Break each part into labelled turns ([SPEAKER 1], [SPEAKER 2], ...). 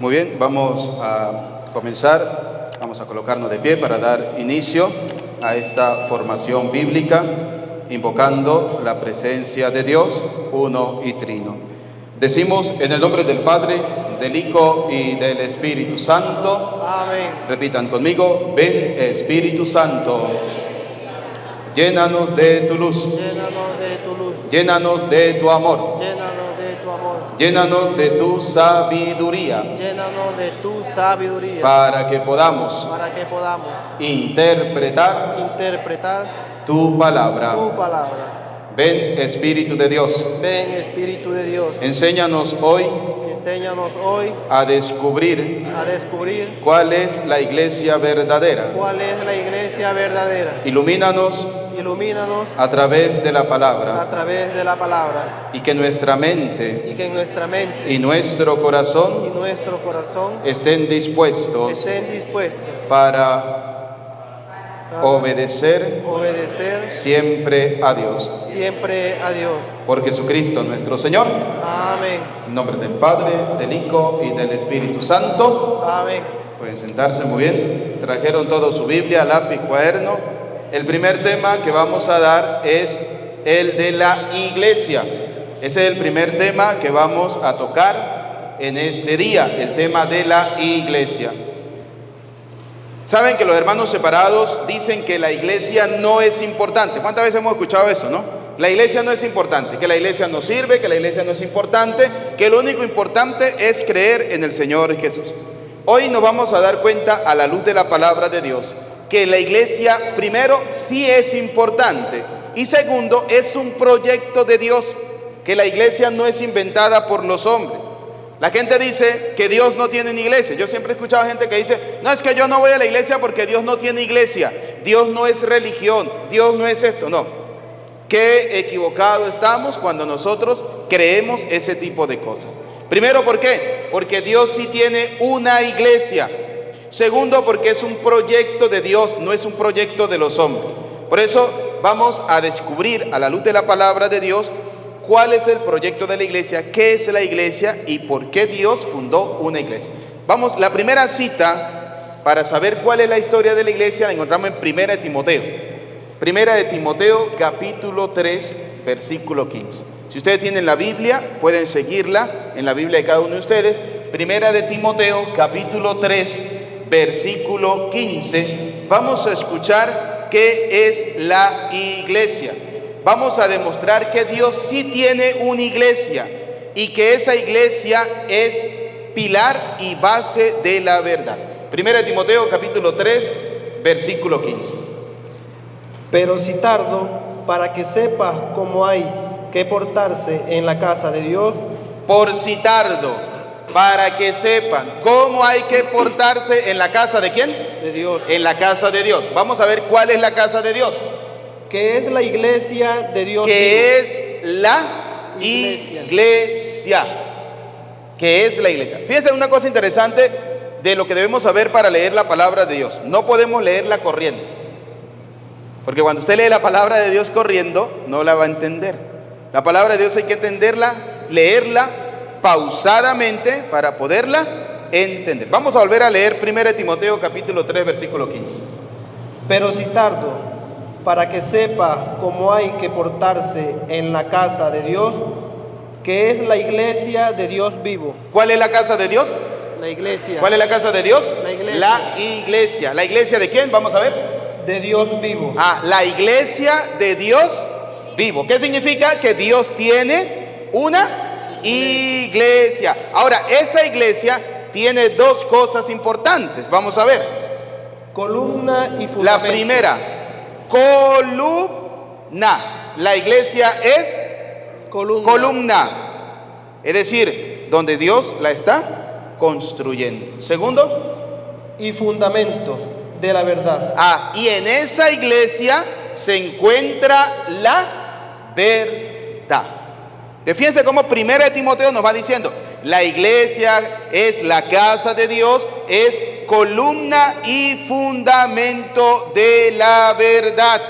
[SPEAKER 1] Muy bien, vamos a comenzar, vamos a colocarnos de pie para dar inicio a esta formación bíblica, invocando la presencia de Dios, uno y trino. Decimos en el nombre del Padre, del Hijo y del Espíritu Santo.
[SPEAKER 2] Amén.
[SPEAKER 1] Repitan conmigo: ven Espíritu Santo, llénanos de tu luz,
[SPEAKER 2] Llénanos de tu luz,
[SPEAKER 1] llénanos de tu amor,
[SPEAKER 2] llénanos de tu amor,
[SPEAKER 1] llénanos de tu sabiduría,
[SPEAKER 2] llénanos de tu sabiduría,
[SPEAKER 1] para que podamos
[SPEAKER 2] interpretar
[SPEAKER 1] tu palabra.
[SPEAKER 2] tu palabra.
[SPEAKER 1] Ven Espíritu de Dios,
[SPEAKER 2] Ven Espíritu de Dios,
[SPEAKER 1] enséñanos hoy
[SPEAKER 2] enséñanos hoy
[SPEAKER 1] a descubrir
[SPEAKER 2] a descubrir
[SPEAKER 1] cuál es la iglesia verdadera.
[SPEAKER 2] cuál es la iglesia verdadera.
[SPEAKER 1] Ilumínanos
[SPEAKER 2] Ilumínanos
[SPEAKER 1] a través de la
[SPEAKER 2] a
[SPEAKER 1] palabra,
[SPEAKER 2] través de la palabra,
[SPEAKER 1] y que nuestra mente
[SPEAKER 2] y que en nuestra mente
[SPEAKER 1] y nuestro
[SPEAKER 2] y
[SPEAKER 1] corazón
[SPEAKER 2] nuestro corazón
[SPEAKER 1] estén dispuestos
[SPEAKER 2] estén dispuestos
[SPEAKER 1] para
[SPEAKER 2] a
[SPEAKER 1] obedecer
[SPEAKER 2] obedecer
[SPEAKER 1] siempre a Dios.
[SPEAKER 2] siempre a Dios.
[SPEAKER 1] Por Jesucristo nuestro Señor.
[SPEAKER 2] Amén.
[SPEAKER 1] En nombre del Padre, del Hijo y del Espíritu Santo.
[SPEAKER 2] Amén.
[SPEAKER 1] Pueden sentarse muy bien. Trajeron todo su Biblia, lápiz, cuaderno. El primer tema que vamos a dar es el de la iglesia. Ese es el primer tema que vamos a tocar en este día, el tema de la iglesia. Saben que los hermanos separados dicen que la iglesia no es importante. ¿Cuántas veces hemos escuchado eso, no? La iglesia no es importante, que la iglesia no sirve, que la iglesia no es importante, que lo único importante es creer en el Señor Jesús. Hoy nos vamos a dar cuenta, a la luz de la palabra de Dios, que la iglesia, primero, sí es importante, y segundo, es un proyecto de Dios, que la iglesia no es inventada por los hombres. La gente dice que Dios no tiene ni iglesia. Yo siempre he escuchado gente que dice: no, es que yo no voy a la iglesia porque Dios no tiene iglesia, Dios no es religión, Dios no es esto. No, qué equivocado estamos cuando nosotros creemos ese tipo de cosas. Primero, ¿por qué? Porque Dios sí tiene una iglesia. Segundo, porque es un proyecto de Dios, no es un proyecto de los hombres. Por eso vamos a descubrir a la luz de la palabra de Dios cuál es el proyecto de la iglesia, qué es la iglesia y por qué Dios fundó una iglesia. Vamos, la primera cita para saber cuál es la historia de la iglesia la encontramos en Primera de Timoteo. Primera de Timoteo, capítulo 3, versículo 15. Si ustedes tienen la Biblia, pueden seguirla en la Biblia de cada uno de ustedes. Primera de Timoteo, capítulo 3, versículo 15. Vamos a escuchar qué es la iglesia. Vamos a demostrar que Dios sí tiene una iglesia y que esa iglesia es pilar y base de la verdad. Primera de Timoteo, capítulo 3, versículo 15.
[SPEAKER 2] Pero si tardo, para que sepas cómo hay que portarse en la casa de Dios.
[SPEAKER 1] Por si tardo, para que sepan cómo hay que portarse en la casa de ¿quién?
[SPEAKER 2] De Dios.
[SPEAKER 1] En la casa de Dios. Vamos a ver cuál es la casa de Dios.
[SPEAKER 2] Que es la iglesia de Dios.
[SPEAKER 1] Que es la iglesia. Que es la iglesia. Fíjense una cosa interesante de lo que debemos saber para leer la palabra de Dios. No podemos leerla corriendo. Porque cuando usted lee la palabra de Dios corriendo, no la va a entender. La palabra de Dios hay que entenderla, leerla pausadamente para poderla entender. Vamos a volver a leer 1 Timoteo capítulo 3, versículo 15.
[SPEAKER 2] Pero si tardo, para que sepa cómo hay que portarse en la casa de Dios, que es la iglesia de Dios vivo.
[SPEAKER 1] ¿Cuál es la casa de Dios?
[SPEAKER 2] La iglesia.
[SPEAKER 1] ¿Cuál es la casa de Dios?
[SPEAKER 2] La iglesia.
[SPEAKER 1] La iglesia. ¿La iglesia de quién? Vamos a ver.
[SPEAKER 2] De Dios vivo.
[SPEAKER 1] La iglesia de Dios vivo. ¿Qué significa? Que Dios tiene una iglesia. Ahora, esa iglesia tiene dos cosas importantes. Vamos a ver.
[SPEAKER 2] Columna y fundamento.
[SPEAKER 1] La primera, columna. La iglesia es columna. Es decir, donde Dios la está construyendo. Segundo,
[SPEAKER 2] y fundamento de la verdad.
[SPEAKER 1] Y en esa iglesia se encuentra la verdad. Fíjense cómo 1 Timoteo nos va diciendo: la iglesia es la casa de Dios, es columna y fundamento de la verdad.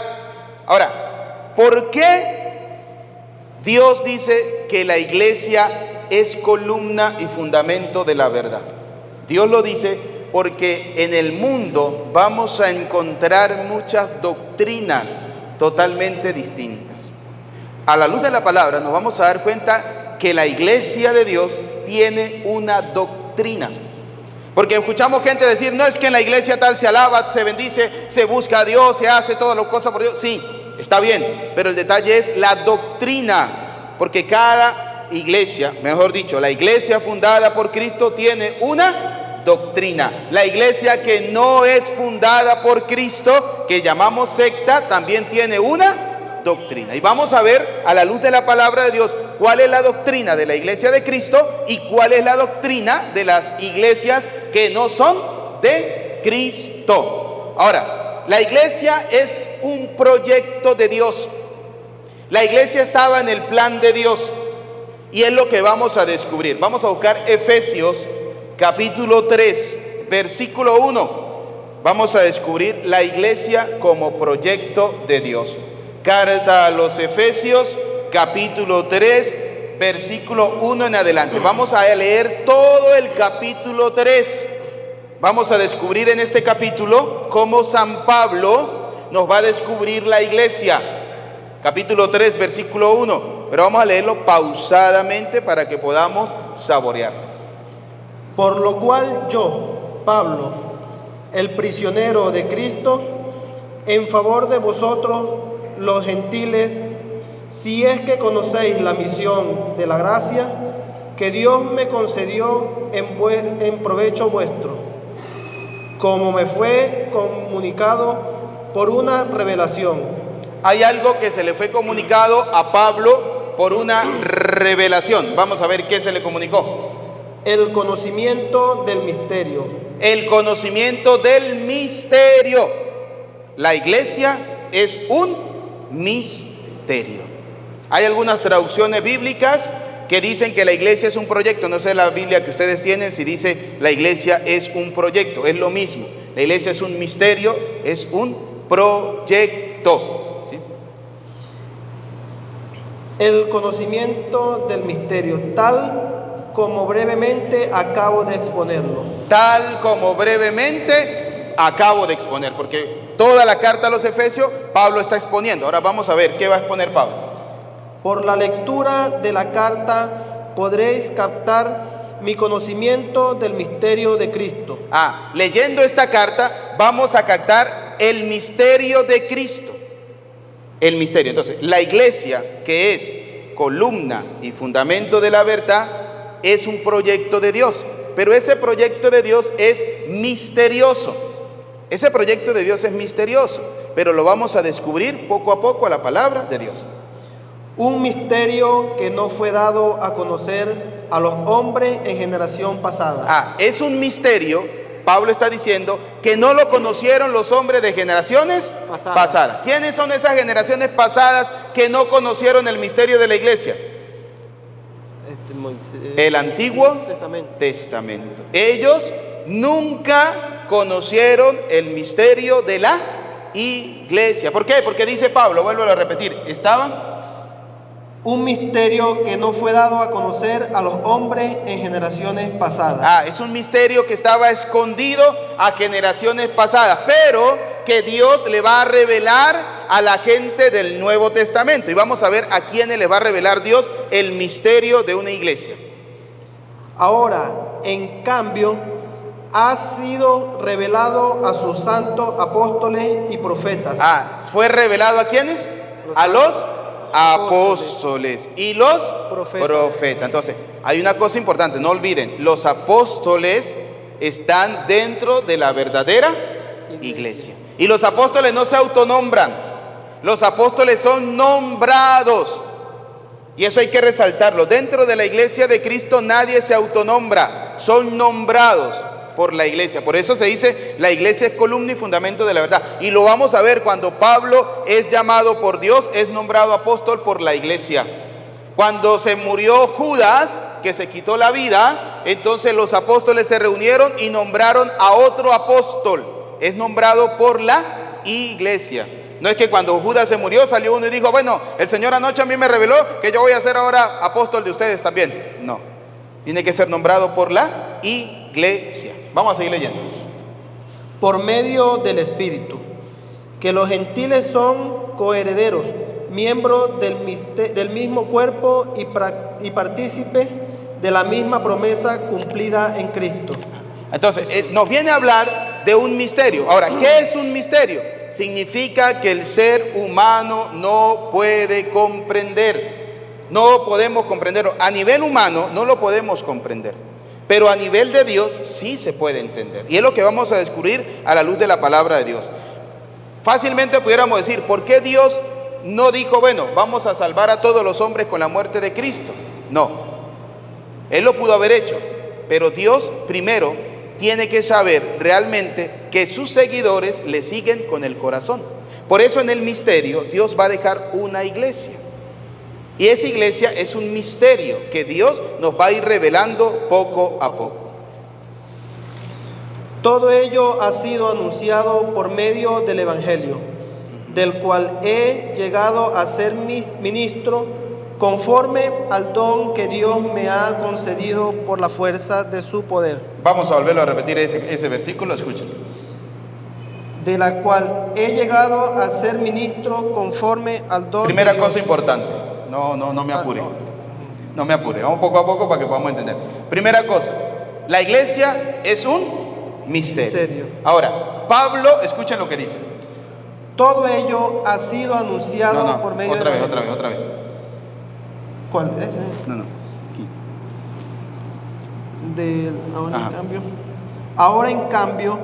[SPEAKER 1] Ahora, ¿por qué Dios dice que la iglesia es columna y fundamento de la verdad? Dios lo dice porque en el mundo vamos a encontrar muchas doctrinas totalmente distintas. A la luz de la palabra nos vamos a dar cuenta que la iglesia de Dios tiene una doctrina. Porque escuchamos gente decir, no, es que en la iglesia tal se alaba, se bendice, se busca a Dios, se hace todas las cosas por Dios. Sí, está bien, pero el detalle es la doctrina. Porque cada iglesia, mejor dicho, la iglesia fundada por Cristo tiene una doctrina. La iglesia que no es fundada por Cristo, que llamamos secta, también tiene una doctrina. Y vamos a ver a la luz de la palabra de Dios cuál es la doctrina de la iglesia de Cristo y cuál es la doctrina de las iglesias que no son de Cristo. Ahora, la iglesia es un proyecto de Dios. La iglesia estaba en el plan de Dios y es lo que vamos a descubrir. Vamos a buscar Efesios capítulo 3, versículo 1. Vamos a descubrir la iglesia como proyecto de Dios. Carta a los Efesios capítulo 3, versículo 1 en adelante. Vamos a leer todo el capítulo 3. Vamos a descubrir en este capítulo cómo San Pablo nos va a descubrir la iglesia. Capítulo 3, versículo 1. Pero vamos a leerlo pausadamente para que podamos saborearlo.
[SPEAKER 2] Por lo cual yo, Pablo, el prisionero de Cristo, en favor de vosotros, los gentiles, si es que conocéis la misión de la gracia que Dios me concedió en provecho vuestro, como me fue comunicado por una revelación.
[SPEAKER 1] Hay algo que se le fue comunicado a Pablo por una revelación. Vamos a ver qué se le comunicó.
[SPEAKER 2] El conocimiento del misterio.
[SPEAKER 1] El conocimiento del misterio. La iglesia es un misterio. Hay algunas traducciones bíblicas que dicen que la iglesia es un proyecto. No sé la Biblia que ustedes tienen si dice la iglesia es un proyecto. Es lo mismo. La iglesia es un misterio, es un proyecto. ¿Sí?
[SPEAKER 2] El conocimiento del misterio, tal como brevemente acabo de exponerlo.
[SPEAKER 1] Tal como brevemente acabo de exponer, porque toda la carta a los Efesios Pablo está exponiendo. Ahora vamos a ver qué va a exponer Pablo.
[SPEAKER 2] Por la lectura de la carta podréis captar mi conocimiento del misterio de Cristo.
[SPEAKER 1] Leyendo esta carta vamos a captar el misterio de Cristo. El misterio. Entonces, la iglesia, que es columna y fundamento de la verdad, es un proyecto de Dios. Pero ese proyecto de Dios es misterioso. Ese proyecto de Dios es misterioso, pero lo vamos a descubrir poco a poco a la palabra de Dios.
[SPEAKER 2] Un misterio que no fue dado a conocer a los hombres en generación pasada.
[SPEAKER 1] Es un misterio, Pablo está diciendo, que no lo conocieron los hombres de generaciones pasadas. ¿Quiénes son esas generaciones pasadas que no conocieron el misterio de la iglesia? El Antiguo Testamento. Ellos nunca conocieron el misterio de la iglesia. ¿Por qué? Porque dice Pablo, vuelvo a repetir, estaban...
[SPEAKER 2] Un misterio que no fue dado a conocer a los hombres en generaciones pasadas.
[SPEAKER 1] Es un misterio que estaba escondido a generaciones pasadas, pero que Dios le va a revelar a la gente del Nuevo Testamento. Y vamos a ver a quiénes le va a revelar Dios el misterio de una iglesia.
[SPEAKER 2] Ahora, en cambio, ha sido revelado a sus santos apóstoles y profetas.
[SPEAKER 1] ¿Fue revelado a quiénes? A los apóstoles y los profetas. Entonces, hay una cosa importante, no olviden, los apóstoles están dentro de la verdadera iglesia. Y los apóstoles no se autonombran, los apóstoles son nombrados. Y eso hay que resaltarlo. Dentro de la iglesia de Cristo nadie se autonombra, son nombrados por la iglesia. Por eso se dice la iglesia es columna y fundamento de la verdad. Y lo vamos a ver cuando Pablo es llamado por Dios, es nombrado apóstol por la iglesia. Cuando se murió Judas, que se quitó la vida, entonces los apóstoles se reunieron y nombraron a otro apóstol. Es nombrado por la iglesia. No es que cuando Judas se murió salió uno y dijo, bueno, el Señor anoche a mí me reveló que yo voy a ser ahora apóstol de ustedes también. No, tiene que ser nombrado por la iglesia. iglesia. Vamos a seguir leyendo.
[SPEAKER 2] Por medio del Espíritu, que los gentiles son coherederos, miembros del mismo cuerpo y partícipes de la misma promesa cumplida en Cristo.
[SPEAKER 1] Entonces, nos viene a hablar de un misterio. Ahora, ¿qué es un misterio? Significa que el ser humano no puede comprender. No podemos comprenderlo. A nivel humano no lo podemos comprender. Pero a nivel de Dios sí se puede entender. Y es lo que vamos a descubrir a la luz de la palabra de Dios. Fácilmente pudiéramos decir, ¿por qué Dios no dijo, bueno, vamos a salvar a todos los hombres con la muerte de Cristo? No. Él lo pudo haber hecho. Pero Dios primero tiene que saber realmente que sus seguidores le siguen con el corazón. Por eso en el misterio Dios va a dejar una iglesia. Y esa iglesia es un misterio que Dios nos va a ir revelando poco a poco.
[SPEAKER 2] Todo ello ha sido anunciado por medio del Evangelio, del cual he llegado a ser ministro conforme al don que Dios me ha concedido por la fuerza de su poder.
[SPEAKER 1] Vamos a volverlo a repetir ese versículo, escuchen.
[SPEAKER 2] De la cual he llegado a ser ministro conforme al don
[SPEAKER 1] Primera
[SPEAKER 2] de Dios.
[SPEAKER 1] cosa importante, no me apure. No me apure, vamos poco a poco para que podamos entender. Primera cosa, la iglesia es un misterio. Ahora, Pablo, escuchen lo que dice.
[SPEAKER 2] Todo ello ha sido anunciado por medio
[SPEAKER 1] otra
[SPEAKER 2] de...
[SPEAKER 1] vez.
[SPEAKER 2] ¿Cuál es ese?
[SPEAKER 1] No, aquí.
[SPEAKER 2] Ahora en cambio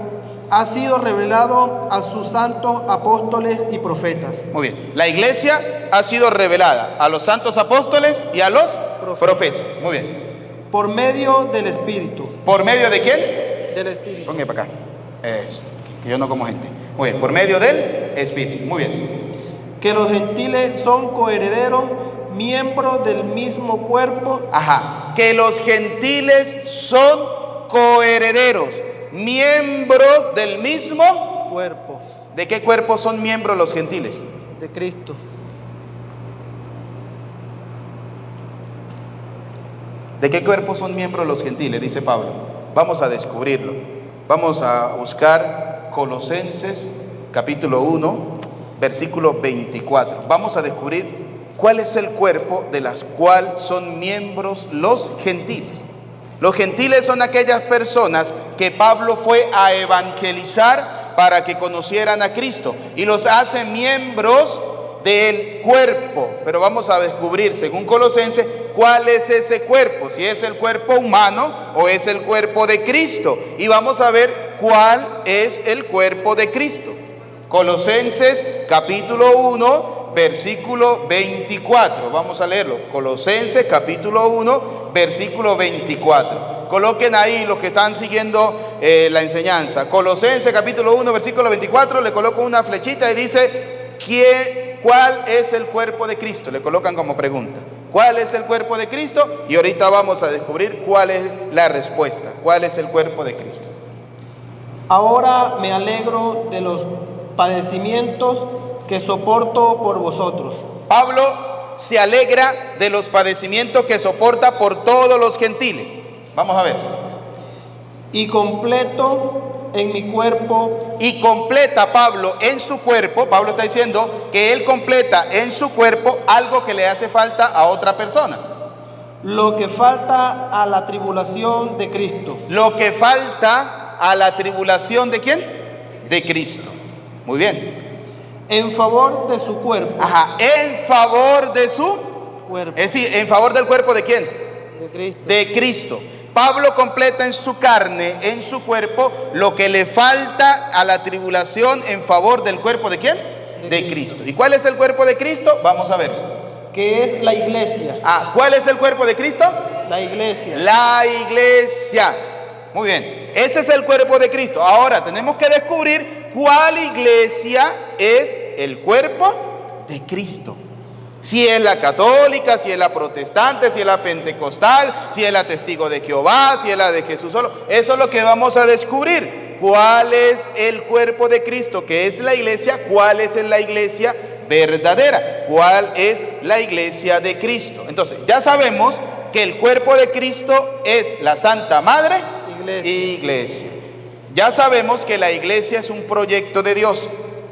[SPEAKER 2] ha sido revelado a sus santos apóstoles y profetas.
[SPEAKER 1] Muy bien, la iglesia ha sido revelada a los santos apóstoles y a los profetas. Muy bien.
[SPEAKER 2] Por medio del Espíritu.
[SPEAKER 1] ¿Por medio de quién?
[SPEAKER 2] Del Espíritu.
[SPEAKER 1] Ponga para acá. Eso, que yo no como gente. Muy bien, por medio del Espíritu. Muy bien.
[SPEAKER 2] Que los gentiles son coherederos, miembros del mismo cuerpo.
[SPEAKER 1] Ajá, que los gentiles son coherederos, miembros del mismo
[SPEAKER 2] cuerpo.
[SPEAKER 1] ¿De qué cuerpo son miembros los gentiles?
[SPEAKER 2] De Cristo.
[SPEAKER 1] ¿De qué cuerpo son miembros los gentiles? Dice Pablo. Vamos a descubrirlo. Vamos a buscar Colosenses capítulo 1, versículo 24. Vamos a descubrir cuál es el cuerpo de las cuales son miembros los gentiles. Los gentiles son aquellas personas que Pablo fue a evangelizar para que conocieran a Cristo y los hace miembros del cuerpo. Pero vamos a descubrir, según Colosenses, cuál es ese cuerpo, si es el cuerpo humano o es el cuerpo de Cristo. Y vamos a ver cuál es el cuerpo de Cristo. Colosenses capítulo 1, versículo 24. Vamos a leerlo. Colosenses capítulo 1, versículo 24. Coloquen ahí los que están siguiendo la enseñanza. Colosenses capítulo 1, versículo 24. Le coloco una flechita y dice, ¿cuál es el cuerpo de Cristo? Le colocan como pregunta. ¿Cuál es el cuerpo de Cristo? Y ahorita vamos a descubrir cuál es la respuesta. ¿Cuál es el cuerpo de Cristo?
[SPEAKER 2] Ahora me alegro de los padecimientos que soporto por vosotros.
[SPEAKER 1] Pablo se alegra de los padecimientos que soporta por todos los gentiles. Vamos a ver.
[SPEAKER 2] Y completo en mi cuerpo.
[SPEAKER 1] Y completa Pablo en su cuerpo. Pablo está diciendo que él completa en su cuerpo algo que le hace falta a otra persona.
[SPEAKER 2] Lo que falta a la tribulación de Cristo.
[SPEAKER 1] Lo que falta a la tribulación ¿de quién? De Cristo. Muy bien.
[SPEAKER 2] En favor de su cuerpo.
[SPEAKER 1] Ajá, en favor de su
[SPEAKER 2] cuerpo.
[SPEAKER 1] Es decir, en favor del cuerpo ¿de quién?
[SPEAKER 2] De Cristo.
[SPEAKER 1] De Cristo. Pablo completa en su carne, en su cuerpo, lo que le falta a la tribulación en favor del cuerpo ¿de quién? De Cristo. ¿Y cuál es el cuerpo de Cristo? Vamos a ver.
[SPEAKER 2] Que es la iglesia.
[SPEAKER 1] ¿Cuál es el cuerpo de Cristo?
[SPEAKER 2] La iglesia.
[SPEAKER 1] La iglesia. Muy bien. Ese es el cuerpo de Cristo. Ahora tenemos que descubrir cuál iglesia es el cuerpo de Cristo. Si es la católica, si es la protestante, si es la pentecostal, si es la testigo de Jehová, si es la de Jesús solo. Eso es lo que vamos a descubrir. ¿Cuál es el cuerpo de Cristo? ¿Qué es la iglesia? ¿Cuál es la iglesia verdadera? ¿Cuál es la iglesia de Cristo? Entonces, ya sabemos que el cuerpo de Cristo es la Santa Madre
[SPEAKER 2] iglesia.
[SPEAKER 1] Ya sabemos que la iglesia es un proyecto de Dios,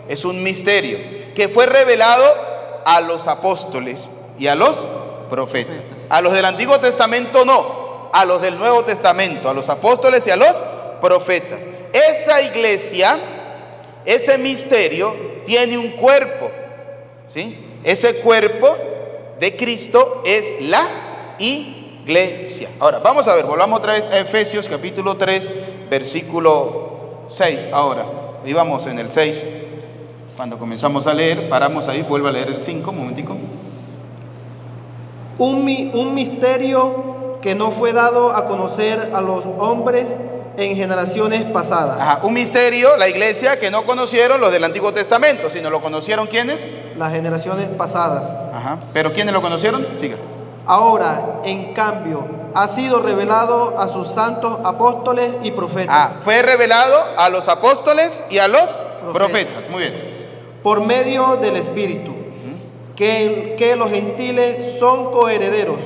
[SPEAKER 1] es un misterio que fue revelado a los apóstoles y a los profetas. A los del Antiguo Testamento no, a los del Nuevo Testamento, a los apóstoles y a los profetas. Esa iglesia, ese misterio tiene un cuerpo, ¿sí? Ese cuerpo de Cristo es la iglesia. Ahora, vamos a ver, volvamos otra vez a Efesios capítulo 3, versículo 6. Ahora, íbamos en el 6. Cuando comenzamos a leer, paramos ahí, vuelvo a leer el 5, un momentico.
[SPEAKER 2] Un misterio que no fue dado a conocer a los hombres en generaciones pasadas.
[SPEAKER 1] Ajá, un misterio, la iglesia, que no conocieron los del Antiguo Testamento, sino lo conocieron ¿quiénes?
[SPEAKER 2] Las generaciones pasadas.
[SPEAKER 1] Ajá, pero ¿quiénes lo conocieron? Siga.
[SPEAKER 2] Ahora, en cambio, ha sido revelado a sus santos apóstoles y profetas.
[SPEAKER 1] Fue revelado a los apóstoles y a los profetas. Muy bien.
[SPEAKER 2] Por medio del Espíritu, que los gentiles son coherederos,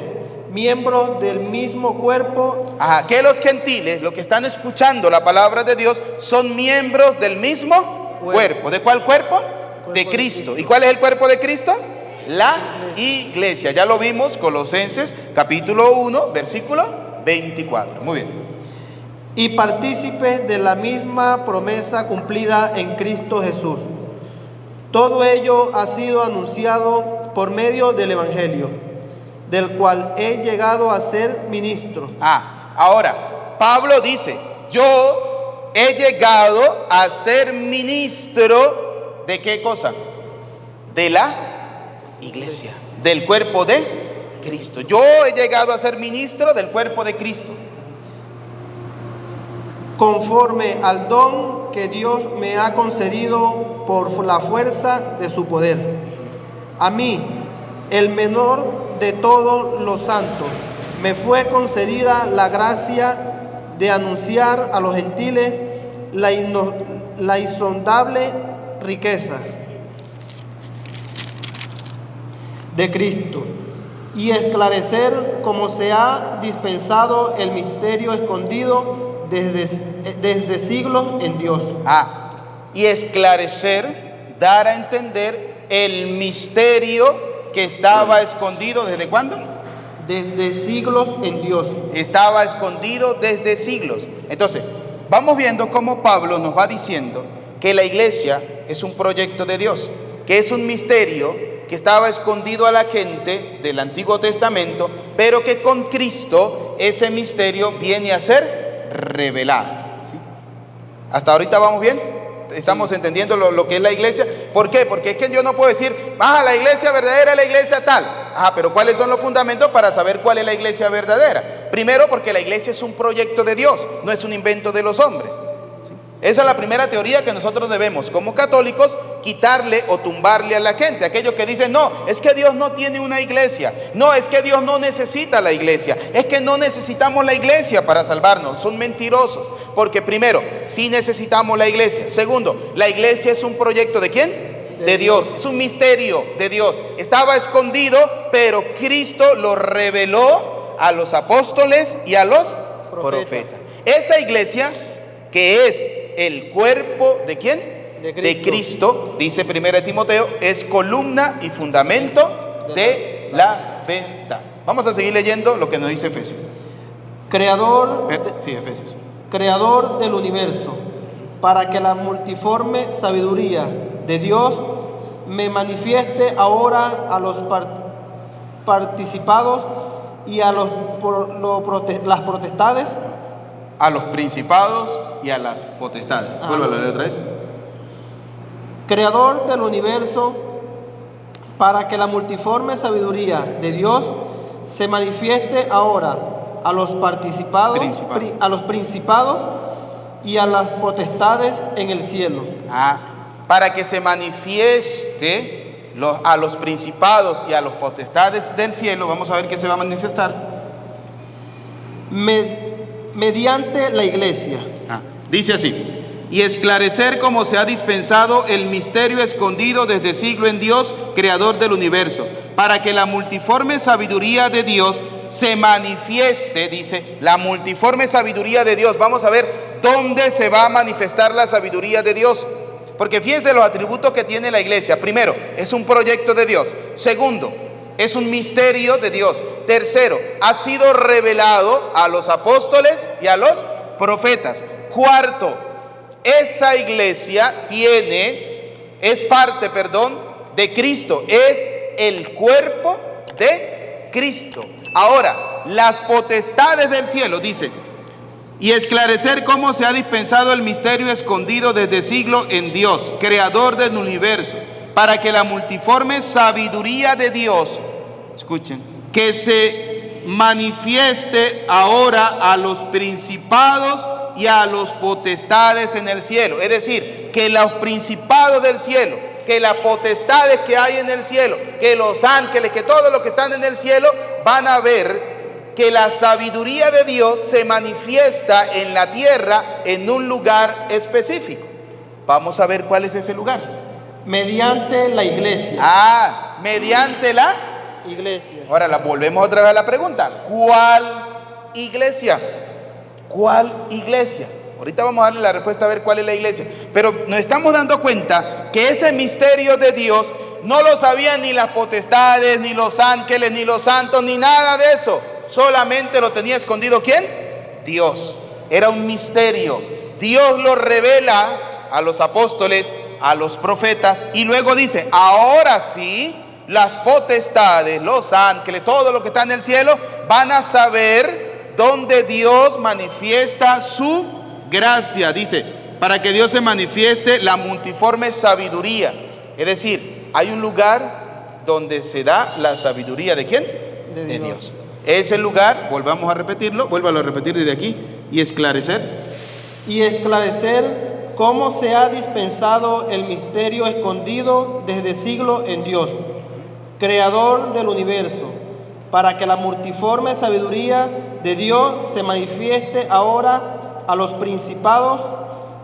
[SPEAKER 2] miembros del mismo cuerpo.
[SPEAKER 1] Que los gentiles, los que están escuchando la palabra de Dios, son miembros del mismo cuerpo. ¿De cuál cuerpo? De Cristo. ¿Y cuál es el cuerpo de Cristo? La iglesia. Ya lo vimos, Colosenses capítulo 1, versículo 24. Muy bien.
[SPEAKER 2] Y partícipes de la misma promesa cumplida en Cristo Jesús. Todo ello ha sido anunciado por medio del Evangelio, del cual he llegado a ser ministro.
[SPEAKER 1] Ahora, Pablo dice, yo he llegado a ser ministro ¿de qué cosa? De la iglesia, del cuerpo de Cristo. Yo he llegado a ser ministro del cuerpo de Cristo.
[SPEAKER 2] Conforme al don que Dios me ha concedido por la fuerza de su poder. A mí, el menor de todos los santos, me fue concedida la gracia de anunciar a los gentiles la insondable riqueza de Cristo y esclarecer cómo se ha dispensado el misterio escondido desde siglos en Dios.
[SPEAKER 1] Y esclarecer, dar a entender el misterio que estaba escondido ¿desde cuándo?
[SPEAKER 2] Desde siglos en Dios.
[SPEAKER 1] Estaba escondido desde siglos. Entonces, vamos viendo cómo Pablo nos va diciendo que la iglesia es un proyecto de Dios, que es un misterio que estaba escondido a la gente del Antiguo Testamento, pero que con Cristo ese misterio viene a ser revelado. ¿Sí? ¿Hasta ahorita vamos bien? ¿Estamos entendiendo lo que es la iglesia? ¿Por qué? Porque es que yo no puedo decir, la iglesia verdadera es la iglesia tal. Pero ¿cuáles son los fundamentos para saber cuál es la iglesia verdadera? Primero, porque la iglesia es un proyecto de Dios, no es un invento de los hombres. ¿Sí? Esa es la primera teoría que nosotros debemos, como católicos, quitarle o tumbarle a la gente. Aquellos que dicen, no, es que Dios no tiene una iglesia. No, es que Dios no necesita la iglesia. Es que no necesitamos la iglesia para salvarnos. Son mentirosos. Porque primero, sí necesitamos la iglesia. Segundo, la iglesia es un proyecto ¿de quién? De Dios. Es un misterio de Dios. Estaba escondido, pero Cristo lo reveló a los apóstoles y a los profetas. Esa iglesia, que es el cuerpo ¿de quién? De Cristo, dice 1 Timoteo, es columna y fundamento de la verdad. Vamos a seguir leyendo lo que nos dice Efesios. Efesios.
[SPEAKER 2] Creador del universo, para que la multiforme sabiduría de Dios me manifieste ahora a los participados y a las potestades.
[SPEAKER 1] A los principados y a las potestades. Vuelvo a leer otra vez.
[SPEAKER 2] Creador del universo, para que la multiforme sabiduría de Dios se manifieste ahora a los a los principados y a las potestades en el cielo.
[SPEAKER 1] Para que se manifieste a los principados y a los potestades del cielo. Vamos a ver qué se va a manifestar.
[SPEAKER 2] Mediante la iglesia.
[SPEAKER 1] Dice así: y esclarecer cómo se ha dispensado el misterio escondido desde siglo en Dios, creador del universo, para que la multiforme sabiduría de Dios se manifieste, dice, la multiforme sabiduría de Dios. Vamos a ver dónde se va a manifestar la sabiduría de Dios. Porque fíjense los atributos que tiene la iglesia. Primero, es un proyecto de Dios. Segundo, es un misterio de Dios. Tercero, ha sido revelado a los apóstoles y a los profetas. Cuarto, esa iglesia es parte de Cristo, es el cuerpo de Cristo. Ahora, las potestades del cielo, dice, y esclarecer cómo se ha dispensado el misterio escondido desde siglo en Dios, creador del universo, para que la multiforme sabiduría de Dios, escuchen, que se manifieste ahora a los principados y a los potestades en el cielo. Es decir, que los principados del cielo, que las potestades que hay en el cielo, que los ángeles, que todos los que están en el cielo van a ver que la sabiduría de Dios se manifiesta en la tierra en un lugar específico. Vamos a ver cuál es ese lugar.
[SPEAKER 2] Mediante la iglesia.
[SPEAKER 1] Mediante la
[SPEAKER 2] iglesia.
[SPEAKER 1] Ahora volvemos otra vez a la pregunta. ¿Cuál iglesia? ¿Cuál iglesia? Ahorita vamos a darle la respuesta a ver cuál es la iglesia. Pero nos estamos dando cuenta que ese misterio de Dios no lo sabían ni las potestades, ni los ángeles, ni los santos, ni nada de eso. Solamente lo tenía escondido ¿quién? Dios. Era un misterio. Dios lo revela a los apóstoles, a los profetas, y luego dice, ahora sí, las potestades, los ángeles, todo lo que está en el cielo, van a saber dónde Dios manifiesta su gracia. Dice, para que Dios se manifieste la multiforme sabiduría. Es decir, hay un lugar donde se da la sabiduría ¿de quién? De Dios. Ese lugar, vuelvamos a repetirlo, vuélvalo a repetir desde aquí, y esclarecer.
[SPEAKER 2] Y esclarecer cómo se ha dispensado el misterio escondido desde siglo en Dios, creador del universo, para que la multiforme sabiduría de Dios se manifieste ahora a los principados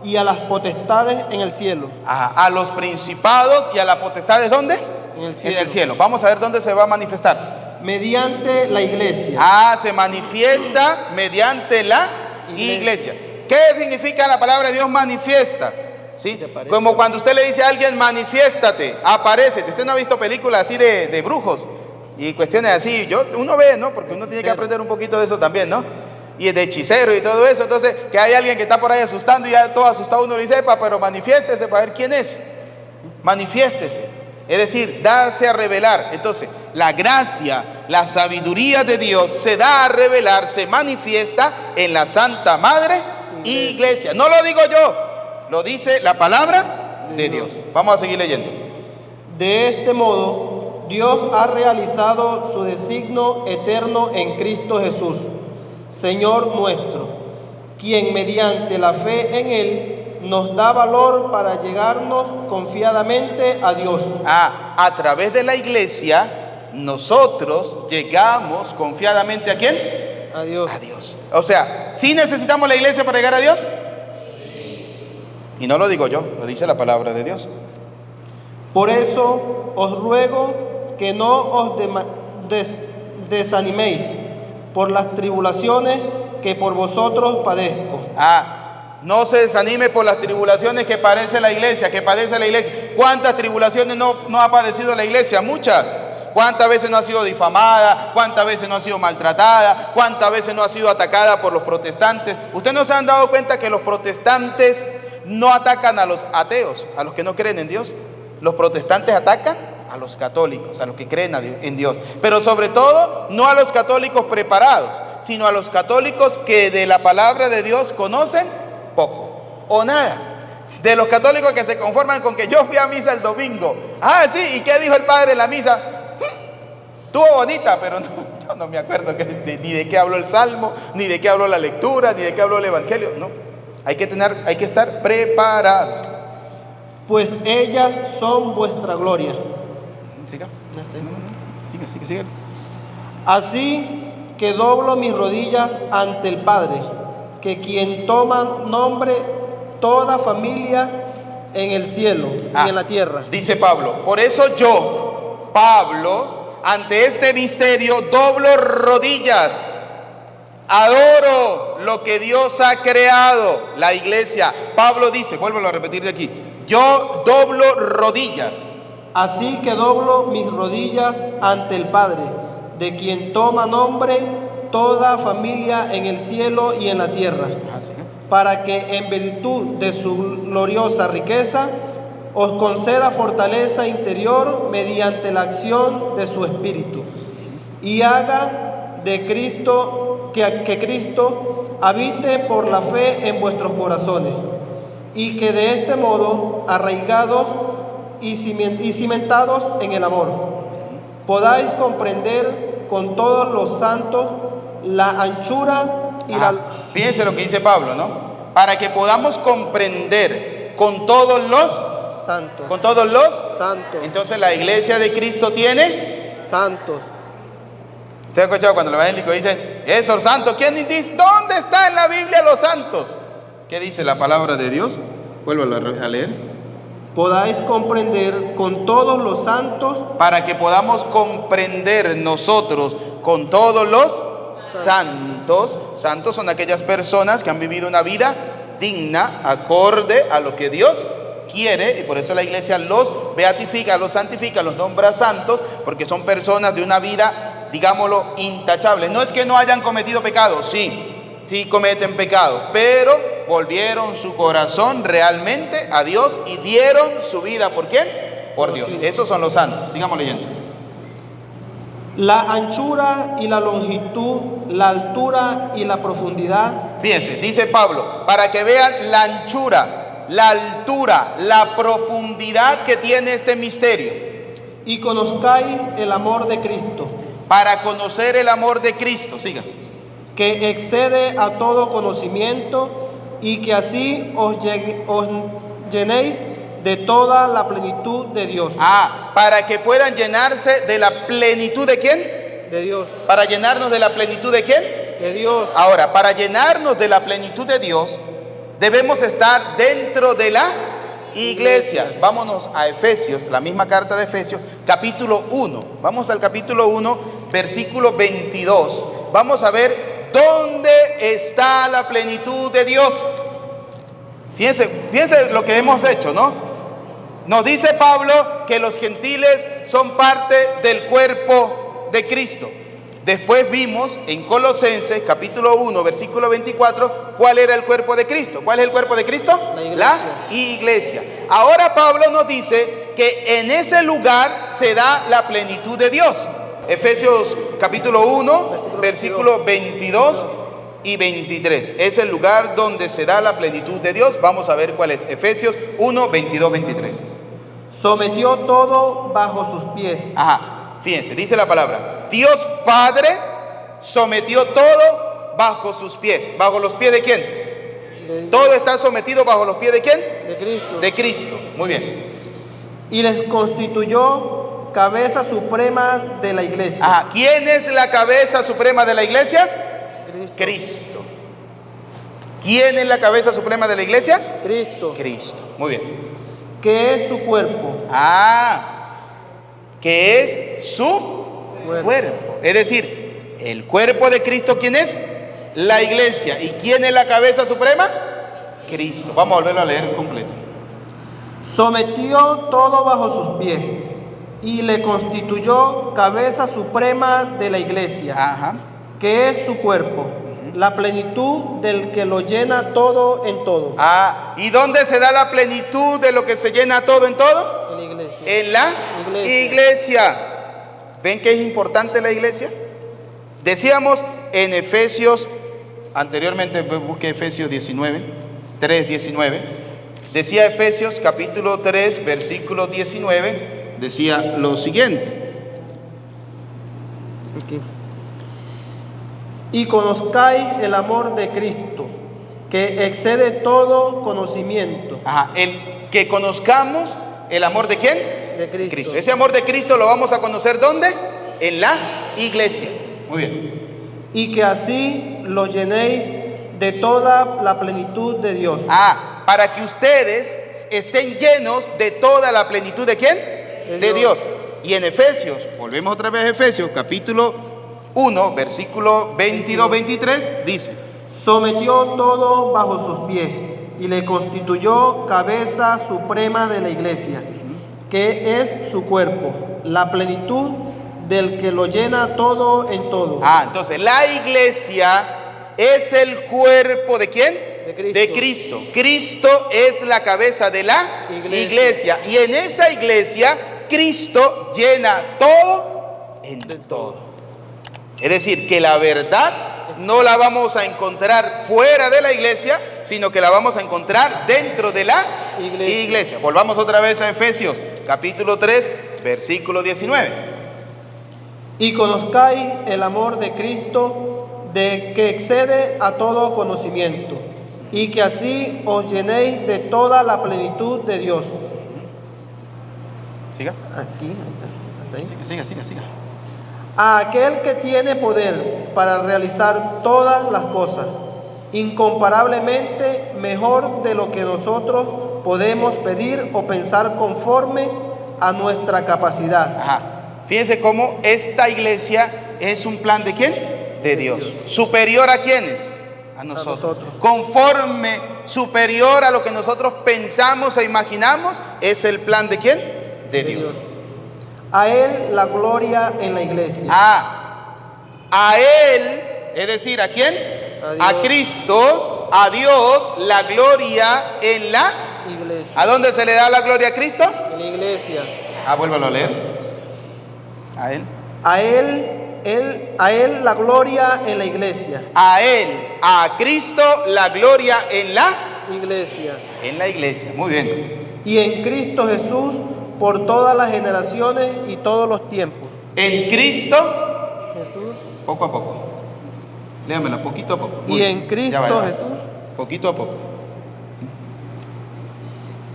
[SPEAKER 2] y a las potestades en el cielo.
[SPEAKER 1] A los principados y a las potestades, ¿dónde?
[SPEAKER 2] En el cielo.
[SPEAKER 1] En el cielo. Vamos a ver dónde se va a manifestar.
[SPEAKER 2] Mediante la iglesia.
[SPEAKER 1] Se manifiesta mediante la iglesia. ¿Qué significa la palabra Dios manifiesta? ¿Sí? Como cuando usted le dice a alguien, manifiéstate, aparécete. Usted no ha visto películas así de brujos y cuestiones así. Uno ve, ¿no? Porque uno tiene que aprender un poquito de eso también, ¿no? Y de hechicero y todo eso. Entonces, que hay alguien que está por ahí asustando y ya todo asustado uno le dice, pero manifiéstese para ver quién es. Manifiéstese. Es decir, darse a revelar. Entonces, la gracia, la sabiduría de Dios se da a revelar, se manifiesta en la Santa Madre Iglesia. No lo digo yo, lo dice la palabra de Dios. Vamos a seguir leyendo.
[SPEAKER 2] De este modo, Dios ha realizado su designio eterno en Cristo Jesús, Señor nuestro, quien mediante la fe en Él nos da valor para llegarnos confiadamente a Dios.
[SPEAKER 1] A través de la iglesia, nosotros llegamos confiadamente ¿a quién?
[SPEAKER 2] A Dios.
[SPEAKER 1] A Dios. O sea, ¿sí necesitamos la iglesia para llegar a Dios? Sí. Y no lo digo yo, lo dice la palabra de Dios.
[SPEAKER 2] Por eso os ruego que no os desaniméis por las tribulaciones que por vosotros padezco.
[SPEAKER 1] No se desanime por las tribulaciones que padece la iglesia, ¿Cuántas tribulaciones no ha padecido la iglesia? Muchas. ¿Cuántas veces no ha sido difamada? ¿Cuántas veces no ha sido maltratada? ¿Cuántas veces no ha sido atacada por los protestantes? ¿Ustedes no se han dado cuenta que los protestantes no atacan a los ateos, a los que no creen en Dios? Los protestantes atacan a los católicos, a los que creen en Dios. Pero sobre todo, no a los católicos preparados, sino a los católicos que de la palabra de Dios conocen poco o nada. De los católicos que se conforman con que yo fui a misa el domingo. Sí, ¿y qué dijo el padre en la misa? Estuvo bonita, pero yo no me acuerdo ni de qué habló el salmo, ni de qué habló la lectura, ni de qué habló el evangelio. No, hay que estar preparado.
[SPEAKER 2] Pues ellas son vuestra gloria.
[SPEAKER 1] Siga. Siga.
[SPEAKER 2] Así que doblo mis rodillas ante el Padre, que quien toma nombre toda familia en el cielo y en la tierra.
[SPEAKER 1] Dice Pablo, por eso yo, Pablo, ante este misterio doblo rodillas, adoro lo que Dios ha creado, la iglesia. Pablo dice, vuelvo a repetir de aquí, yo doblo rodillas.
[SPEAKER 2] Así que doblo mis rodillas ante el Padre, de quien toma nombre toda familia en el cielo y en la tierra, para que en virtud de su gloriosa riqueza os conceda fortaleza interior mediante la acción de su Espíritu, y haga de Cristo que Cristo habite por la fe en vuestros corazones, y que de este modo, arraigados y cimentados en el amor, podáis comprender con todos los santos la anchura y
[SPEAKER 1] Fíjense lo que dice Pablo, ¿no? Para que podamos comprender con todos los
[SPEAKER 2] santos.
[SPEAKER 1] Con todos los
[SPEAKER 2] santos.
[SPEAKER 1] Entonces la iglesia de Cristo tiene
[SPEAKER 2] santos.
[SPEAKER 1] ¿Usted ha escuchado cuando los evangélicos dicen, esos santos? ¿Quién dice? ¿Dónde está en la Biblia los santos? ¿Qué dice la palabra de Dios? Vuelvo a leer.
[SPEAKER 2] Podáis comprender con todos los santos.
[SPEAKER 1] Para que podamos comprender nosotros con todos los santos. Santos son aquellas personas que han vivido una vida digna, acorde a lo que Dios quiere, y por eso la iglesia los beatifica, los santifica, los nombra santos, porque son personas de una vida, digámoslo, intachable. No es que no hayan cometido pecado, sí cometen pecado, pero volvieron su corazón realmente a Dios y dieron su vida. ¿Por quién? Por Dios. Esos son los santos. Sigamos leyendo.
[SPEAKER 2] La anchura y la longitud, la altura y la profundidad.
[SPEAKER 1] Fíjense, dice Pablo, para que vean la anchura, la altura, la profundidad que tiene este misterio.
[SPEAKER 2] Y conozcáis el amor de Cristo.
[SPEAKER 1] Para conocer el amor de Cristo, siga.
[SPEAKER 2] Que excede a todo conocimiento, y que así os llenéis de toda la plenitud de Dios.
[SPEAKER 1] Para que puedan llenarse de la plenitud ¿de quién?
[SPEAKER 2] De Dios.
[SPEAKER 1] Para llenarnos de la plenitud ¿de quién?
[SPEAKER 2] De Dios.
[SPEAKER 1] Ahora, para llenarnos de la plenitud de Dios, debemos estar dentro de la iglesia. Vámonos a Efesios, la misma carta de Efesios, capítulo 1. Vamos al capítulo 1, versículo 22. Vamos a ver dónde está la plenitud de Dios. Fíjense lo que hemos hecho, ¿no? Nos dice Pablo que los gentiles son parte del cuerpo de Cristo. Después vimos en Colosenses capítulo 1 versículo 24 cuál era el cuerpo de Cristo. ¿Cuál es el cuerpo de Cristo? La iglesia. Ahora Pablo nos dice que en ese lugar se da la plenitud de Dios. Efesios capítulo 1 versículo 22 y 23. Es el lugar donde se da la plenitud de Dios. Vamos a ver cuál es. Efesios 1, 22, 23.
[SPEAKER 2] Sometió todo bajo sus pies.
[SPEAKER 1] Fíjense, dice la palabra. Dios Padre sometió todo bajo sus pies. ¿Bajo los pies de quién? Todo está sometido bajo los pies de quién?
[SPEAKER 2] De Cristo.
[SPEAKER 1] De Cristo. Muy bien.
[SPEAKER 2] Y les constituyó cabeza suprema de la iglesia.
[SPEAKER 1] ¿Quién es la cabeza suprema de la iglesia? Cristo. ¿Quién es la cabeza suprema de la iglesia?
[SPEAKER 2] Cristo.
[SPEAKER 1] Cristo. Muy bien.
[SPEAKER 2] Que es su cuerpo.
[SPEAKER 1] Que es su cuerpo. Es decir, el cuerpo de Cristo, ¿quién es? La iglesia. ¿Y quién es la cabeza suprema? Cristo. Vamos a volverlo a leer completo.
[SPEAKER 2] Sometió todo bajo sus pies y le constituyó cabeza suprema de la iglesia, que es su cuerpo, la plenitud del que lo llena todo en todo.
[SPEAKER 1] ¿Y dónde se da la plenitud de lo que se llena todo en todo?
[SPEAKER 2] En la iglesia.
[SPEAKER 1] En la iglesia. ¿Ven que es importante la iglesia? Decíamos en Efesios, anteriormente busqué Efesios 19, 3:19. Decía Efesios capítulo 3, versículo 19, decía lo siguiente.
[SPEAKER 2] Aquí. Y conozcáis el amor de Cristo, que excede todo conocimiento.
[SPEAKER 1] Que conozcamos el amor de quién?
[SPEAKER 2] De Cristo.
[SPEAKER 1] Ese amor de Cristo lo vamos a conocer ¿dónde? En la iglesia. Muy bien.
[SPEAKER 2] Y que así lo llenéis de toda la plenitud de Dios.
[SPEAKER 1] Para que ustedes estén llenos de toda la plenitud ¿de quién? De Dios. Y en Efesios, volvemos otra vez a Efesios, capítulo 1, versículo 22-23, dice:
[SPEAKER 2] sometió todo bajo sus pies y le constituyó cabeza suprema de la iglesia, que es su cuerpo, la plenitud del que lo llena todo en todo.
[SPEAKER 1] Entonces la iglesia es el cuerpo ¿de quién?
[SPEAKER 2] De Cristo.
[SPEAKER 1] De Cristo. Cristo es la cabeza de la iglesia. Y en esa iglesia, Cristo llena todo en todo. Es decir, que la verdad no la vamos a encontrar fuera de la iglesia, sino que la vamos a encontrar dentro de la iglesia. Volvamos otra vez a Efesios, capítulo 3, versículo 19.
[SPEAKER 2] Y conozcáis el amor de Cristo, de que excede a todo conocimiento, y que así os llenéis de toda la plenitud de Dios.
[SPEAKER 1] Siga.
[SPEAKER 2] Aquí, ahí está.
[SPEAKER 1] Siga.
[SPEAKER 2] A aquel que tiene poder para realizar todas las cosas, incomparablemente mejor de lo que nosotros podemos pedir o pensar conforme a nuestra capacidad.
[SPEAKER 1] Fíjense cómo esta iglesia es un plan ¿de quién? De Dios. ¿Superior a quiénes? A nosotros. Conforme, superior a lo que nosotros pensamos e imaginamos, es el plan ¿de quién? De Dios.
[SPEAKER 2] A Él la gloria en la iglesia.
[SPEAKER 1] A Él, es decir, ¿a quién? A Cristo, a Dios, la gloria en la
[SPEAKER 2] iglesia.
[SPEAKER 1] ¿A dónde se le da la gloria a Cristo?
[SPEAKER 2] En la iglesia.
[SPEAKER 1] Vuélvalo a leer. A Él.
[SPEAKER 2] A Él la gloria en la iglesia.
[SPEAKER 1] A Él, a Cristo, la gloria en la
[SPEAKER 2] iglesia.
[SPEAKER 1] En la iglesia, muy bien.
[SPEAKER 2] Y en Cristo Jesús por todas las generaciones y todos los tiempos.
[SPEAKER 1] En Cristo
[SPEAKER 2] Jesús.
[SPEAKER 1] Poco a poco. Léamela, poquito a poco.
[SPEAKER 2] Y en Cristo Jesús.
[SPEAKER 1] Poquito a poco.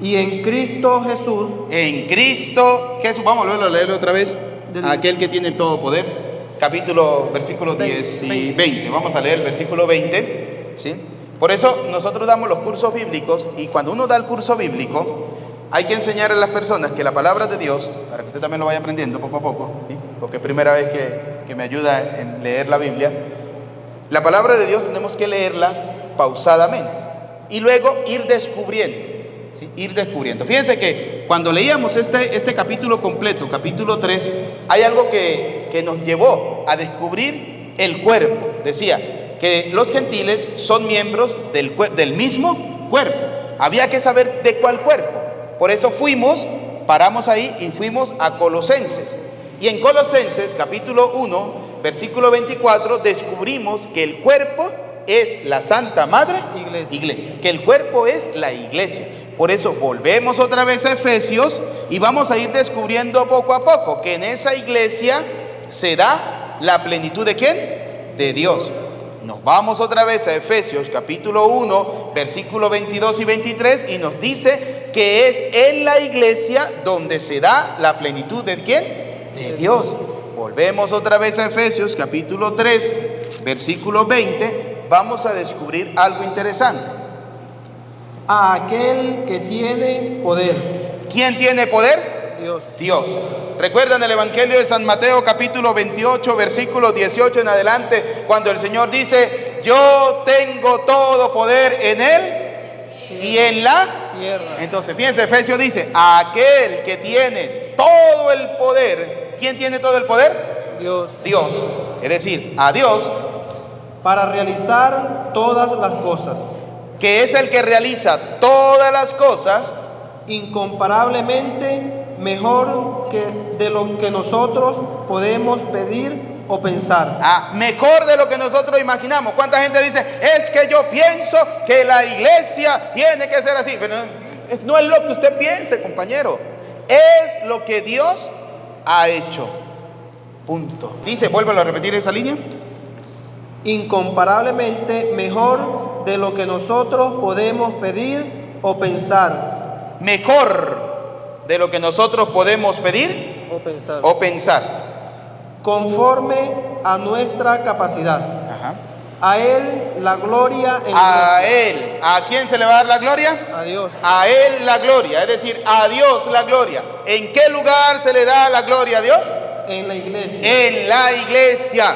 [SPEAKER 2] Y en Cristo Jesús.
[SPEAKER 1] En Cristo Jesús. Vamos a leerlo otra vez. Aquel que tiene todo poder. Capítulo, versículos 10 y 20. Vamos a leer el versículo 20. ¿Sí? Por eso nosotros damos los cursos bíblicos. Y cuando uno da el curso bíblico, hay que enseñar a las personas que la palabra de Dios, para que usted también lo vaya aprendiendo poco a poco, ¿sí? Porque es primera vez que me ayuda en leer la Biblia. La palabra de Dios tenemos que leerla pausadamente y luego ir descubriendo, ¿sí? Ir descubriendo. Fíjense que cuando leíamos este capítulo completo, capítulo 3, hay algo que nos llevó a descubrir el cuerpo. Decía que los gentiles son miembros del mismo cuerpo. Había que saber de cuál cuerpo. Por eso paramos ahí y fuimos a Colosenses. Y en Colosenses capítulo 1, versículo 24, descubrimos que el cuerpo es la Santa Madre Iglesia. Que el cuerpo es la iglesia. Por eso volvemos otra vez a Efesios y vamos a ir descubriendo poco a poco que en esa iglesia se da la plenitud ¿de quién? De Dios. Nos vamos otra vez a Efesios capítulo 1, versículo 22 y 23 y nos dice que es en la iglesia donde se da la plenitud ¿de quién? De Dios. Volvemos otra vez a Efesios capítulo 3, versículo 20. Vamos a descubrir algo interesante.
[SPEAKER 2] A aquel que tiene poder.
[SPEAKER 1] ¿Quién tiene poder? Dios. ¿Recuerdan el Evangelio de San Mateo capítulo 28, versículo 18 en adelante, cuando el Señor dice: yo tengo todo poder en Él y en la tierra? Entonces, fíjense, Efesios dice: aquel que tiene todo el poder. ¿Quién tiene todo el poder? Dios. Es decir, a Dios.
[SPEAKER 2] Para realizar todas las cosas.
[SPEAKER 1] Que es el que realiza todas las cosas.
[SPEAKER 2] Incomparablemente mejor que de lo que nosotros podemos pedir o pensar.
[SPEAKER 1] Mejor de lo que nosotros imaginamos. ¿Cuánta gente dice: es que yo pienso que la iglesia tiene que ser así? Pero no es lo que usted piense, compañero. Es lo que Dios ha hecho. Punto. Dice, vuélvelo a repetir esa línea.
[SPEAKER 2] Incomparablemente mejor de lo que nosotros podemos pedir o pensar.
[SPEAKER 1] Mejor de lo que nosotros podemos pedir o pensar.
[SPEAKER 2] Conforme a nuestra capacidad. A Él la gloria en
[SPEAKER 1] A
[SPEAKER 2] la
[SPEAKER 1] Él. ¿A quién se le va a dar la gloria?
[SPEAKER 2] iglesia. A Dios.
[SPEAKER 1] A Él la gloria, es decir, a Dios la gloria. ¿En qué lugar se le da la gloria a Dios?
[SPEAKER 2] En la iglesia.
[SPEAKER 1] En la iglesia.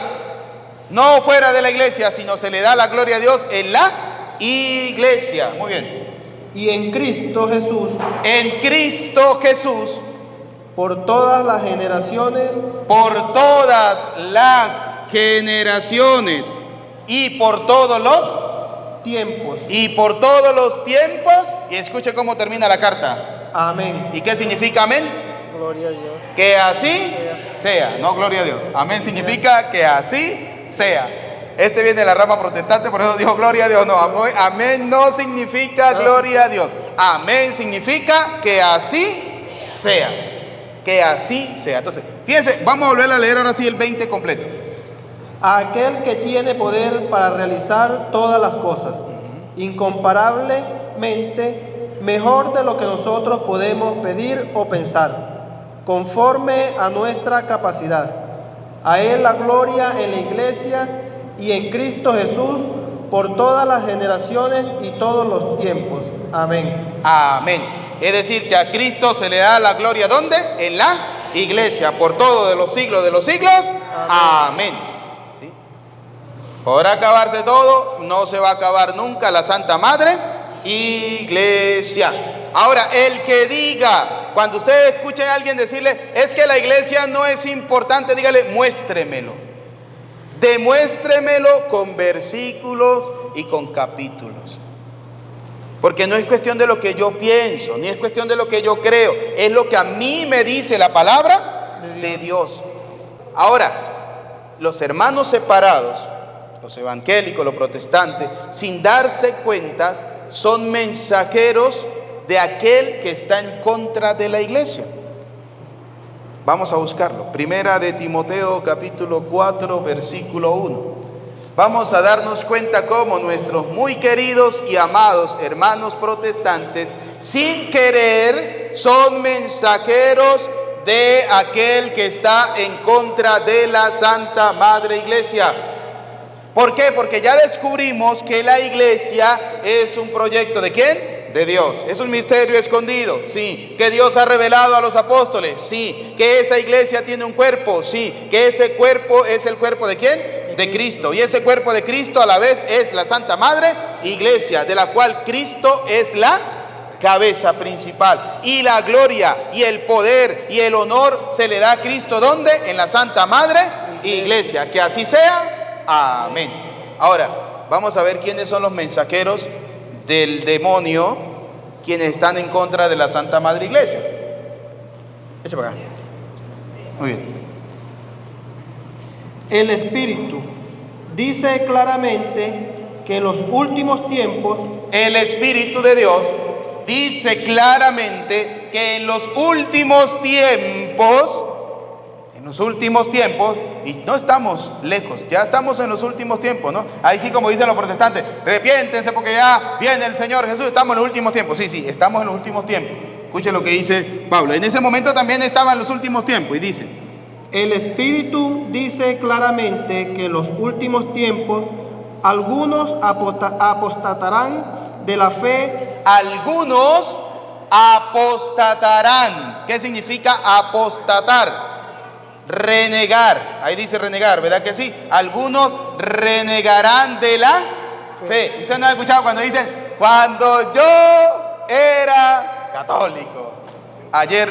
[SPEAKER 1] No fuera de la iglesia, sino se le da la gloria a Dios en la iglesia. Muy bien.
[SPEAKER 2] Y en Cristo Jesús,
[SPEAKER 1] En Cristo Jesús,
[SPEAKER 2] por todas las generaciones,
[SPEAKER 1] por todas las generaciones y por todos los
[SPEAKER 2] tiempos.
[SPEAKER 1] y por todos los tiempos. Y escuche cómo termina la carta.
[SPEAKER 2] Amén.
[SPEAKER 1] ¿Y qué significa amén?
[SPEAKER 2] Gloria a Dios.
[SPEAKER 1] Que así sea. No, gloria a Dios. Amén significa que así sea. Este viene de la rama protestante, por eso dijo gloria a Dios. No, amén no significa gloria a Dios. Amén significa que así sea. Que así sea. Entonces, fíjense, vamos a volver a leer ahora sí el 20 completo.
[SPEAKER 2] A aquel que tiene poder para realizar todas las cosas, incomparablemente mejor de lo que nosotros podemos pedir o pensar, conforme a nuestra capacidad. A Él la gloria en la iglesia y en Cristo Jesús por todas las generaciones y todos los tiempos. Amén.
[SPEAKER 1] Amén. Es decir, que a Cristo se le da la gloria, ¿dónde? En la iglesia, por todo de los siglos de los siglos. Amén. ¿Sí? Podrá acabarse todo, no se va a acabar nunca la Santa Madre Iglesia. Ahora, el que diga, cuando ustedes escuchen a alguien decirle, es que la iglesia no es importante, dígale, muéstremelo. Demuéstremelo con versículos y con capítulos. Porque no es cuestión de lo que yo pienso, ni es cuestión de lo que yo creo, es lo que a mí me dice la palabra de Dios. Ahora, los hermanos separados, los evangélicos, los protestantes, sin darse cuentas, son mensajeros de aquel que está en contra de la iglesia. Vamos a buscarlo. Primera de Timoteo capítulo 4 versículo 1. Vamos a darnos cuenta cómo nuestros muy queridos y amados hermanos protestantes, sin querer, son mensajeros de aquel que está en contra de la Santa Madre Iglesia. ¿Por qué? Porque ya descubrimos que la iglesia es un proyecto ¿de quién? De Dios. Es un misterio escondido, sí. Que Dios ha revelado a los apóstoles, sí. Que esa iglesia tiene un cuerpo, sí. Que ese cuerpo es el cuerpo ¿de quién? De Cristo. Y ese cuerpo de Cristo a la vez es la Santa Madre Iglesia, de la cual Cristo es la cabeza principal. Y la gloria y el poder y el honor se le da a Cristo, ¿dónde? En la Santa Madre Iglesia. Que así sea. Amén. Ahora, vamos a ver quiénes son los mensajeros del demonio, quienes están en contra de la Santa Madre Iglesia. Echa para acá. Muy bien.
[SPEAKER 2] El Espíritu dice claramente que en los últimos tiempos,
[SPEAKER 1] el Espíritu de Dios dice claramente que en los últimos tiempos, y no estamos lejos, ya estamos en los últimos tiempos, ¿no? Ahí sí, como dicen los protestantes, arrepiéntense porque ya viene el Señor Jesús, estamos en los últimos tiempos. Sí, estamos en los últimos tiempos. Escuchen lo que dice Pablo. En ese momento también estaba en los últimos tiempos y dice:
[SPEAKER 2] el Espíritu dice claramente que en los últimos tiempos algunos apostatarán de la fe.
[SPEAKER 1] Algunos apostatarán. ¿Qué significa apostatar? Renegar. Ahí dice renegar, ¿verdad que sí? Algunos renegarán de la fe. Usted no ha escuchado cuando dicen, cuando yo era católico. Ayer,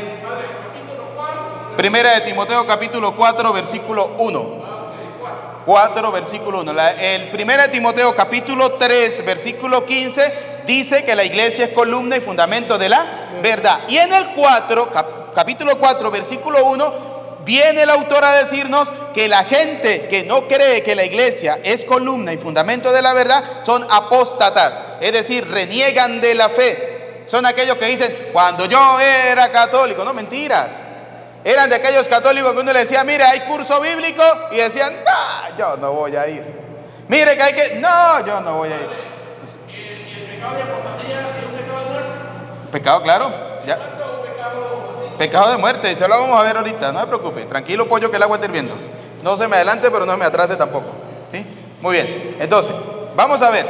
[SPEAKER 1] Primera de Timoteo capítulo 4 versículo 1. 4 versículo 1. El Primera de Timoteo capítulo 3 versículo 15 dice que la iglesia es columna y fundamento de la verdad. Y en el 4, capítulo 4 versículo 1, viene el autor a decirnos que la gente que no cree que la iglesia es columna y fundamento de la verdad son apóstatas, es decir, reniegan de la fe. Son aquellos que dicen, cuando yo era católico. No, mentiras. Eran de aquellos católicos que uno le decía, mire, hay curso bíblico, y decían, no, yo no voy a ir. Mire que hay que, no, yo no voy a ir.
[SPEAKER 3] ¿Y el pecado de apostasía es un pecado de muerte?
[SPEAKER 1] Pecado, claro. Ya. Pecado de muerte, eso lo vamos a ver ahorita, no se preocupe. Tranquilo, pollo, que el agua está hirviendo. No se me adelante, pero no me atrase tampoco. ¿Sí? Muy bien, entonces, vamos a ver,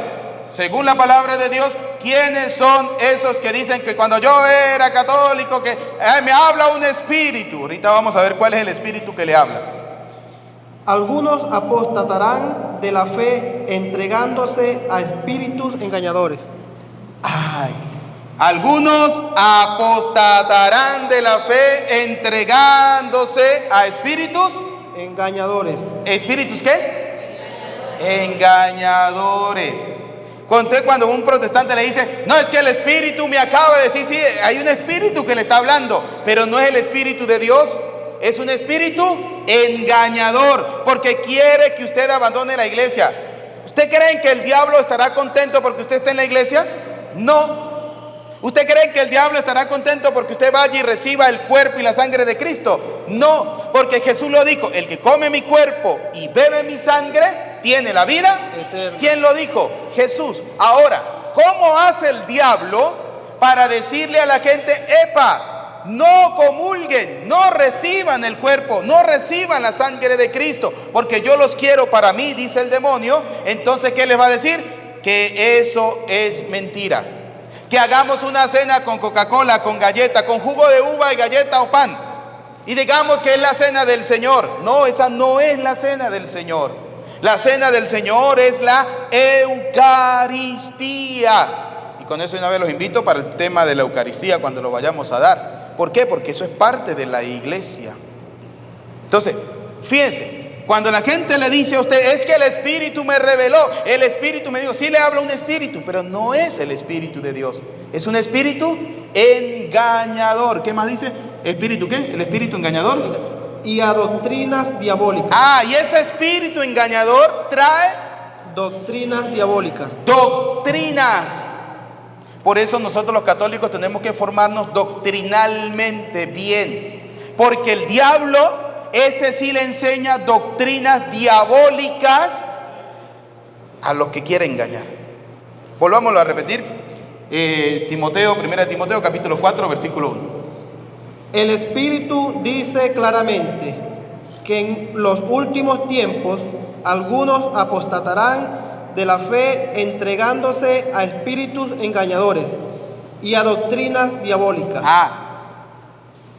[SPEAKER 1] según la palabra de Dios, ¿quiénes son esos que dicen que cuando yo era católico, que me habla un espíritu? Ahorita vamos a ver cuál es el espíritu que le habla.
[SPEAKER 2] Algunos apostatarán de la fe entregándose a espíritus engañadores.
[SPEAKER 1] Ay, algunos apostatarán de la fe entregándose a espíritus.
[SPEAKER 2] Engañadores.
[SPEAKER 1] ¿Espíritus qué? Engañadores. Cuando un protestante le dice, no, es que el espíritu me acaba de decir, sí, hay un espíritu que le está hablando, pero no es el espíritu de Dios, es un espíritu engañador, porque quiere que usted abandone la iglesia. ¿Usted cree que el diablo estará contento porque usted esté en la iglesia? No. ¿Usted cree que el diablo estará contento porque usted vaya y reciba el cuerpo y la sangre de Cristo? No, porque Jesús lo dijo, el que come mi cuerpo y bebe mi sangre tiene la vida eterna. ¿Quién lo dijo? Jesús. Ahora, ¿cómo hace el diablo para decirle a la gente, epa, no comulguen, no reciban el cuerpo, no reciban la sangre de Cristo, porque yo los quiero para mí, dice el demonio? Entonces, ¿qué les va a decir? Que eso es mentira. Que hagamos una cena con Coca-Cola, con galleta, con jugo de uva y galleta o pan, y digamos que es la cena del Señor. No, esa no es la cena del Señor. La cena del Señor es la Eucaristía. Y con eso una vez los invito para el tema de la Eucaristía cuando lo vayamos a dar. ¿Por qué? Porque eso es parte de la iglesia. Entonces, fíjense, cuando la gente le dice a usted, es que el Espíritu me reveló, el Espíritu me dijo, sí le habla un Espíritu, pero no es el Espíritu de Dios. Es un espíritu engañador. ¿Qué más dice? ¿Espíritu qué? ¿El espíritu engañador?
[SPEAKER 2] Y a doctrinas diabólicas.
[SPEAKER 1] Ah, y ese espíritu engañador trae
[SPEAKER 2] doctrinas diabólicas.
[SPEAKER 1] Doctrinas. Por eso nosotros los católicos tenemos que formarnos doctrinalmente bien, porque el diablo, ese sí le enseña doctrinas diabólicas a los que quiere engañar. Volvámoslo a repetir. Primera de Timoteo capítulo 4 versículo 1.
[SPEAKER 2] El Espíritu dice claramente que en los últimos tiempos algunos apostatarán de la fe entregándose a espíritus engañadores y a doctrinas diabólicas.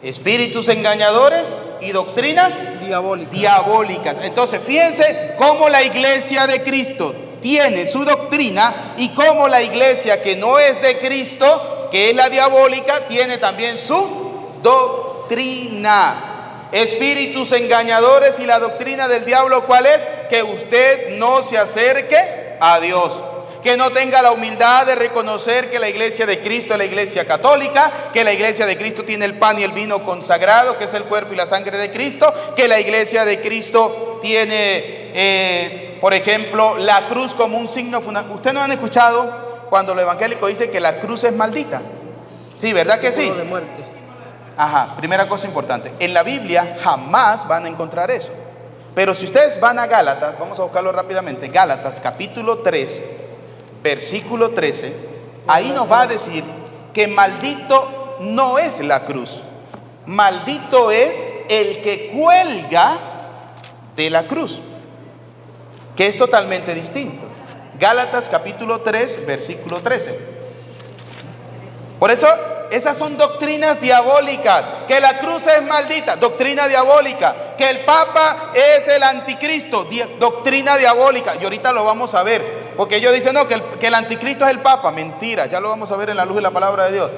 [SPEAKER 1] Espíritus engañadores y doctrinas diabólicas. Entonces, fíjense cómo la iglesia de Cristo tiene su doctrina y cómo la iglesia que no es de Cristo, que es la diabólica, tiene también su doctrina. Espíritus engañadores y la doctrina del diablo, ¿cuál es? Que usted no se acerque a Dios, que no tenga la humildad de reconocer que la iglesia de Cristo es la iglesia católica, que la iglesia de Cristo tiene el pan y el vino consagrado, que es el cuerpo y la sangre de Cristo, que la iglesia de Cristo tiene, por ejemplo, la cruz como un signo fundamental. ¿Ustedes no han escuchado cuando los evangélicos dicen que la cruz es maldita? Sí, ¿verdad que sí?
[SPEAKER 2] De muerte.
[SPEAKER 1] Ajá, primera cosa importante, en la Biblia jamás van a encontrar eso. Pero si ustedes van a Gálatas, vamos a buscarlo rápidamente, Gálatas capítulo 3, versículo 13, ahí nos va a decir que maldito no es la cruz, maldito es el que cuelga de la cruz, que es totalmente distinto. Gálatas capítulo 3, versículo 13. Por eso, esas son doctrinas diabólicas, que la cruz es maldita, doctrina diabólica, que el Papa es el anticristo, doctrina diabólica, y ahorita lo vamos a ver, porque ellos dicen no, que el anticristo es el Papa, mentira, ya lo vamos a ver en la luz de la palabra de Dios.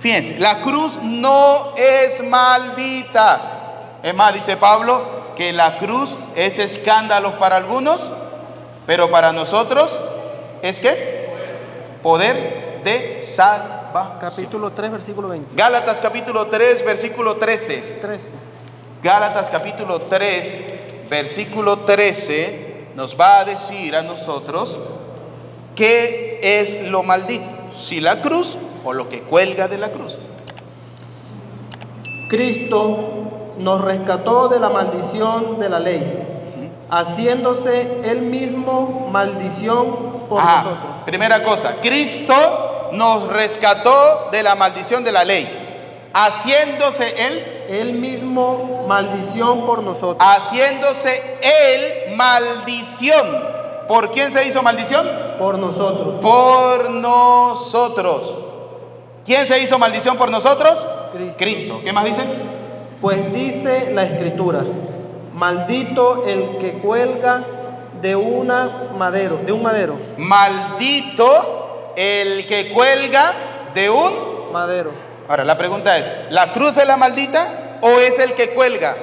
[SPEAKER 1] Fíjense, la cruz no es maldita, es más, dice Pablo, que la cruz es escándalo para algunos, pero para nosotros es ¿qué? Poder de salvación.
[SPEAKER 2] Capítulo 3, versículo 20.
[SPEAKER 1] Gálatas capítulo 3, versículo 13. Gálatas capítulo 3, versículo 13 nos va a decir a nosotros qué es lo maldito, si la cruz o lo que cuelga de la cruz.
[SPEAKER 2] Cristo nos rescató de la maldición de la ley, haciéndose él mismo maldición por nosotros.
[SPEAKER 1] Primera cosa, Cristo nos rescató de la maldición de la ley, haciéndose
[SPEAKER 2] él mismo maldición por nosotros.
[SPEAKER 1] Haciéndose él maldición ¿Por quién se hizo maldición?
[SPEAKER 2] por nosotros.
[SPEAKER 1] Por nosotros. ¿Quién se hizo maldición por nosotros? Cristo. ¿Qué más dice?
[SPEAKER 2] Pues dice la Escritura, maldito el que cuelga de un madero.
[SPEAKER 1] Maldito el que cuelga de un...
[SPEAKER 2] Madero.
[SPEAKER 1] Ahora, la pregunta es, ¿la cruz es la maldita o es el que cuelga?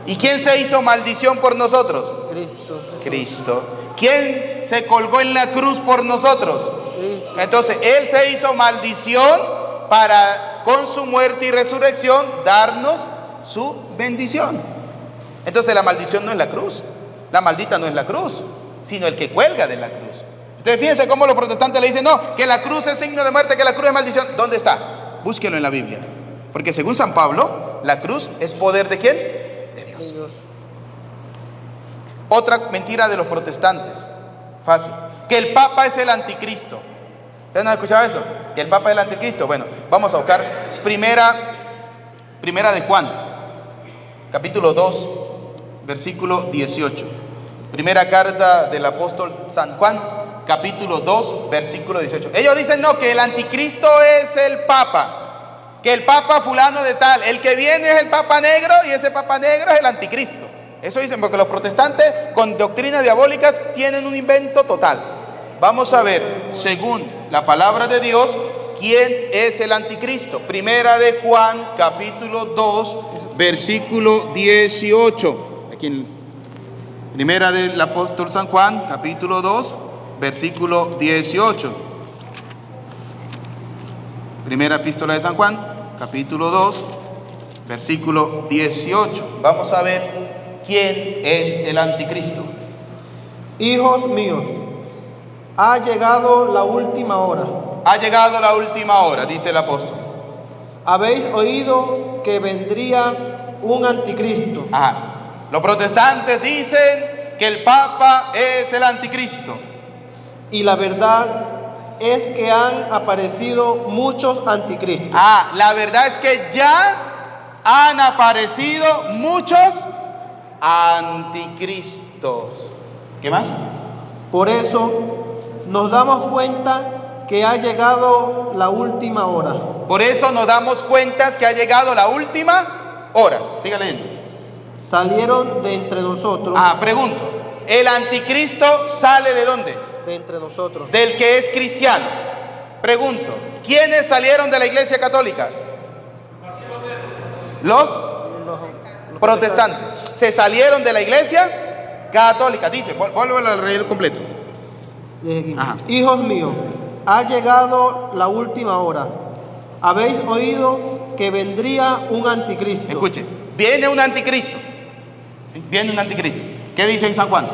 [SPEAKER 1] ¿Y quién se hizo maldición por nosotros?
[SPEAKER 2] Cristo.
[SPEAKER 1] Cristo. ¿Quién se colgó en la cruz por nosotros?
[SPEAKER 2] Cristo.
[SPEAKER 1] Entonces, Él se hizo maldición para, con su muerte y resurrección, darnos su bendición. Entonces, la maldición no es la cruz. La maldita no es la cruz, sino el que cuelga de la cruz. Entonces, fíjense cómo los protestantes le dicen, no, que la cruz es signo de muerte, que la cruz es maldición. ¿Dónde está? Búsquelo en la Biblia. Porque según San Pablo, la cruz es poder ¿de quién? De Dios.
[SPEAKER 2] Dios.
[SPEAKER 1] Otra mentira de los protestantes, fácil, que el Papa es el anticristo. ¿Ustedes no han escuchado eso? Que el Papa es el anticristo. Bueno, vamos a buscar primera de Juan, capítulo 2, versículo 18. Primera carta del apóstol San Juan, capítulo 2, versículo 18. Ellos dicen no, que el anticristo es el Papa, que el Papa fulano de tal, el que viene es el Papa negro y ese Papa negro es el anticristo. Eso dicen porque los protestantes con doctrina diabólica tienen un invento total. Vamos a ver, según la palabra de Dios, quién es el anticristo. Primera de Juan, capítulo 2, versículo 18. Aquí en primera del apóstol San Juan, capítulo 2, versículo 18. Primera epístola de San Juan, capítulo 2, versículo 18. Vamos a ver quién es el anticristo.
[SPEAKER 2] Hijos míos, ha llegado la última hora.
[SPEAKER 1] Ha llegado la última hora, dice el apóstol.
[SPEAKER 2] Habéis oído que vendría un anticristo.
[SPEAKER 1] Ajá. Los protestantes dicen que el Papa es el anticristo.
[SPEAKER 2] Y la verdad es que han aparecido muchos anticristos.
[SPEAKER 1] La verdad es que ya han aparecido muchos anticristos. ¿Qué más?
[SPEAKER 2] Por eso nos damos cuenta que ha llegado la última hora.
[SPEAKER 1] Por eso nos damos cuenta que ha llegado la última hora. Siga leyendo.
[SPEAKER 2] Salieron de entre nosotros.
[SPEAKER 1] Pregunto. ¿El anticristo sale de dónde?
[SPEAKER 2] De entre nosotros.
[SPEAKER 1] Del que es cristiano. Pregunto. ¿Quiénes salieron de la Iglesia Católica? Los protestantes. Se salieron de la Iglesia Católica. Dice, vuelvo a leer completo.
[SPEAKER 2] Hijos míos, ha llegado la última hora. Habéis oído que vendría un anticristo.
[SPEAKER 1] Escuche, viene un anticristo. ¿Sí? Viene un anticristo. ¿Qué dice en San Juan?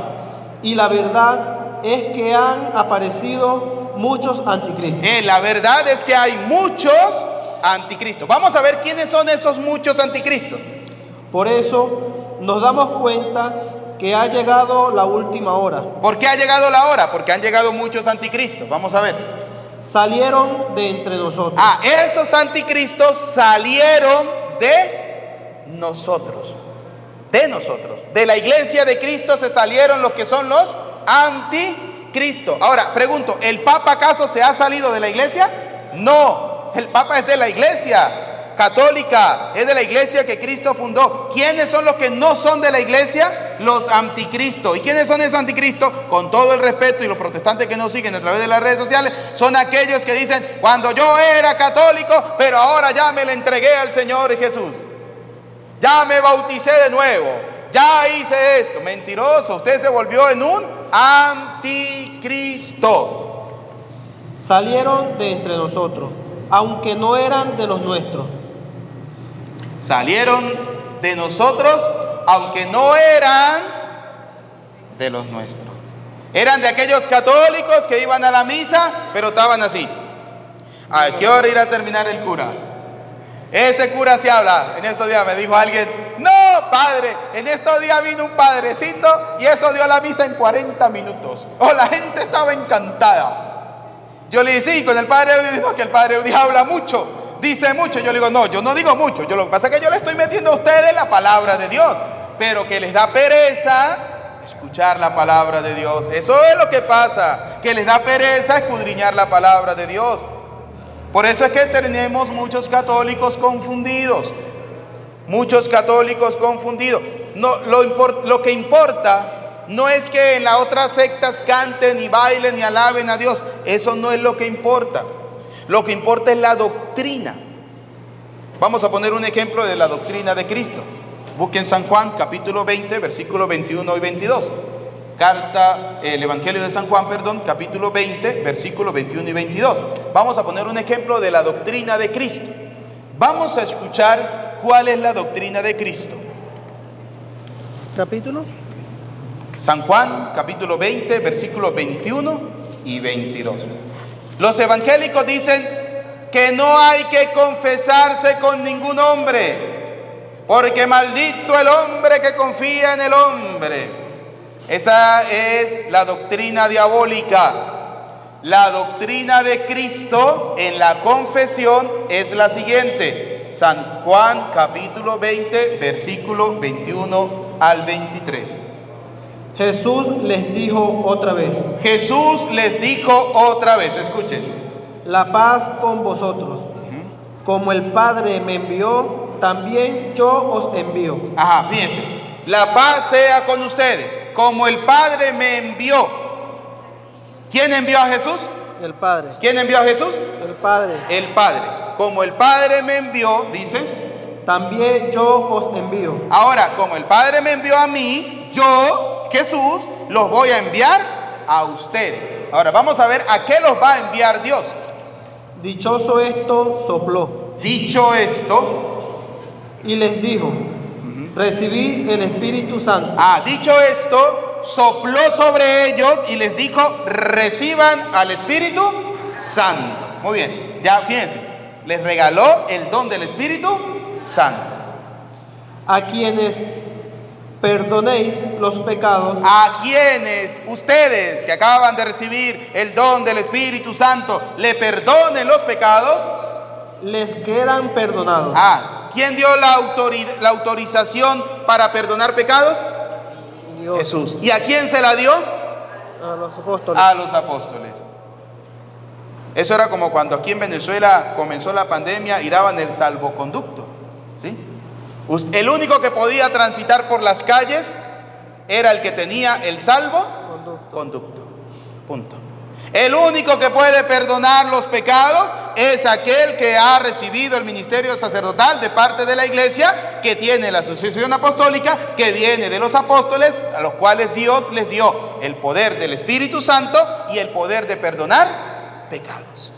[SPEAKER 2] Y la verdad es que han aparecido muchos anticristos.
[SPEAKER 1] La verdad es que hay muchos anticristos. Vamos a ver quiénes son esos muchos anticristos.
[SPEAKER 2] Por eso nos damos cuenta que ha llegado la última hora.
[SPEAKER 1] ¿Por qué ha llegado la hora? Porque han llegado muchos anticristos. Vamos a ver.
[SPEAKER 2] Salieron de entre nosotros.
[SPEAKER 1] Esos anticristos salieron de nosotros. De nosotros. De la iglesia de Cristo se salieron los que son los anticristos. Ahora, pregunto, ¿el Papa acaso se ha salido de la iglesia? No, el Papa es de la iglesia católica, es de la iglesia que Cristo fundó. ¿Quiénes son los que no son de la iglesia? Los anticristos. ¿Y quiénes son esos anticristos? Con todo el respeto, y los protestantes que nos siguen a través de las redes sociales, son aquellos que dicen, cuando yo era católico, pero ahora ya me le entregué al Señor Jesús. Ya me bauticé de nuevo. Ya hice esto. Mentiroso, usted se volvió en un anticristo.
[SPEAKER 2] Salieron de entre nosotros, aunque no eran de los nuestros.
[SPEAKER 1] Salieron de nosotros, aunque no eran de los nuestros. Eran de aquellos católicos que iban a la misa, pero estaban así. ¿A qué hora irá a terminar el cura? Ese cura se habla. En estos días me dijo alguien, no, padre, en estos días vino un padrecito y eso dio la misa en 40 minutos. La gente estaba encantada. Yo le dije, sí, con el padre Eudis, no, que el padre Eudis habla mucho, dice mucho. Yo le digo, no, yo no digo mucho. Lo que pasa es que yo le estoy metiendo a ustedes la palabra de Dios, pero que les da pereza escuchar la palabra de Dios. Eso es lo que pasa, que les da pereza escudriñar la palabra de Dios. Por eso es que tenemos muchos católicos confundidos. Muchos católicos confundidos. No, lo que importa no es que en las otras sectas canten y bailen y alaben a Dios. Eso no es lo que importa. Lo que importa es la doctrina. Vamos a poner un ejemplo de la doctrina de Cristo. Busquen San Juan, capítulo 20, versículos 21 y 22. El Evangelio de San Juan, capítulo 20, versículos 21 y 22. Vamos a poner un ejemplo de la doctrina de Cristo. Vamos a escuchar cuál es la doctrina de Cristo.
[SPEAKER 2] ¿Capítulo?
[SPEAKER 1] San Juan, capítulo 20, versículos 21 y 22. Los evangélicos dicen que no hay que confesarse con ningún hombre, porque maldito el hombre que confía en el hombre. Esa es la doctrina diabólica. La doctrina de Cristo en la confesión es la siguiente. San Juan capítulo 20, versículo 21 al 23.
[SPEAKER 2] Jesús les dijo otra vez.
[SPEAKER 1] Jesús les dijo otra vez, escuchen.
[SPEAKER 2] La paz con vosotros. Como el Padre me envió, también yo os envío.
[SPEAKER 1] Ajá, fíjense. La paz sea con ustedes, como el Padre me envió. ¿Quién envió a Jesús?
[SPEAKER 2] El Padre.
[SPEAKER 1] ¿Quién envió a Jesús?
[SPEAKER 2] El Padre.
[SPEAKER 1] El Padre. Como el Padre me envió, dice.
[SPEAKER 2] También yo os envío.
[SPEAKER 1] Ahora, como el Padre me envió a mí, yo, Jesús, los voy a enviar a ustedes. Ahora, vamos a ver a qué los va a enviar Dios.
[SPEAKER 2] Dichoso esto, sopló.
[SPEAKER 1] Dicho esto,
[SPEAKER 2] Y les dijo, recibid el Espíritu Santo.
[SPEAKER 1] dicho esto, sopló sobre ellos y les dijo, reciban al Espíritu Santo. Muy bien, ya fíjense, les regaló el don del Espíritu Santo.
[SPEAKER 2] A quienes perdonéis los pecados,
[SPEAKER 1] A quienes ustedes que acaban de recibir el don del Espíritu Santo le perdonen los pecados.
[SPEAKER 2] les quedan perdonados.
[SPEAKER 1] ¿Quién dio la autorización para perdonar pecados?
[SPEAKER 2] Dios.
[SPEAKER 1] Jesús. ¿Y a quién se la dio?
[SPEAKER 2] A los apóstoles.
[SPEAKER 1] A los apóstoles. Eso era como cuando aquí en Venezuela comenzó la pandemia y daban el salvoconducto, ¿sí? El único que podía transitar por las calles era el que tenía el salvoconducto. Punto. El único que puede perdonar los pecados es aquel que ha recibido el ministerio sacerdotal de parte de la iglesia, que tiene la sucesión apostólica, que viene de los apóstoles, a los cuales Dios les dio el poder del Espíritu Santo y el poder de perdonar pecados.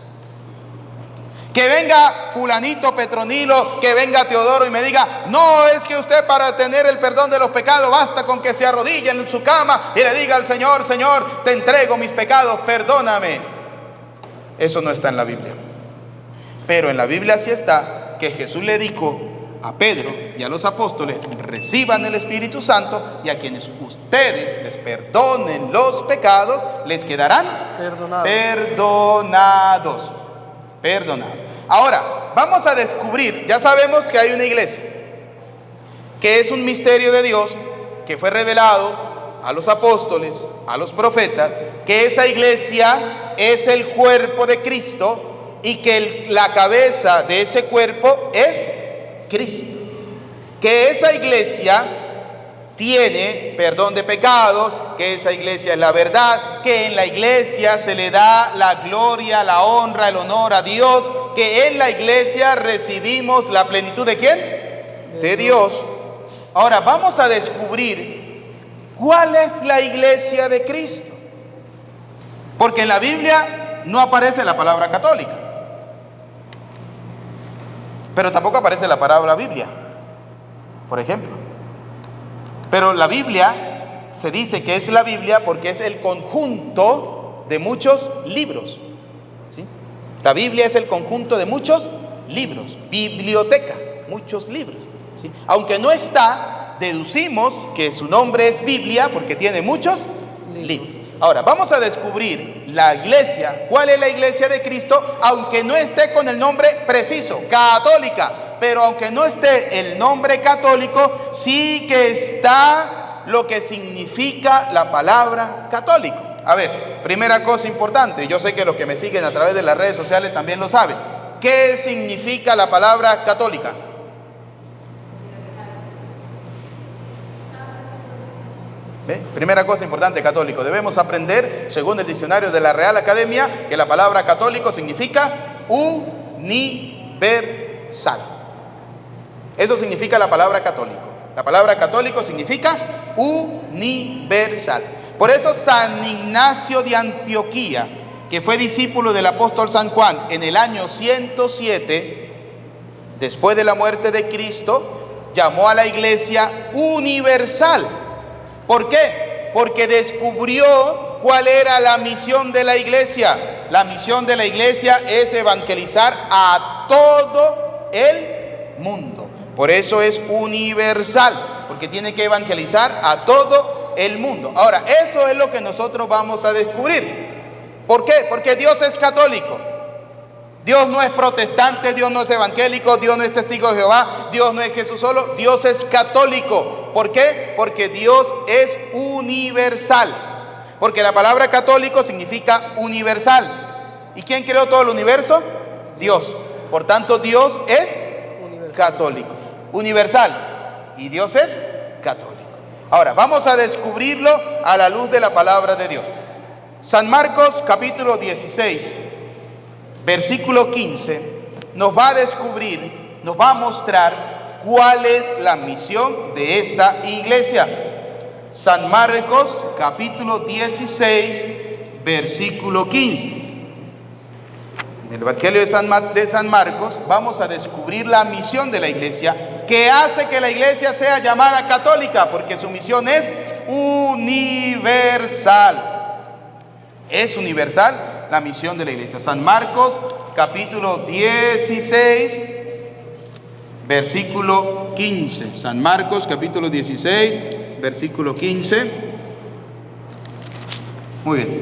[SPEAKER 1] Que venga fulanito, Petronilo, que venga Teodoro y me diga, no, es que usted para tener el perdón de los pecados basta con que se arrodille en su cama y le diga al Señor, Señor, te entrego mis pecados, perdóname. Eso no está en la Biblia. Pero en la Biblia sí está que Jesús le dijo a Pedro y a los apóstoles, reciban el Espíritu Santo y a quienes ustedes les perdonen los pecados, les quedarán perdonados. Ahora, vamos a descubrir, ya sabemos que hay una iglesia, que es un misterio de Dios, que fue revelado a los apóstoles, a los profetas, que esa iglesia es el cuerpo de Cristo y que la cabeza de ese cuerpo es Cristo. Que esa iglesia tiene perdón de pecados, que esa iglesia es la verdad, que en la iglesia se le da la gloria, la honra, el honor a Dios, que en la iglesia recibimos la plenitud ¿de quién? De Dios. Ahora vamos a descubrir cuál es la iglesia de Cristo, porque en la Biblia no aparece la palabra católica, pero tampoco aparece la palabra Biblia, por ejemplo. Pero la Biblia se dice que es la Biblia porque es el conjunto de muchos libros, ¿sí? La Biblia es el conjunto de muchos libros, biblioteca, muchos libros, ¿sí? Aunque no está, deducimos que su nombre es Biblia porque tiene muchos libros. Ahora, vamos a descubrir la iglesia, cuál es la iglesia de Cristo, aunque no esté con el nombre preciso, católica. Pero aunque no esté el nombre católico, sí que está lo que significa la palabra católico. A ver, primera cosa importante, yo sé que los que me siguen a través de las redes sociales también lo saben. ¿Qué significa la palabra católica? ¿Ve? Primera cosa importante, católico. Debemos aprender, según el diccionario de la Real Academia, que la palabra católico significa universal. Eso significa la palabra católico. La palabra católico significa universal. Por eso San Ignacio de Antioquía, que fue discípulo del apóstol San Juan en el año 107, después de la muerte de Cristo, llamó a la iglesia universal. ¿Por qué? Porque descubrió cuál era la misión de la iglesia. La misión de la iglesia es evangelizar a todo el mundo. Por eso es universal, porque tiene que evangelizar a todo el mundo. Ahora, eso es lo que nosotros vamos a descubrir. ¿Por qué? Porque Dios es católico. Dios no es protestante, Dios no es evangélico, Dios no es testigo de Jehová, Dios no es Jesús solo, Dios es católico. ¿Por qué? Porque Dios es universal. Porque la palabra católico significa universal. ¿Y quién creó todo el universo? Dios. Por tanto, Dios es católico, universal. Y Dios es católico. Ahora, vamos a descubrirlo a la luz de la palabra de Dios. San Marcos capítulo 16, versículo 15, nos va a descubrir, nos va a mostrar cuál es la misión de esta iglesia. San Marcos capítulo 16, versículo 15. En el Evangelio de San Marcos vamos a descubrir la misión de la iglesia, que hace que la iglesia sea llamada católica, porque su misión es universal. Es universal la misión de la iglesia. San Marcos capítulo 16, versículo 15. San Marcos capítulo 16, versículo 15. Muy bien.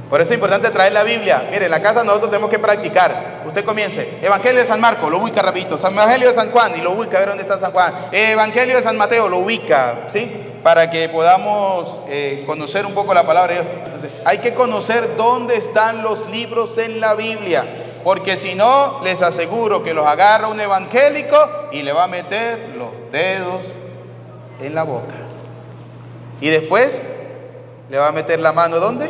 [SPEAKER 1] Por eso es importante traer la Biblia. Mire, en la casa nosotros tenemos que practicar. Usted comience. Evangelio de San Marcos, lo ubica rapidito. Evangelio de San Juan, y lo ubica, a ver dónde está San Juan. Evangelio de San Mateo, lo ubica, ¿sí? Para que podamos conocer un poco la palabra de Dios. Entonces, hay que conocer dónde están los libros en la Biblia. Porque si no, les aseguro que los agarra un evangélico y le va a meter los dedos en la boca. Y después le va a meter la mano, ¿dónde?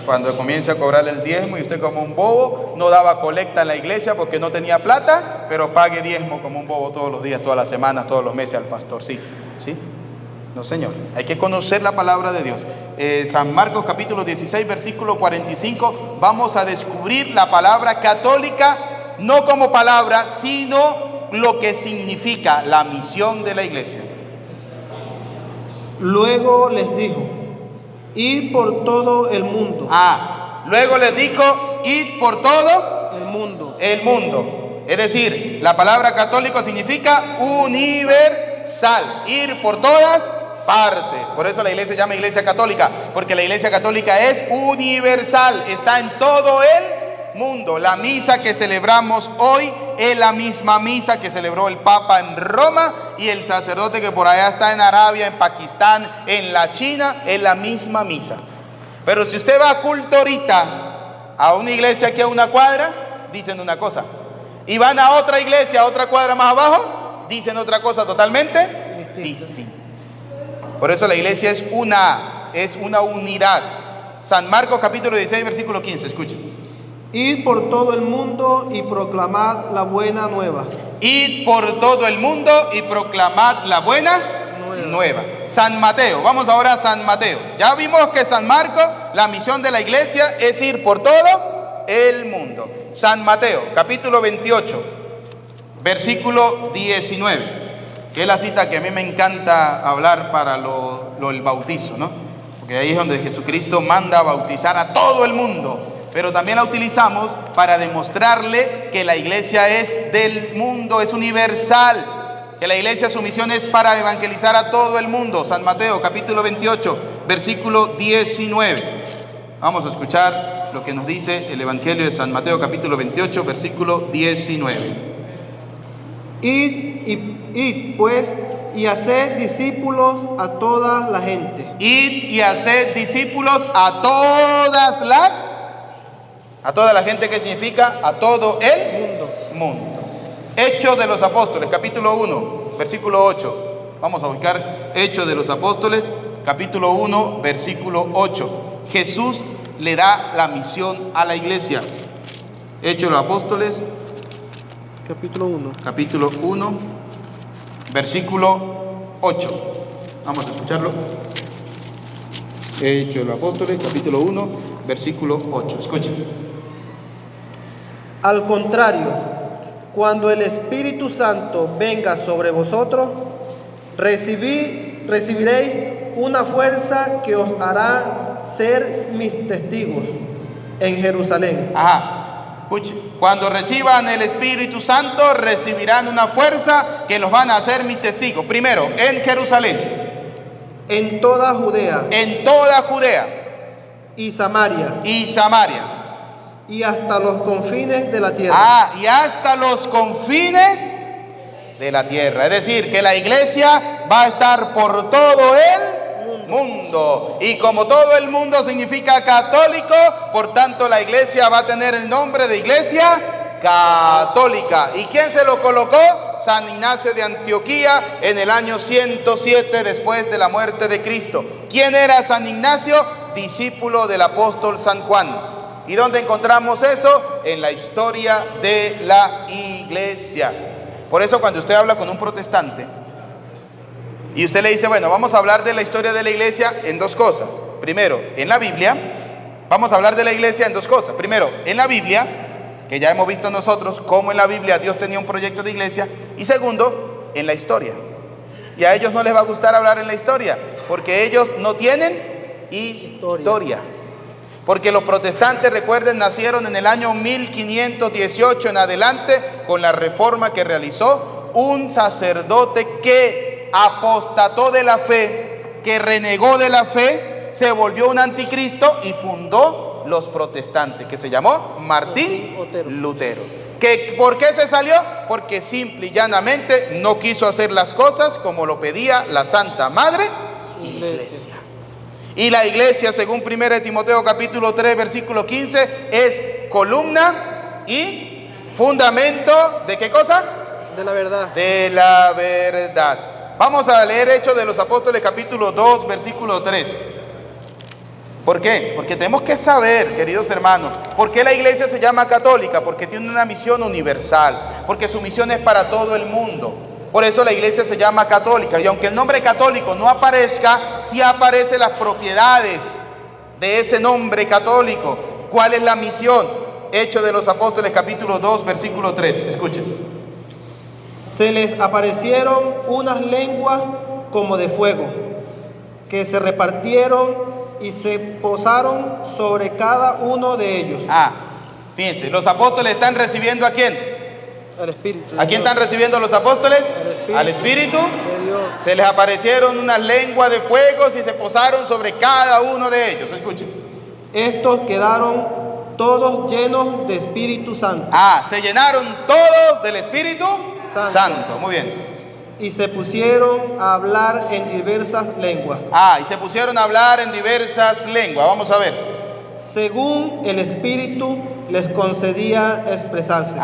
[SPEAKER 1] Cuando comienza a cobrarle el diezmo, y usted como un bobo no daba colecta en la iglesia porque no tenía plata, pero pague diezmo como un bobo todos los días, todas las semanas, todos los meses al pastorcito, ¿sí? No, señor, hay que conocer la palabra de Dios. San Marcos capítulo 16, versículo 45, vamos a descubrir la palabra católica, no como palabra, sino lo que significa la misión de la iglesia.
[SPEAKER 2] Luego les dijo: id por todo el mundo.
[SPEAKER 1] Luego les dijo: id por todo
[SPEAKER 2] El mundo.
[SPEAKER 1] el mundo. Es decir, la palabra católico significa universal, ir por todas partes. Por eso la iglesia se llama iglesia católica, porque la iglesia católica es universal, está en todo el mundo. La misa que celebramos hoy es la misma misa que celebró el Papa en Roma, y el sacerdote que por allá está en Arabia, en Pakistán, en la China, es la misma misa. Pero si usted va a culto ahorita a una iglesia aquí a una cuadra, dicen una cosa, y van a otra iglesia a otra cuadra más abajo, dicen otra cosa totalmente distinta. Por eso la iglesia es una unidad. San Marcos capítulo 16, versículo 15, escuchen.
[SPEAKER 2] Id por todo el mundo y proclamad la buena nueva.
[SPEAKER 1] Id por todo el mundo y proclamad la buena nueva. San Mateo, vamos ahora a San Mateo. Ya vimos que San Marcos, la misión de la iglesia es ir por todo el mundo. San Mateo, capítulo 28, versículo 19, que es la cita que a mí me encanta hablar para el bautizo, ¿no? Porque ahí es donde Jesucristo manda a bautizar a todo el mundo. Pero también la utilizamos para demostrarle que la iglesia es del mundo, es universal. Que la iglesia, su misión es para evangelizar a todo el mundo. San Mateo, capítulo 28, versículo 19. Vamos a escuchar lo que nos dice el Evangelio de San Mateo, capítulo 28, versículo 19.
[SPEAKER 2] Id pues y haced discípulos a toda la gente.
[SPEAKER 1] Id y haced discípulos a toda la gente, que significa a todo el mundo. Hechos de los Apóstoles, capítulo 1, versículo 8. Vamos a buscar Hechos de los Apóstoles, capítulo 1, versículo 8. Jesús le da la misión a la iglesia. Hechos de los Apóstoles,
[SPEAKER 2] Capítulo 1.
[SPEAKER 1] capítulo 1, versículo 8. Vamos a escucharlo. Hechos de los Apóstoles, capítulo 1, versículo 8. Escuchen.
[SPEAKER 2] Al contrario, cuando el Espíritu Santo venga sobre vosotros, recibiréis una fuerza que os hará ser mis testigos en Jerusalén.
[SPEAKER 1] Ajá, escuche. Cuando reciban el Espíritu Santo, recibirán una fuerza que los van a hacer mis testigos. Primero, en Jerusalén,
[SPEAKER 2] En toda Judea
[SPEAKER 1] en toda Judea
[SPEAKER 2] y Samaria
[SPEAKER 1] y Samaria.
[SPEAKER 2] y hasta los confines de la tierra.
[SPEAKER 1] Ah, y hasta los confines de la tierra. Es decir, que la iglesia va a estar por todo el mundo. Y como todo el mundo significa católico, por tanto la iglesia va a tener el nombre de Iglesia Católica. ¿Y quién se lo colocó? San Ignacio de Antioquía en el año 107 después de la muerte de Cristo. ¿Quién era San Ignacio? Discípulo del apóstol San Juan. ¿Y dónde encontramos eso? En la historia de la iglesia. Por eso cuando usted habla con un protestante y usted le dice, bueno, vamos a hablar de la historia de la iglesia en dos cosas. Primero, en la Biblia. Vamos a hablar de la iglesia en dos cosas. Primero, en la Biblia, que ya hemos visto nosotros cómo en la Biblia Dios tenía un proyecto de iglesia. Y segundo, en la historia. Y a ellos no les va a gustar hablar en la historia, porque ellos no tienen historia. Porque los protestantes, recuerden, nacieron en el año 1518 en adelante con la reforma que realizó un sacerdote que apostató de la fe, que renegó de la fe, se volvió un anticristo y fundó los protestantes, que se llamó Martín Lutero. ¿Por qué se salió? Porque simple y llanamente no quiso hacer las cosas como lo pedía la Santa Madre Iglesia. Y la iglesia, según 1 Timoteo capítulo 3, versículo 15, es columna y fundamento ¿de qué cosa?
[SPEAKER 2] De la verdad.
[SPEAKER 1] De la verdad. Vamos a leer Hechos de los Apóstoles capítulo 2, versículo 3. ¿Por qué? Porque tenemos que saber, queridos hermanos, ¿por qué la iglesia se llama católica? Porque tiene una misión universal, porque su misión es para todo el mundo. Por eso la iglesia se llama católica. Y aunque el nombre católico no aparezca, sí aparecen las propiedades de ese nombre católico. ¿Cuál es la misión? Hechos de los Apóstoles capítulo 2, versículo 3. Escuchen.
[SPEAKER 2] Se les aparecieron unas lenguas como de fuego, que se repartieron y se posaron sobre cada uno de ellos.
[SPEAKER 1] Fíjense, los apóstoles están recibiendo ¿a quién?
[SPEAKER 2] Al Espíritu.
[SPEAKER 1] ¿A quién están recibiendo los apóstoles? Al Espíritu.
[SPEAKER 2] de Dios.
[SPEAKER 1] Se les aparecieron unas lenguas de fuego y se posaron sobre cada uno de ellos. Escuchen.
[SPEAKER 2] Estos quedaron todos llenos de Espíritu Santo.
[SPEAKER 1] Se llenaron todos del Espíritu
[SPEAKER 2] Santo.
[SPEAKER 1] Santo. Muy bien.
[SPEAKER 2] Y se pusieron a hablar en diversas lenguas.
[SPEAKER 1] Y se pusieron a hablar en diversas lenguas. Vamos a ver.
[SPEAKER 2] Según el Espíritu les concedía expresarse.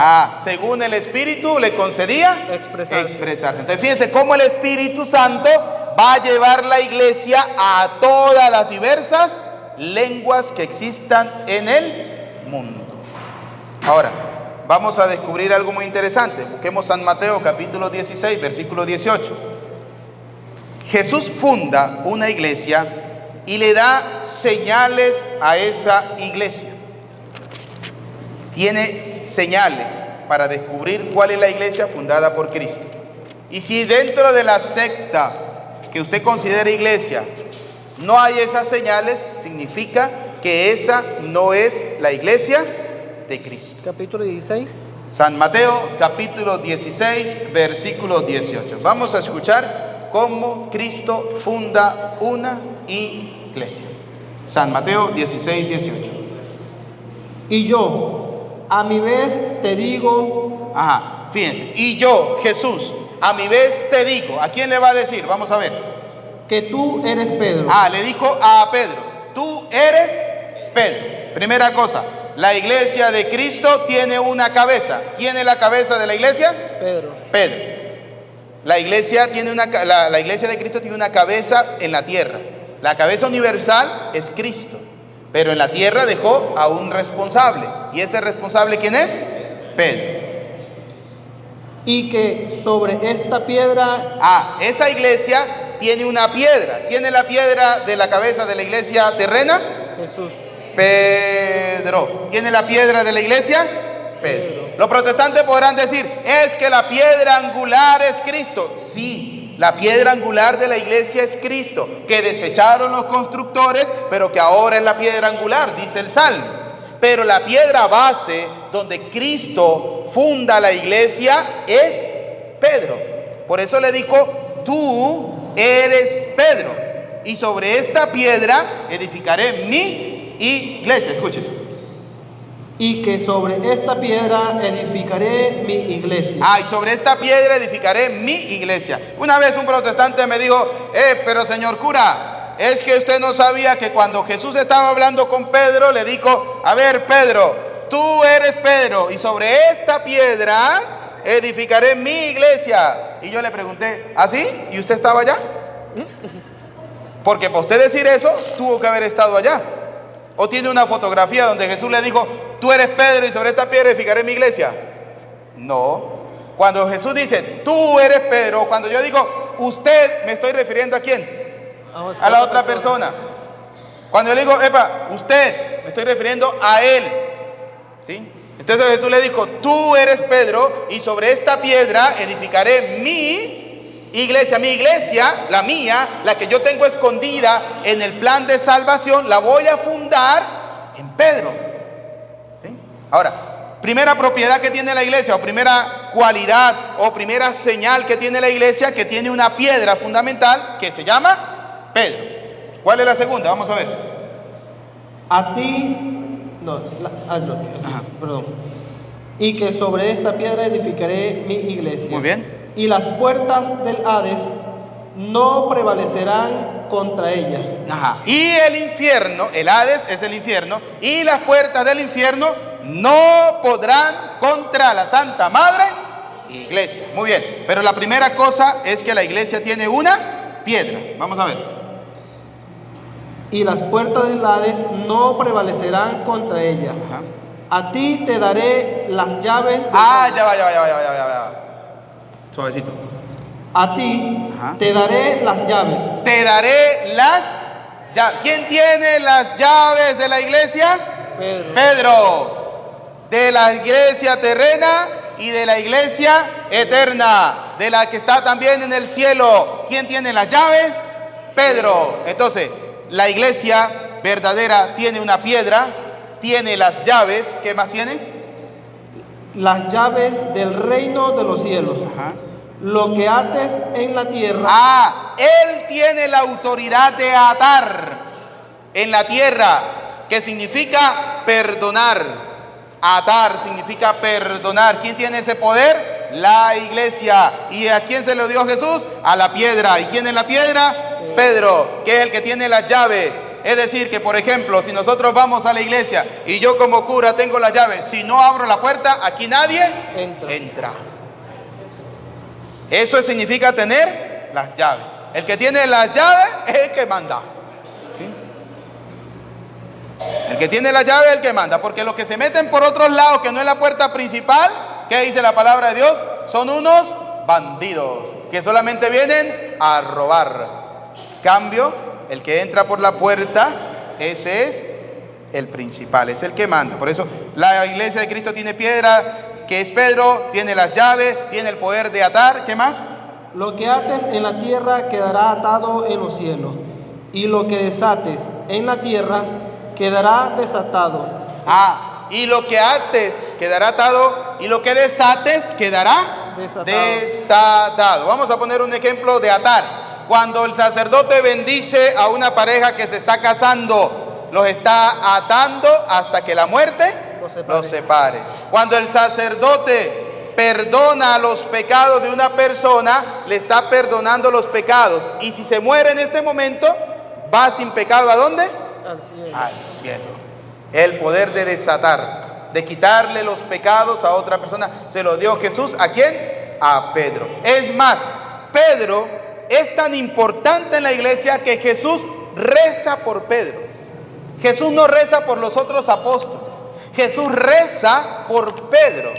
[SPEAKER 1] Según el Espíritu le concedía
[SPEAKER 2] Expresarse.
[SPEAKER 1] Entonces fíjense cómo el Espíritu Santo va a llevar la iglesia a todas las diversas lenguas que existan en el mundo. Ahora, vamos a descubrir algo muy interesante. Busquemos San Mateo capítulo 16, versículo 18. Jesús funda una iglesia y le da señales a esa iglesia. Tiene señales para descubrir cuál es la iglesia fundada por Cristo. Y si dentro de la secta que usted considera iglesia no hay esas señales, significa que esa no es la iglesia de Cristo.
[SPEAKER 2] Capítulo 16.
[SPEAKER 1] San Mateo capítulo 16, versículo 18. Vamos a escuchar cómo Cristo funda una iglesia. San Mateo 16, 18.
[SPEAKER 2] Y yo, a mi vez, te digo.
[SPEAKER 1] Fíjense. Y yo, Jesús, a mi vez te digo. ¿A quién le va a decir? Vamos a ver.
[SPEAKER 2] Que tú eres Pedro.
[SPEAKER 1] Le dijo a Pedro, tú eres Pedro. Primera cosa, la iglesia de Cristo tiene una cabeza. ¿Quién es la cabeza de la iglesia?
[SPEAKER 2] Pedro.
[SPEAKER 1] Pedro. La iglesia de Cristo tiene una cabeza en la tierra. La cabeza universal es Cristo. Pero en la tierra dejó a un responsable. ¿Y ese responsable quién es? Pedro.
[SPEAKER 2] Y que sobre esta piedra...
[SPEAKER 1] Esa iglesia tiene una piedra. ¿Quién es la piedra de la cabeza de la iglesia terrena?
[SPEAKER 2] Jesús.
[SPEAKER 1] Pedro. ¿Quién es la piedra de la iglesia? Pedro. Los protestantes podrán decir, es que la piedra angular es Cristo. Sí, la piedra angular de la iglesia es Cristo, que desecharon los constructores, pero que ahora es la piedra angular, dice el Salmo. Pero la piedra base donde Cristo funda la iglesia es Pedro. Por eso le dijo, tú eres Pedro, y sobre esta piedra edificaré mi iglesia. Escuchen.
[SPEAKER 2] Y que sobre esta piedra edificaré mi iglesia.
[SPEAKER 1] Y sobre esta piedra edificaré mi iglesia. Una vez un protestante me dijo, pero señor cura, es que usted no sabía que cuando Jesús estaba hablando con Pedro, le dijo, a ver Pedro, tú eres Pedro, y sobre esta piedra edificaré mi iglesia. Y yo le pregunté, ¿así? ¿Y usted estaba allá? Porque para usted decir eso, tuvo que haber estado allá. ¿O tiene una fotografía donde Jesús le dijo, tú eres Pedro y sobre esta piedra edificaré mi iglesia? No. Cuando Jesús dice, tú eres Pedro, cuando yo digo, usted, me estoy refiriendo ¿a quién? A la otra persona. Cuando yo le digo, usted, me estoy refiriendo a él. ¿Sí? Entonces Jesús le dijo, tú eres Pedro y sobre esta piedra edificaré mi iglesia, la mía, la que yo tengo escondida en el plan de salvación, la voy a fundar en Pedro. ¿Sí? Ahora, primera propiedad que tiene la iglesia, o primera cualidad, o primera señal que tiene la iglesia, que tiene una piedra fundamental que se llama Pedro. ¿Cuál es la segunda? Vamos a ver.
[SPEAKER 2] A ti, perdón. Y que sobre esta piedra edificaré mi iglesia.
[SPEAKER 1] Muy bien.
[SPEAKER 2] Y las puertas del Hades no prevalecerán contra ella.
[SPEAKER 1] Y el infierno, el Hades es el infierno, y las puertas del infierno no podrán contra la Santa Madre Iglesia. Muy bien. Pero la primera cosa es que la iglesia tiene una piedra. Vamos a ver.
[SPEAKER 2] Y las puertas del Hades no prevalecerán contra ella. A ti te daré las llaves.
[SPEAKER 1] Ya va. Suavecito.
[SPEAKER 2] A ti te daré las llaves.
[SPEAKER 1] Te daré las llaves. ¿Quién tiene las llaves de la iglesia? Pedro. De la iglesia terrena y de la iglesia eterna, de la que está también en el cielo. ¿Quién tiene las llaves? Pedro. Entonces, la iglesia verdadera tiene una piedra, tiene las llaves. ¿Qué más tiene?
[SPEAKER 2] Las llaves del reino de los cielos. Lo que ates en la tierra.
[SPEAKER 1] Él tiene la autoridad de atar en la tierra, que significa perdonar. Atar significa perdonar. ¿Quién tiene ese poder? La iglesia. ¿Y a quién se lo dio Jesús? A la piedra. ¿Y quién es la piedra? Pedro, que es el que tiene las llaves. Es decir, que por ejemplo, si nosotros vamos a la iglesia y yo como cura tengo las llaves, si no abro la puerta, aquí nadie entra. Eso significa tener las llaves. El que tiene las llaves es el que manda. ¿Sí? El que tiene las llaves es el que manda, porque los que se meten por otros lados, que no es la puerta principal, ¿qué dice la palabra de Dios? Son unos bandidos que solamente vienen a robar. Cambio, el que entra por la puerta, ese es el principal, es el que manda. Por eso la iglesia de Cristo tiene piedra, que es Pedro, tiene las llaves, tiene el poder de atar. ¿Qué más?
[SPEAKER 2] Lo que ates en la tierra quedará atado en los cielos, y lo que desates en la tierra quedará desatado.
[SPEAKER 1] Y lo que ates quedará atado, y lo que desates quedará desatado. Vamos a poner un ejemplo de atar. Cuando el sacerdote bendice a una pareja que se está casando, los está atando hasta que la muerte los separe. Cuando el sacerdote perdona los pecados de una persona, le está perdonando los pecados. Y si se muere en este momento, va sin pecado ¿a dónde?
[SPEAKER 2] Al cielo.
[SPEAKER 1] Al cielo. El poder de desatar, de quitarle los pecados a otra persona, se lo dio Jesús. ¿A quién? A Pedro. Es más, Pedro es tan importante en la iglesia que Jesús reza por Pedro. Jesús no reza por los otros apóstoles. Jesús reza por Pedro.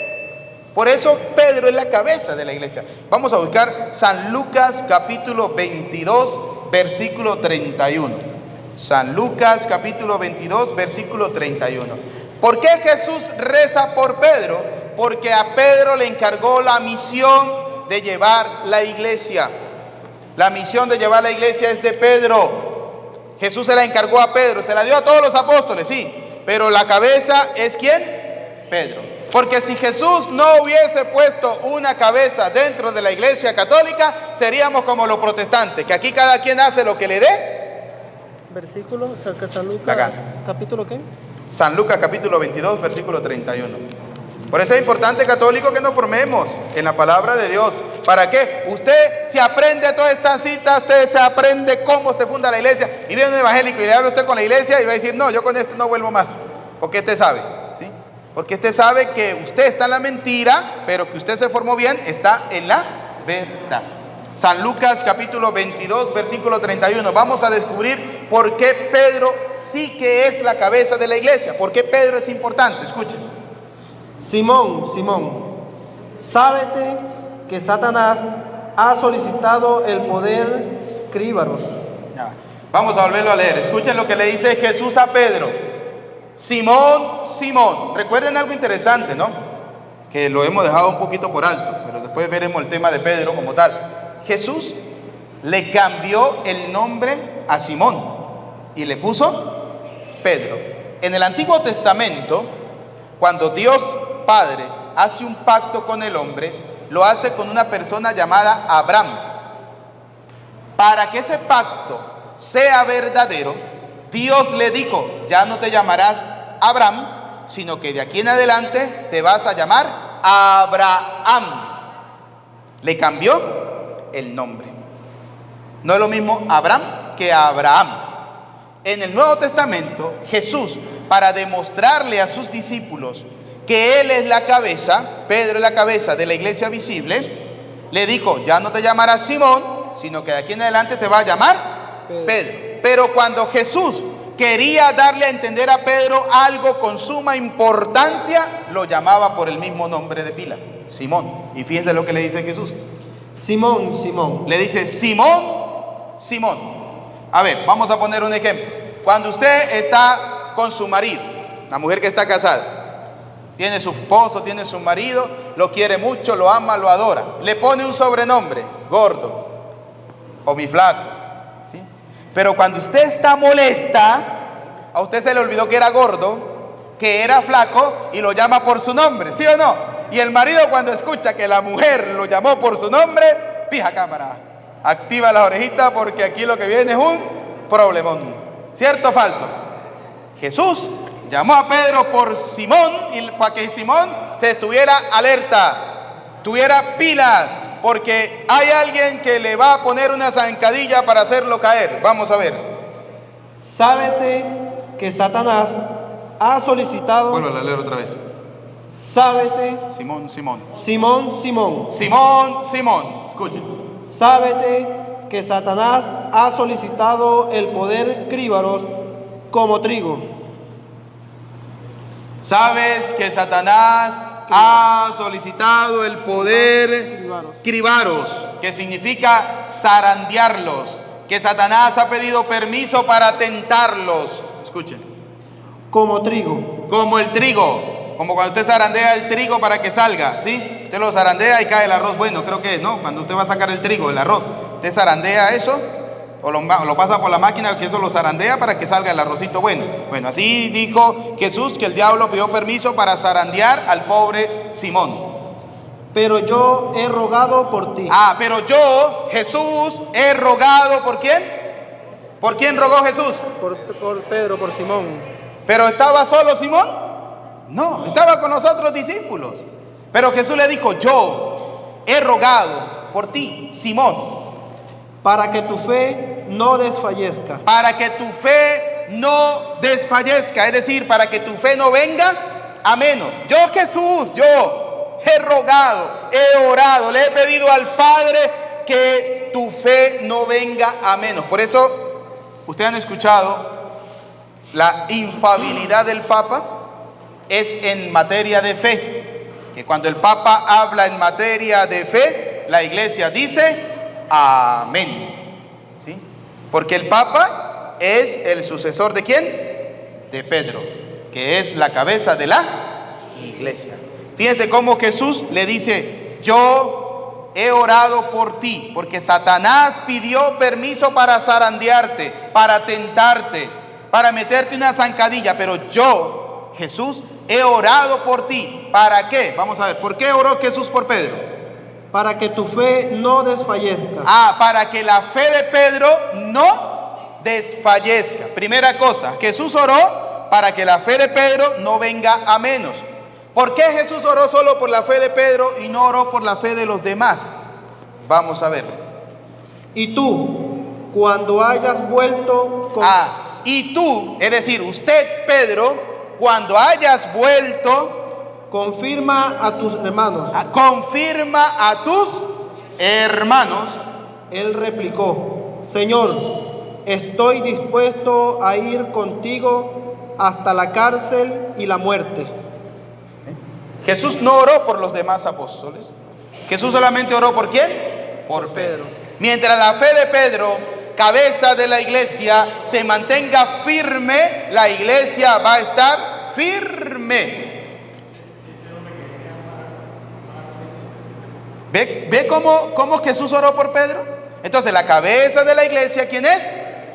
[SPEAKER 1] Por eso Pedro es la cabeza de la iglesia. Vamos a buscar San Lucas capítulo 22, versículo 31. San Lucas capítulo 22, versículo 31. ¿Por qué Jesús reza por Pedro? Porque a Pedro le encargó la misión de llevar la iglesia. La misión de llevar la iglesia es de Pedro. Jesús se la encargó a Pedro, se la dio a todos los apóstoles, sí, pero la cabeza es ¿quién? Pedro. Porque si Jesús no hubiese puesto una cabeza dentro de la iglesia católica, seríamos como los protestantes, que aquí cada quien hace lo que le dé.
[SPEAKER 2] Versículo, cerca de San Lucas,
[SPEAKER 1] Acá.
[SPEAKER 2] capítulo ¿qué?
[SPEAKER 1] San Lucas capítulo 22, versículo 31. Por eso es importante, católico, que nos formemos en la palabra de Dios. ¿Para qué? Usted se aprende todas estas citas, usted se aprende cómo se funda la iglesia. Y viene un evangélico y le habla usted con la iglesia y va a decir, no, yo con esto no vuelvo más. Porque usted sabe, ¿sí? Porque usted sabe que usted está en la mentira, pero que usted se formó bien, está en la verdad. San Lucas capítulo 22, versículo 31. Vamos a descubrir por qué Pedro sí que es la cabeza de la iglesia. ¿Por qué Pedro es importante? Escuchen.
[SPEAKER 2] Simón, Simón, sábete que Satanás ha solicitado el poder críbaros.
[SPEAKER 1] Vamos a volverlo a leer. Escuchen lo que le dice Jesús a Pedro. Simón, Simón. Recuerden algo interesante, ¿no? Que lo hemos dejado un poquito por alto, pero después veremos el tema de Pedro como tal. Jesús le cambió el nombre a Simón y le puso Pedro. En el Antiguo Testamento, cuando Dios Padre hace un pacto con el hombre, lo hace con una persona llamada Abraham. Para que ese pacto sea verdadero, Dios le dijo, ya no te llamarás Abraham, sino que de aquí en adelante te vas a llamar Abraham. Le cambió el nombre. No es lo mismo Abraham que Abraham. En el Nuevo Testamento, Jesús, para demostrarle a sus discípulos que Él es la cabeza, Pedro es la cabeza de la iglesia visible, le dijo, ya no te llamarás Simón, sino que de aquí en adelante te va a llamar Pedro. Pero cuando Jesús quería darle a entender a Pedro algo con suma importancia, lo llamaba por el mismo nombre de pila, Simón. Y fíjense lo que le dice Jesús.
[SPEAKER 2] Simón, Simón.
[SPEAKER 1] Le dice, Simón, Simón. A ver, vamos a poner un ejemplo. Cuando usted está con su marido, la mujer que está casada, tiene su esposo, tiene su marido, lo quiere mucho, lo ama, lo adora. Le pone un sobrenombre, gordo o mi flaco, ¿sí? Pero cuando usted está molesta, a usted se le olvidó que era gordo, que era flaco y lo llama por su nombre, ¿sí o no? Y el marido cuando escucha que la mujer lo llamó por su nombre, pija cámara, activa las orejitas porque aquí lo que viene es un problemón. ¿Cierto o falso? Jesús llamó a Pedro por Simón y para que Simón se estuviera alerta, tuviera pilas, porque hay alguien que le va a poner una zancadilla para hacerlo caer. Vamos a ver.
[SPEAKER 2] Sábete que Satanás ha solicitado.
[SPEAKER 1] Vuelvo a leer otra vez.
[SPEAKER 2] Sábete.
[SPEAKER 1] Simón, Simón.
[SPEAKER 2] Simón, Simón.
[SPEAKER 1] Simón, Simón. Escuchen.
[SPEAKER 2] Sábete que Satanás ha solicitado el poder críbaros como trigo.
[SPEAKER 1] Sabes que Satanás ha solicitado el poder cribaros, que significa zarandearlos, que Satanás ha pedido permiso para tentarlos. Escuchen.
[SPEAKER 2] Como trigo.
[SPEAKER 1] Como el trigo, como cuando usted zarandea el trigo para que salga, ¿sí? Usted lo zarandea y cae el arroz bueno, creo que no, cuando usted va a sacar el trigo, el arroz, usted zarandea eso o lo pasa por la máquina que eso lo zarandea para que salga el arrocito bueno. Bueno, así dijo Jesús que el diablo pidió permiso para zarandear al pobre Simón.
[SPEAKER 2] Pero yo he rogado por ti.
[SPEAKER 1] Pero yo, Jesús, he rogado ¿por quién? ¿Por quién rogó Jesús?
[SPEAKER 2] Por Pedro, por Simón.
[SPEAKER 1] ¿Pero estaba solo Simón? No, estaba con los otros discípulos. Pero Jesús le dijo, yo he rogado por ti, Simón,
[SPEAKER 2] para que tu fe no desfallezca.
[SPEAKER 1] para que tu fe no desfallezca, es decir, para que tu fe no venga a menos. Yo, Jesús, yo he rogado, he orado, le he pedido al Padre que tu fe no venga a menos. Por eso, ustedes han escuchado la infalibilidad del Papa es en materia de fe, que cuando el Papa habla en materia de fe, la Iglesia dice amén, ¿sí? Porque el Papa es el sucesor ¿de quién? De Pedro, que es la cabeza de la Iglesia. Fíjense cómo Jesús le dice, yo he orado por ti, porque Satanás pidió permiso para zarandearte, para tentarte, para meterte una zancadilla, pero yo, Jesús, he orado por ti. ¿Para qué? Vamos a ver, ¿por qué oró Jesús por Pedro?
[SPEAKER 2] Para que tu fe no desfallezca.
[SPEAKER 1] Para que la fe de Pedro no desfallezca. Primera cosa, Jesús oró para que la fe de Pedro no venga a menos. ¿Por qué Jesús oró solo por la fe de Pedro y no oró por la fe de los demás? Vamos a ver.
[SPEAKER 2] Y tú, cuando hayas vuelto con...
[SPEAKER 1] Y tú, es decir, usted, Pedro, cuando hayas vuelto,
[SPEAKER 2] confirma a tus hermanos.
[SPEAKER 1] Confirma a tus hermanos.
[SPEAKER 2] Él replicó, Señor, estoy dispuesto a ir contigo hasta la cárcel y la muerte.
[SPEAKER 1] Jesús no oró por los demás apóstoles. Jesús solamente oró ¿por quién? Por Pedro. Mientras la fe de Pedro, cabeza de la iglesia, se mantenga firme, la iglesia va a estar firme. ¿Ve cómo Jesús oró por Pedro? Entonces la cabeza de la iglesia, ¿quién es?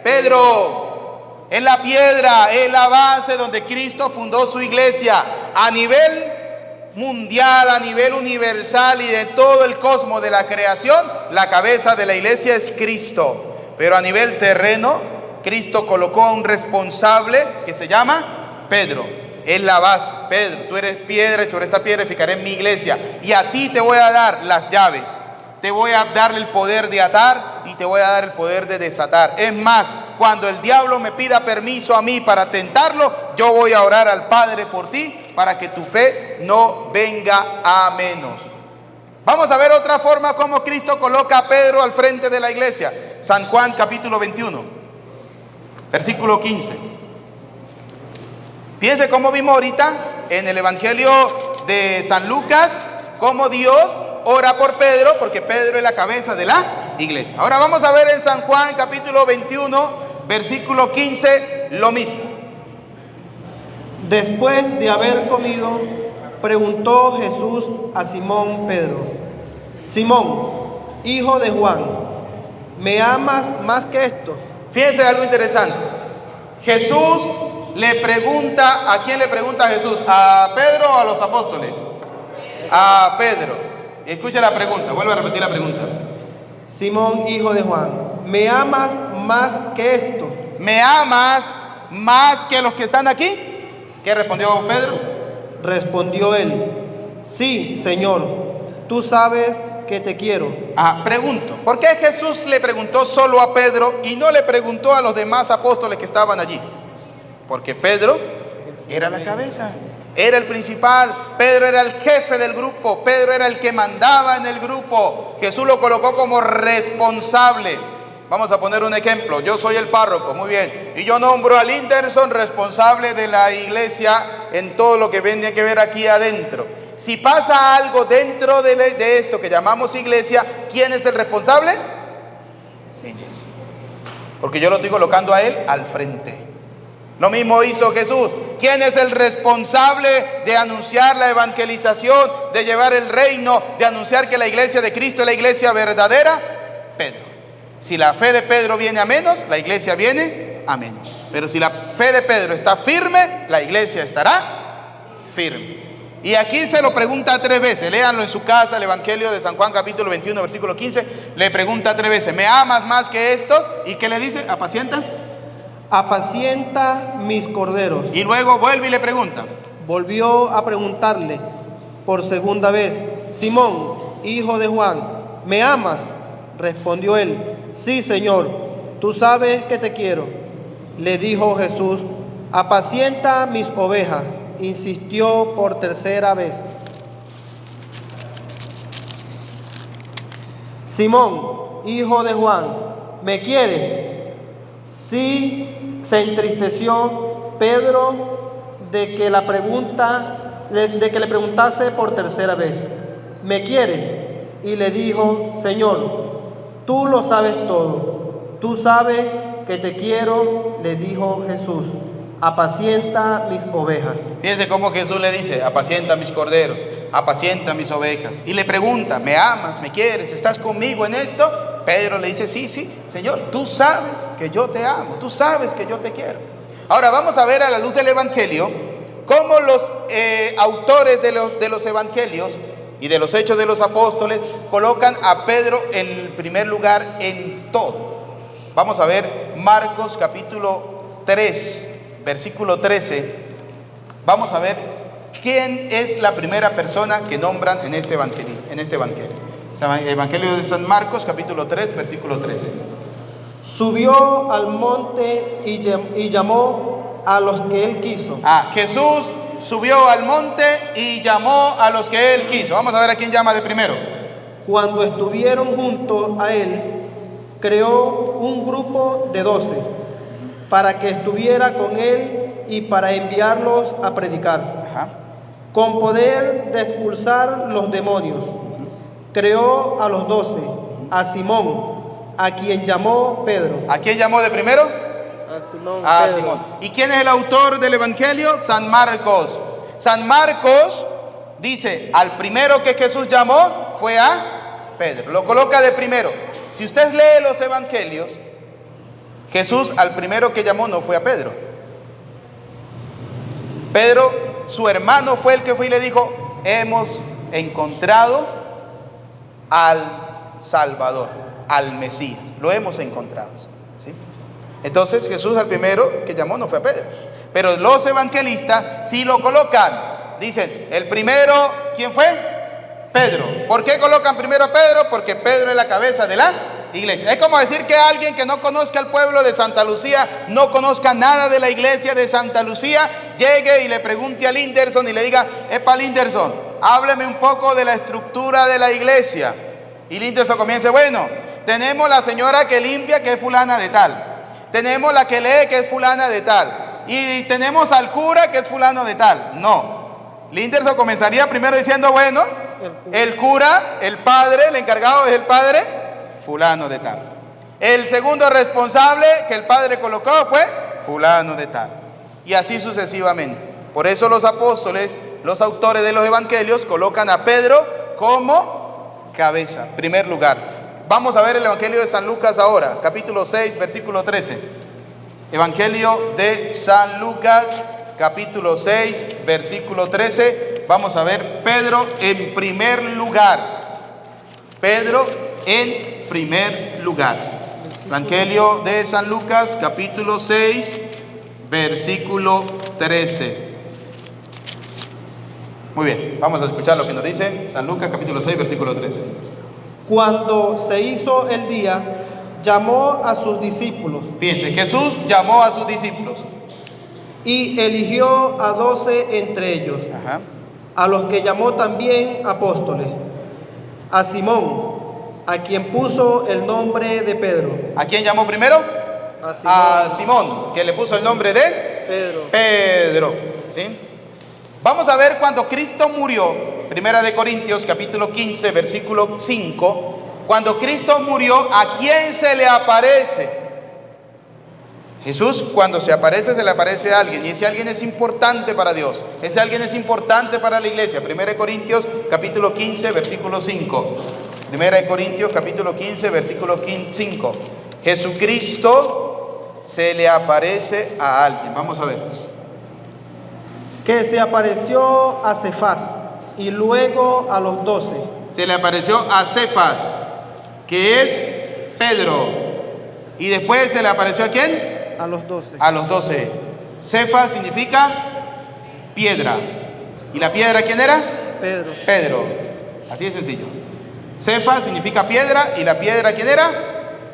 [SPEAKER 1] Pedro. Es la piedra, es la base donde Cristo fundó su iglesia. A nivel mundial, a nivel universal y de todo el cosmos de la creación, la cabeza de la iglesia es Cristo. Pero a nivel terreno, Cristo colocó a un responsable que se llama Pedro. Es la base. Pedro, tú eres piedra y sobre esta piedra edificaré mi iglesia. Y a ti te voy a dar las llaves. Te voy a dar el poder de atar y te voy a dar el poder de desatar. Es más, cuando el diablo me pida permiso a mí para tentarlo, yo voy a orar al Padre por ti para que tu fe no venga a menos. Vamos a ver otra forma como Cristo coloca a Pedro al frente de la iglesia. San Juan capítulo 21, versículo 15. Fíjense cómo vimos ahorita en el Evangelio de San Lucas, cómo Dios ora por Pedro, porque Pedro es la cabeza de la iglesia. Ahora vamos a ver en San Juan capítulo 21, versículo 15, lo mismo.
[SPEAKER 2] Después de haber comido, preguntó Jesús a Simón Pedro, Simón, hijo de Juan, ¿me amas más que esto?
[SPEAKER 1] Fíjense algo interesante. Jesús le pregunta, ¿a quién le pregunta Jesús? ¿A Pedro o a los apóstoles? A Pedro. Escucha la pregunta, vuelve a repetir la pregunta.
[SPEAKER 2] Simón, hijo de Juan, ¿me amas más que esto?
[SPEAKER 1] ¿Me amas más que los que están aquí? ¿Qué respondió Pedro?
[SPEAKER 2] Respondió él, sí, Señor, tú sabes que te quiero.
[SPEAKER 1] Pregunto, ¿por qué Jesús le preguntó solo a Pedro y no le preguntó a los demás apóstoles que estaban allí? Porque Pedro era la cabeza, era el principal, Pedro era el jefe del grupo, Pedro era el que mandaba en el grupo. Jesús lo colocó como responsable. Vamos a poner un ejemplo. Yo soy el párroco, muy bien, y yo nombro a Linderson responsable de la iglesia en todo lo que tiene que ver aquí adentro. Si pasa algo dentro de esto que llamamos iglesia, ¿quién es el responsable? Linderson. Porque yo lo estoy colocando a él al frente. Lo mismo hizo Jesús. ¿Quién es el responsable de anunciar la evangelización, de llevar el reino, de anunciar que la iglesia de Cristo es la iglesia verdadera? Pedro. Si la fe de Pedro viene a menos, la iglesia viene a menos. Pero si la fe de Pedro está firme, la iglesia estará firme. Y aquí se lo pregunta 3 veces. Léanlo en su casa, el Evangelio de San Juan capítulo 21, versículo 15. Le pregunta 3 veces, ¿me amas más que estos? ¿Y qué le dice? ¿Apacienta?
[SPEAKER 2] Apacienta mis corderos.
[SPEAKER 1] Y luego vuelve y le pregunta.
[SPEAKER 2] Volvió a preguntarle, por segunda vez: Simón, hijo de Juan, ¿me amas? Respondió él: sí, Señor, tú sabes que te quiero. Le dijo Jesús: apacienta mis ovejas. Insistió por tercera vez. Simón, hijo de Juan, ¿me quieres? Sí, se entristeció Pedro de que le preguntase por tercera vez: ¿me quieres? Y le dijo: Señor, tú lo sabes todo, tú sabes que te quiero. Le dijo Jesús: apacienta mis ovejas.
[SPEAKER 1] Fíjense cómo Jesús le dice: apacienta mis corderos, apacienta mis ovejas. Y le pregunta: ¿me amas? ¿Me quieres? ¿Estás conmigo en esto? Pedro le dice: sí, sí, Señor, tú sabes que yo te amo, tú sabes que yo te quiero. Ahora vamos a ver, a la luz del Evangelio, cómo los autores de los Evangelios y de los Hechos de los Apóstoles colocan a Pedro en el primer lugar en todo. Vamos a ver Marcos capítulo 3, versículo 13. Vamos a ver quién es la primera persona que nombran en este evangelio. Evangelio de San Marcos capítulo 3, versículo 13.
[SPEAKER 2] Subió al monte y llamó a los que él quiso.
[SPEAKER 1] Jesús subió al monte y llamó a los que él quiso. Vamos a ver a quién llama de primero.
[SPEAKER 2] Cuando estuvieron junto a él, creó un grupo de 12 para que estuviera con él y para enviarlos a predicar. Con poder de expulsar los demonios. Creó a los 12, a Simón, a quien llamó Pedro.
[SPEAKER 1] ¿A quién llamó de primero?
[SPEAKER 2] A Simón.
[SPEAKER 1] A Simón. ¿Y quién es el autor del Evangelio? San Marcos. San Marcos dice: al primero que Jesús llamó fue a Pedro. Lo coloca de primero. Si usted lee los Evangelios, Jesús al primero que llamó no fue a Pedro. Pedro, su hermano, fue el que fue y le dijo: hemos encontrado al Salvador, al Mesías, lo hemos encontrado, ¿sí? Entonces Jesús al primero que llamó no fue a Pedro, pero los evangelistas sí lo colocan. Dicen: el primero, ¿quién fue? Pedro. ¿Por qué colocan primero a Pedro? Porque Pedro es la cabeza de la iglesia. Es como decir que alguien que no conozca el pueblo de Santa Lucía, no conozca nada de la iglesia de Santa Lucía, llegue y le pregunte a Linderson y le diga: epa, Linderson, hábleme un poco de la estructura de la iglesia. Y Linderson comienza: bueno, tenemos la señora que limpia, que es fulana de tal. Tenemos la que lee, que es fulana de tal. Y tenemos al cura, que es fulano de tal. No. Linderson comenzaría primero diciendo: bueno, el cura, el padre, el encargado es el padre fulano de tal. El segundo responsable que el padre colocó fue fulano de tal. Y así sucesivamente. Por eso los apóstoles, los autores de los evangelios, colocan a Pedro como cabeza, primer lugar. Vamos a ver el Evangelio de San Lucas ahora, capítulo 6, versículo 13. Evangelio de San Lucas, capítulo 6, versículo 13. Vamos a ver Pedro en primer lugar. Pedro en primer lugar. Evangelio de San Lucas, capítulo 6, versículo 13. Muy bien, vamos a escuchar lo que nos dice San Lucas, capítulo 6, versículo 13.
[SPEAKER 2] Cuando se hizo el día, llamó a sus discípulos.
[SPEAKER 1] Fíjense, Jesús llamó a sus discípulos
[SPEAKER 2] y eligió a 12 entre ellos, a los que llamó también apóstoles: a Simón, a quien puso el nombre de Pedro.
[SPEAKER 1] ¿A quién llamó primero?
[SPEAKER 2] A
[SPEAKER 1] Simón, que le puso el nombre de
[SPEAKER 2] Pedro.
[SPEAKER 1] ¿Sí? Vamos a ver cuando Cristo murió. Primera de Corintios, capítulo 15, versículo 5. Cuando Cristo murió, ¿a quién se le aparece? Jesús, cuando se le aparece a alguien, y ese alguien es importante para Dios, ese alguien es importante para la iglesia. Primera de Corintios, capítulo 15, versículo 5. Primera de Corintios, capítulo 15, versículo 5. Jesucristo se le aparece a alguien. Vamos a ver.
[SPEAKER 2] Que se apareció a Cefas y luego a los 12.
[SPEAKER 1] Se le apareció a Cefas, que es Pedro. Y después se le apareció ¿a quién?
[SPEAKER 2] A los 12.
[SPEAKER 1] A los 12. Cefas significa piedra. ¿Y la piedra quién era?
[SPEAKER 2] Pedro.
[SPEAKER 1] Pedro. Así de sencillo. Cefa significa piedra, y la piedra, ¿quién era?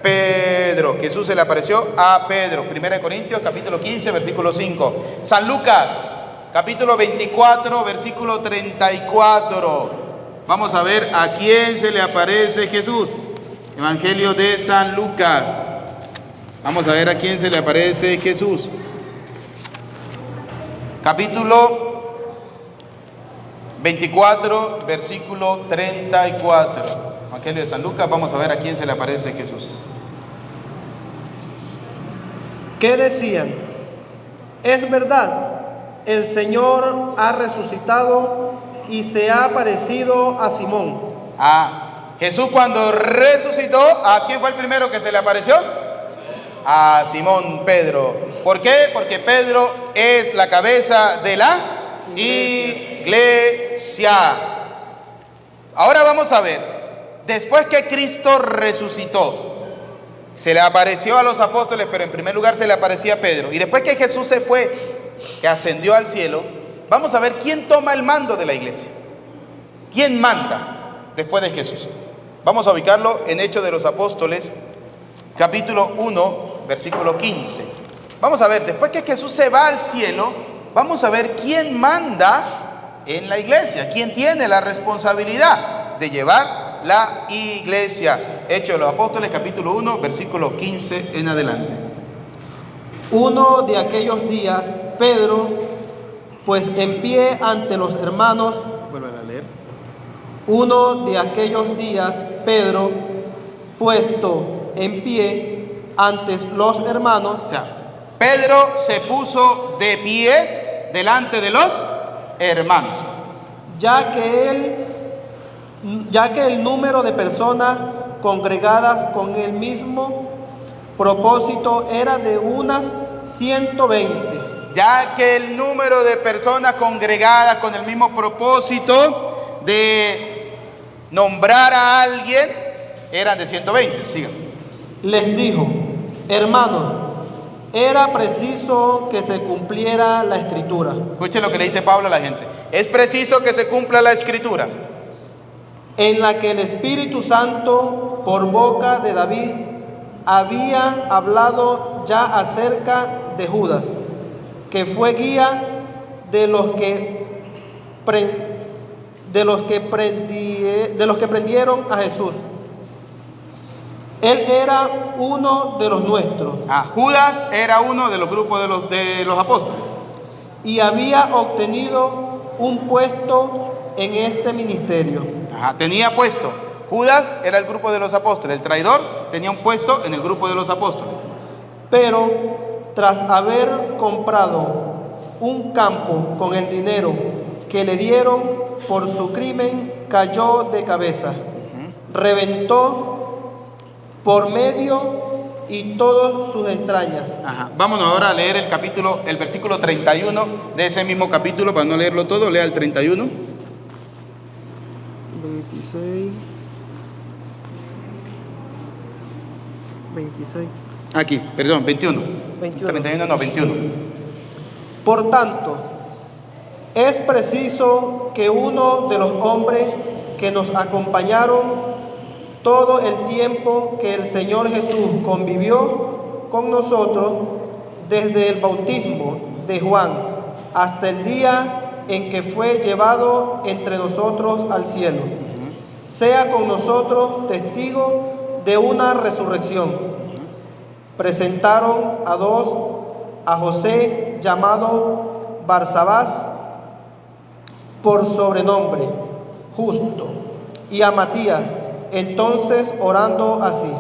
[SPEAKER 1] Pedro. Jesús se le apareció a Pedro. 1 Corintios capítulo 15, versículo 5. San Lucas, capítulo 24, versículo 34. Vamos a ver a quién se le aparece Jesús. Evangelio de San Lucas. Vamos a ver a quién se le aparece Jesús. Capítulo 24, versículo 34. Evangelio de San Lucas, vamos a ver a quién se le aparece Jesús.
[SPEAKER 2] ¿Qué decían? Es verdad, el Señor ha resucitado y se ha aparecido a Simón.
[SPEAKER 1] Jesús cuando resucitó, ¿a quién fue el primero que se le apareció? A Simón Pedro. ¿Por qué? Porque Pedro es la cabeza de la iglesia. Ahora vamos a ver, después que Cristo resucitó, se le apareció a los apóstoles, pero en primer lugar se le aparecía a Pedro. Y después que Jesús se fue, que ascendió al cielo, vamos a ver quién toma el mando de la iglesia. ¿Quién manda después de Jesús? Vamos a ubicarlo en Hechos de los Apóstoles, capítulo 1, versículo 15. Vamos a ver, después que Jesús se va al cielo, vamos a ver quién manda en la iglesia, quién tiene la responsabilidad de llevar la iglesia. Hechos de los Apóstoles, capítulo 1, versículo 15 en adelante.
[SPEAKER 2] Uno de aquellos días, Pedro, pues en pie ante los hermanos.
[SPEAKER 1] Vuelve a leer.
[SPEAKER 2] Uno de aquellos días, Pedro, puesto en pie ante los hermanos.
[SPEAKER 1] O sea, Pedro se puso de pie delante de los hermanos.
[SPEAKER 2] Ya que el número de personas congregadas con el mismo propósito era de unas 120.
[SPEAKER 1] Ya que el número de personas congregadas con el mismo propósito de nombrar a alguien eran de 120. Sigan.
[SPEAKER 2] Les dijo: hermanos, era preciso que se cumpliera la escritura.
[SPEAKER 1] Escuchen lo que le dice Pablo a la gente. Es preciso que se cumpla la escritura,
[SPEAKER 2] en la que el Espíritu Santo, por boca de David, había hablado ya acerca de Judas, que fue guía de los que prendieron a Jesús. Él era uno de los nuestros.
[SPEAKER 1] Judas era uno de los grupos de los apóstoles.
[SPEAKER 2] Y había obtenido un puesto en este ministerio.
[SPEAKER 1] Tenía puesto. Judas era el grupo de los apóstoles. El traidor tenía un puesto en el grupo de los apóstoles.
[SPEAKER 2] Pero tras haber comprado un campo con el dinero que le dieron por su crimen, cayó de cabeza, reventó por medio y todas sus entrañas.
[SPEAKER 1] Vámonos ahora a leer el versículo 31 de ese mismo capítulo, para no leerlo todo. Lea el 31.
[SPEAKER 2] 26.
[SPEAKER 1] Aquí, perdón, 21. 31 no, 21.
[SPEAKER 2] Por tanto, es preciso que uno de los hombres que nos acompañaron todo el tiempo que el Señor Jesús convivió con nosotros, desde el bautismo de Juan hasta el día en que fue llevado entre nosotros al cielo, sea con nosotros testigo de una resurrección. Presentaron a José, llamado Barsabás, por sobrenombre, Justo, y a Matías, entonces orando así.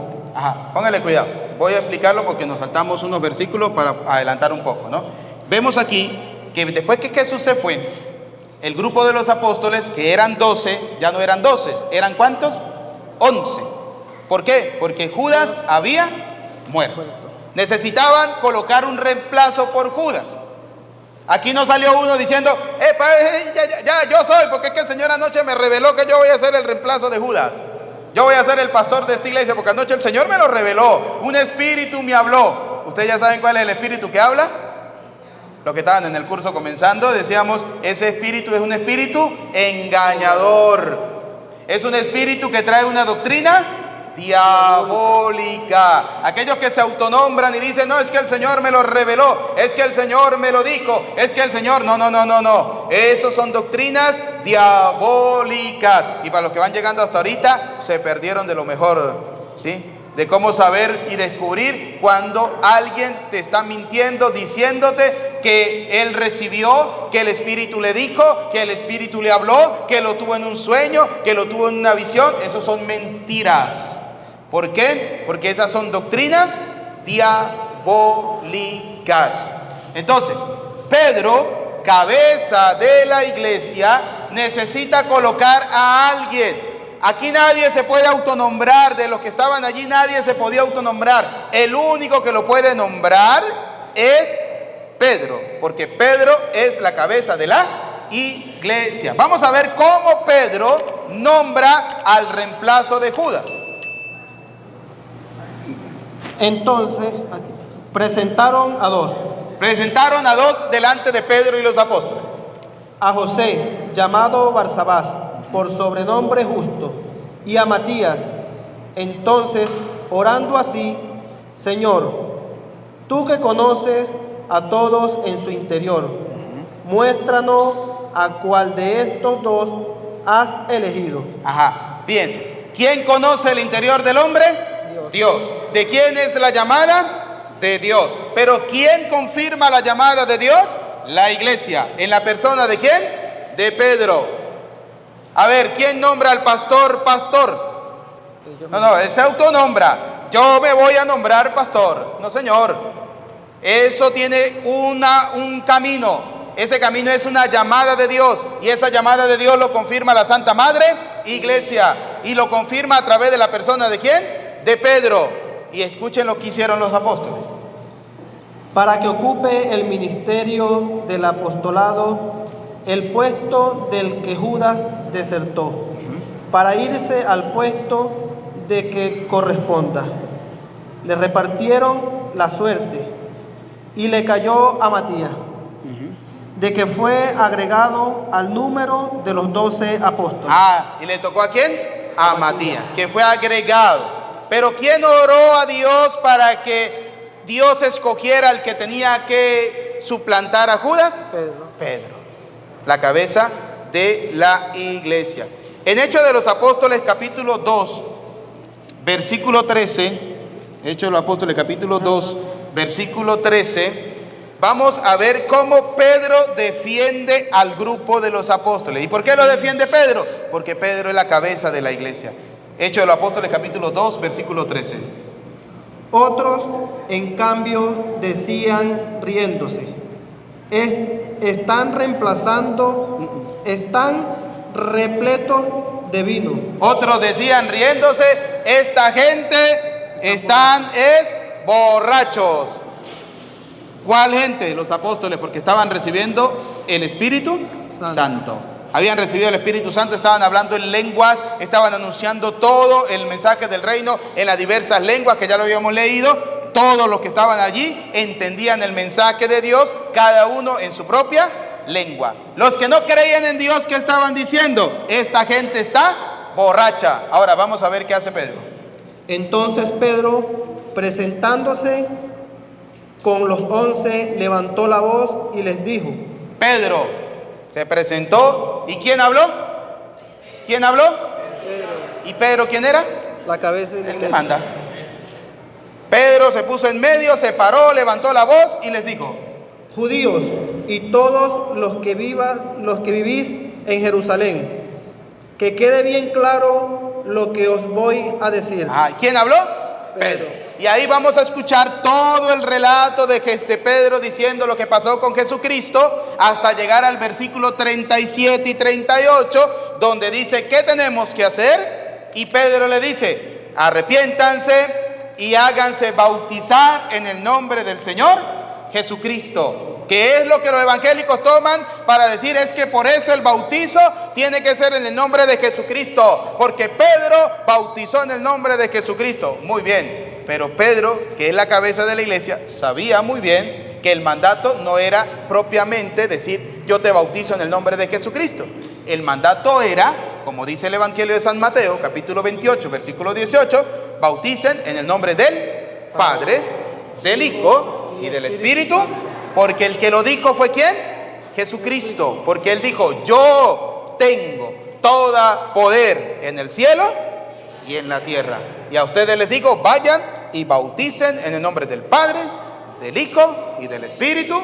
[SPEAKER 1] Póngale cuidado, voy a explicarlo porque nos saltamos unos versículos para adelantar un poco, ¿no? Vemos aquí que después que Jesús se fue, el grupo de los apóstoles, que eran 12, ya no eran 12, ¿eran cuántos? 11. ¿Por qué? Porque Judas había muerto. Necesitaban colocar un reemplazo por Judas. Aquí no salió uno diciendo, ya yo soy, porque es que el Señor anoche me reveló que yo voy a ser el reemplazo de Judas. Yo voy a ser el pastor de esta iglesia, porque anoche el Señor me lo reveló. Un espíritu me habló. ¿Ustedes ya saben cuál es el espíritu que habla? Los que estaban en el curso comenzando, decíamos, ese espíritu es un espíritu engañador. Es un espíritu que trae una doctrina diabólica. Aquellos que se autonombran y dicen, no, es que el Señor me lo reveló, es que el Señor me lo dijo, es que el Señor... No. Esos son doctrinas diabólicas. Y para los que van llegando hasta ahorita, se perdieron de lo mejor, ¿sí? De cómo saber y descubrir cuando alguien te está mintiendo, diciéndote que él recibió, que el Espíritu le dijo, que el Espíritu le habló, que lo tuvo en un sueño, que lo tuvo en una visión. Esos son mentiras. ¿Por qué? Porque esas son doctrinas diabólicas. Entonces, Pedro, cabeza de la iglesia, necesita colocar a alguien. Aquí nadie se puede autonombrar, de los que estaban allí nadie se podía autonombrar. El único que lo puede nombrar es Pedro, porque Pedro es la cabeza de la iglesia. Vamos a ver cómo Pedro nombra al reemplazo de Judas.
[SPEAKER 2] Entonces, presentaron a dos.
[SPEAKER 1] Presentaron a dos delante de Pedro y los apóstoles.
[SPEAKER 2] A José, llamado Barsabás, por sobrenombre Justo, y a Matías. Entonces, orando así, Señor, tú que conoces a todos en su interior, muéstranos a cuál de estos dos has elegido.
[SPEAKER 1] Fíjense, ¿quién conoce el interior del hombre? Dios. ¿De quién es la llamada? De Dios. Pero ¿quién confirma la llamada de Dios? La iglesia. ¿En la persona de quién? De Pedro. A ver, ¿quién nombra al pastor pastor? No, él se autonombra. Yo me voy a nombrar pastor. No, señor. Eso tiene un camino. Ese camino es una llamada de Dios. Y esa llamada de Dios lo confirma la Santa Madre Iglesia. Y lo confirma a través de la persona ¿de quién? De Pedro. Y escuchen lo que hicieron los apóstoles.
[SPEAKER 2] Para que ocupe el ministerio del apostolado, el puesto del que Judas desertó, para irse al puesto de que corresponda. Le repartieron la suerte y le cayó a Matías, de que fue agregado al número de los 12 apóstoles.
[SPEAKER 1] ¿Y le tocó a quién? A Matías, que fue agregado. Pero ¿quién oró a Dios para que Dios escogiera al que tenía que suplantar a Judas? Pedro. La cabeza de la iglesia. En Hechos de los Apóstoles capítulo 2, versículo 13, Hechos de los Apóstoles capítulo 2, versículo 13, vamos a ver cómo Pedro defiende al grupo de los apóstoles. ¿Y por qué lo defiende Pedro? Porque Pedro es la cabeza de la iglesia. Hechos de los Apóstoles capítulo 2, versículo 13.
[SPEAKER 2] Otros, en cambio, decían riéndose, están repletos de vino.
[SPEAKER 1] Otros decían riéndose, esta gente están borrachos. ¿Cuál gente? Los apóstoles, porque estaban recibiendo el Espíritu Santo. Habían recibido el Espíritu Santo, estaban hablando en lenguas, estaban anunciando todo el mensaje del reino en las diversas lenguas que ya lo habíamos leído. Todos los que estaban allí entendían el mensaje de Dios, cada uno en su propia lengua. Los que no creían en Dios, ¿qué estaban diciendo? Esta gente está borracha. Ahora vamos a ver qué hace Pedro.
[SPEAKER 2] Entonces Pedro, presentándose con los 11, levantó la voz y les dijo.
[SPEAKER 1] Pedro se presentó. ¿Y quién habló? ¿Quién habló?
[SPEAKER 2] Pedro.
[SPEAKER 1] ¿Y Pedro quién era?
[SPEAKER 2] La cabeza de la
[SPEAKER 1] El que
[SPEAKER 2] iglesia.
[SPEAKER 1] manda. Pedro se puso en medio, se paró, levantó la voz y les dijo:
[SPEAKER 2] Judíos y todos los que vivís en Jerusalén, que quede bien claro lo que os voy a decir.
[SPEAKER 1] ¿Quién habló? Pedro. Y ahí vamos a escuchar todo el relato de Pedro diciendo lo que pasó con Jesucristo hasta llegar al versículo 37 y 38, donde dice: ¿qué tenemos que hacer? Y Pedro le dice: arrepiéntanse y háganse bautizar en el nombre del Señor Jesucristo. Que es lo que los evangélicos toman para decir es que por eso el bautizo tiene que ser en el nombre de Jesucristo, porque Pedro bautizó en el nombre de Jesucristo. Muy bien, pero Pedro, que es la cabeza de la iglesia, sabía muy bien Que el mandato no era propiamente decir, yo te bautizo en el nombre de Jesucristo. El mandato era, como dice el Evangelio de San Mateo, capítulo 28, versículo 18, bauticen en el nombre del Padre, del Hijo y del Espíritu, porque el que lo dijo fue ¿quién? Jesucristo, porque Él dijo, yo tengo todo poder en el cielo y en la tierra. Y a ustedes les digo, vayan y bauticen en el nombre del Padre, del Hijo y del Espíritu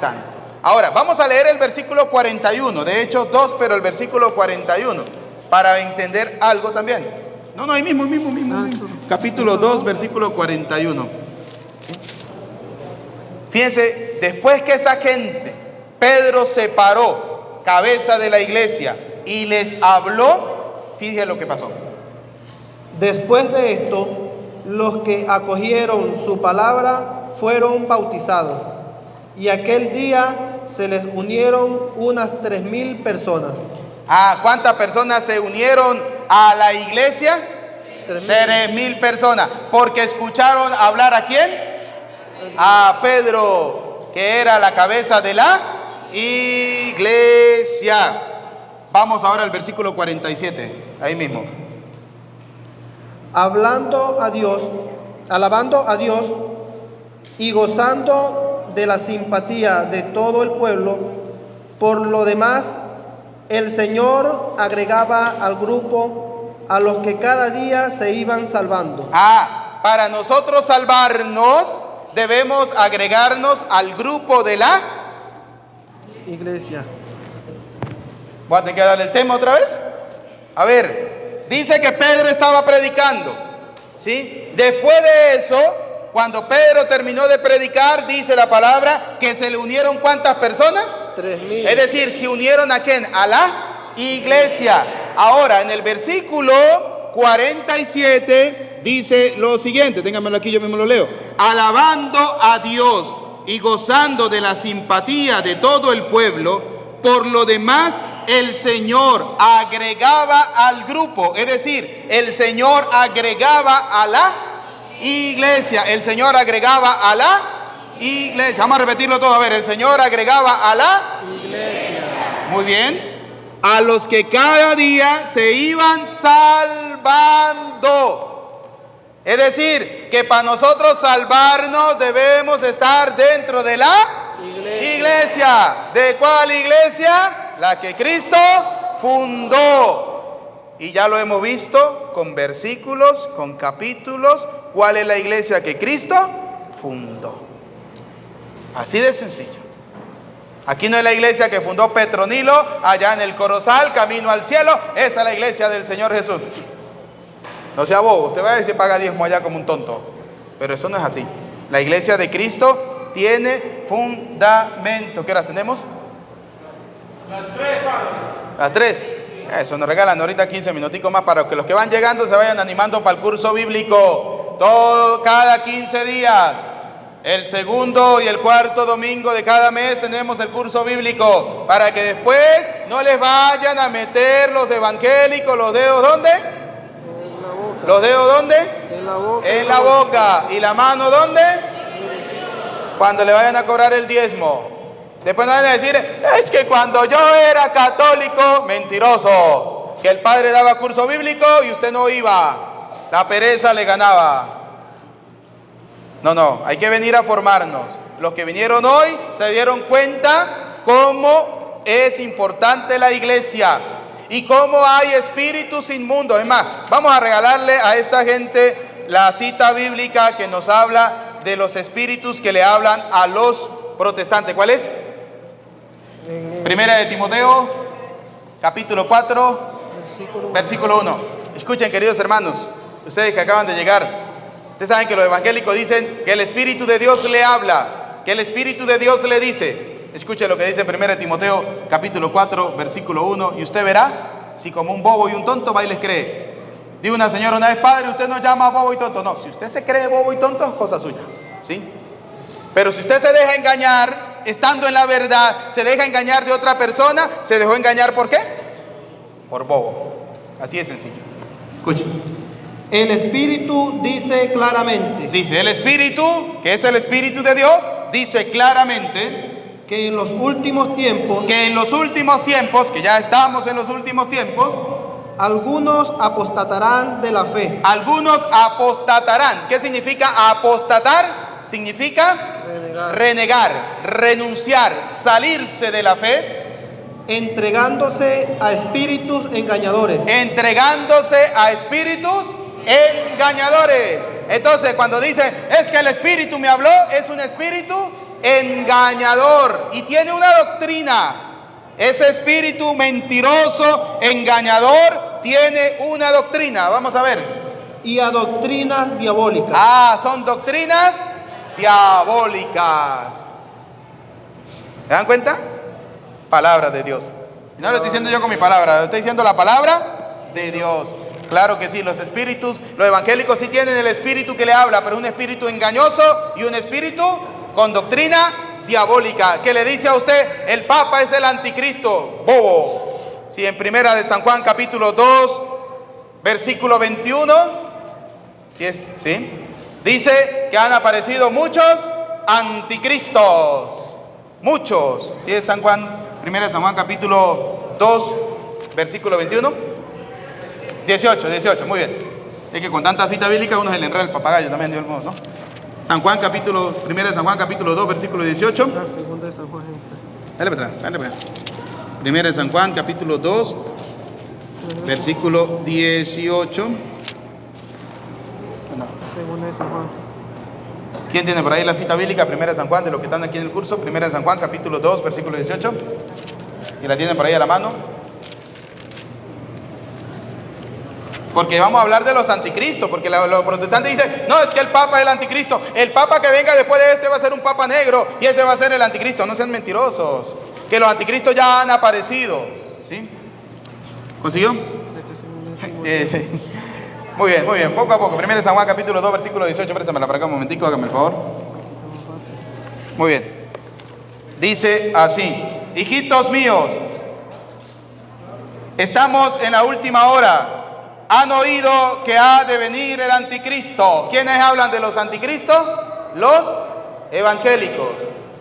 [SPEAKER 1] Santo. Ahora, vamos a leer el versículo 41, de Hechos 2, pero el versículo 41, para entender algo también. No, ahí mismo. Capítulo 2, versículo 41. Fíjense, después que esa gente, Pedro se paró, cabeza de la iglesia, y les habló, fíjense lo que pasó.
[SPEAKER 2] Después de esto, los que acogieron su palabra fueron bautizados, y aquel día se les unieron unas 3,000 personas.
[SPEAKER 1] ¿Cuántas personas se unieron a la iglesia? 3,000 personas. Porque escucharon hablar ¿a quién? A Pedro, que era la cabeza de la iglesia. Vamos ahora al versículo 47, ahí mismo.
[SPEAKER 2] Alabando a Dios y gozando de la simpatía de todo el pueblo. Por lo demás, el Señor agregaba al grupo a los que cada día se iban salvando.
[SPEAKER 1] Para nosotros salvarnos, debemos agregarnos al grupo de la
[SPEAKER 2] iglesia.
[SPEAKER 1] ¿Voy a tener que darle el tema otra vez? A ver, dice que Pedro estaba predicando, ¿sí? Después de eso, cuando Pedro terminó de predicar, dice la palabra que se le unieron ¿cuántas personas?
[SPEAKER 2] 3,000.
[SPEAKER 1] Es decir, ¿se unieron a quién? A la iglesia. Ahora, en el versículo 47 dice lo siguiente, ténganmelo aquí, yo mismo lo leo. Alabando a Dios y gozando de la simpatía de todo el pueblo, por lo demás el Señor agregaba al grupo, es decir, el Señor agregaba a la iglesia, el Señor agregaba a la iglesia. Vamos a repetirlo todo, a ver, el Señor agregaba a la iglesia. Muy bien. A los que cada día se iban salvando. Es decir, que para nosotros salvarnos debemos estar dentro de la iglesia. ¿De cuál iglesia? La que Cristo fundó. Y ya lo hemos visto con versículos, con capítulos, cuál es la iglesia que Cristo fundó. Así de sencillo. Aquí no es la iglesia que fundó Petronilo, allá en el Corozal, camino al cielo. Esa es la iglesia del Señor Jesús. No sea bobo, usted va a decir paga diezmo allá como un tonto. Pero eso no es así. La iglesia de Cristo tiene fundamento. ¿Qué horas tenemos?
[SPEAKER 3] Las 3, padre.
[SPEAKER 1] Las 3. Eso, nos regalan ahorita 15 minuticos más para que los que van llegando se vayan animando para el curso bíblico. Cada 15 días. El segundo y el cuarto domingo de cada mes tenemos el curso bíblico. Para que después no les vayan a meter los evangélicos los dedos, ¿dónde?
[SPEAKER 2] En la boca.
[SPEAKER 1] ¿Los dedos dónde?
[SPEAKER 2] En la boca.
[SPEAKER 1] En la boca. ¿Y la mano dónde? Cuando le vayan a cobrar el diezmo. Después no van a decir, es que cuando yo era católico, mentiroso, que el padre daba curso bíblico y usted no iba, la pereza le ganaba. No, hay que venir a formarnos. Los que vinieron hoy se dieron cuenta cómo es importante la iglesia y cómo hay espíritus inmundos. Es más, vamos a regalarle a esta gente la cita bíblica que nos habla de los espíritus que le hablan a los protestantes. ¿Cuál es? Primera de Timoteo, capítulo 4, versículo 1. Escuchen, queridos hermanos, ustedes que acaban de llegar. Ustedes saben que los evangélicos dicen que el Espíritu de Dios le habla, que el Espíritu de Dios le dice. Escuchen lo que dice 1 Timoteo capítulo 4 versículo 1 y usted verá si como un bobo y un tonto va y les cree. Dijo una señora una vez, padre, usted nos llama bobo y tonto. No, si usted se cree bobo y tonto es cosa suya, ¿sí? Pero si usted se deja engañar, estando en la verdad, se deja engañar de otra persona, ¿se dejó engañar por qué? Por bobo. Así de sencillo. Escuchen.
[SPEAKER 2] El Espíritu dice claramente.
[SPEAKER 1] Dice, el Espíritu, que es el Espíritu de Dios, dice claramente
[SPEAKER 2] que en los últimos tiempos
[SPEAKER 1] que en los últimos tiempos, que ya estamos en los últimos tiempos,
[SPEAKER 2] algunos apostatarán de la fe,
[SPEAKER 1] algunos apostatarán. ¿Qué significa apostatar? Significa renegar, renunciar, salirse de la fe,
[SPEAKER 2] entregándose a espíritus engañadores.
[SPEAKER 1] entregándose a espíritus engañadores. Entonces, cuando dicen, es que el espíritu me habló, es un espíritu engañador y tiene una doctrina. Ese espíritu mentiroso, engañador, tiene una doctrina. Vamos a ver.
[SPEAKER 2] Y a doctrinas diabólicas.
[SPEAKER 1] Son doctrinas diabólicas. ¿Se dan cuenta? Palabra de Dios. Y no lo estoy diciendo yo con mi palabra, lo estoy diciendo la palabra de Dios. Claro que sí, los espíritus, los evangélicos sí tienen el espíritu que le habla, pero es un espíritu engañoso y un espíritu con doctrina diabólica, que le dice a usted, el Papa es el anticristo, bobo. Si en primera de San Juan capítulo 2, versículo 21, ¿sí? Dice que han aparecido muchos anticristos, muchos. ¿Sí es San Juan? Primera de San Juan capítulo 2, versículo 21. 18, muy bien. Es que con tanta cita bíblica uno se le enreda el papagayo también, Dios mío, ¿no? San Juan capítulo, primera de San Juan capítulo 2, versículo 18.
[SPEAKER 2] La segunda de San Juan.
[SPEAKER 1] Dale para atrás. Primera de San Juan capítulo 2, versículo 18.
[SPEAKER 2] Segunda de San Juan.
[SPEAKER 1] ¿Quién tiene por ahí la cita bíblica? Primera de San Juan, de los que están aquí en el curso. Primera de San Juan capítulo 2, versículo 18. ¿Y la tienen por ahí a la mano? Porque vamos a hablar de los anticristos, porque los protestantes dicen, no, es que el Papa es el anticristo, el Papa que venga después de este va a ser un Papa negro y ese va a ser el anticristo. No sean mentirosos, que los anticristos ya han aparecido, ¿sí? ¿Consiguió? Muy bien, poco a poco. Primera de San Juan capítulo 2, versículo 18, préstamela para acá un momentico, hágame el favor. Muy bien, dice así, hijitos míos, estamos en la última hora. Han oído que ha de venir el anticristo. ¿Quiénes hablan de los anticristos? Los evangélicos.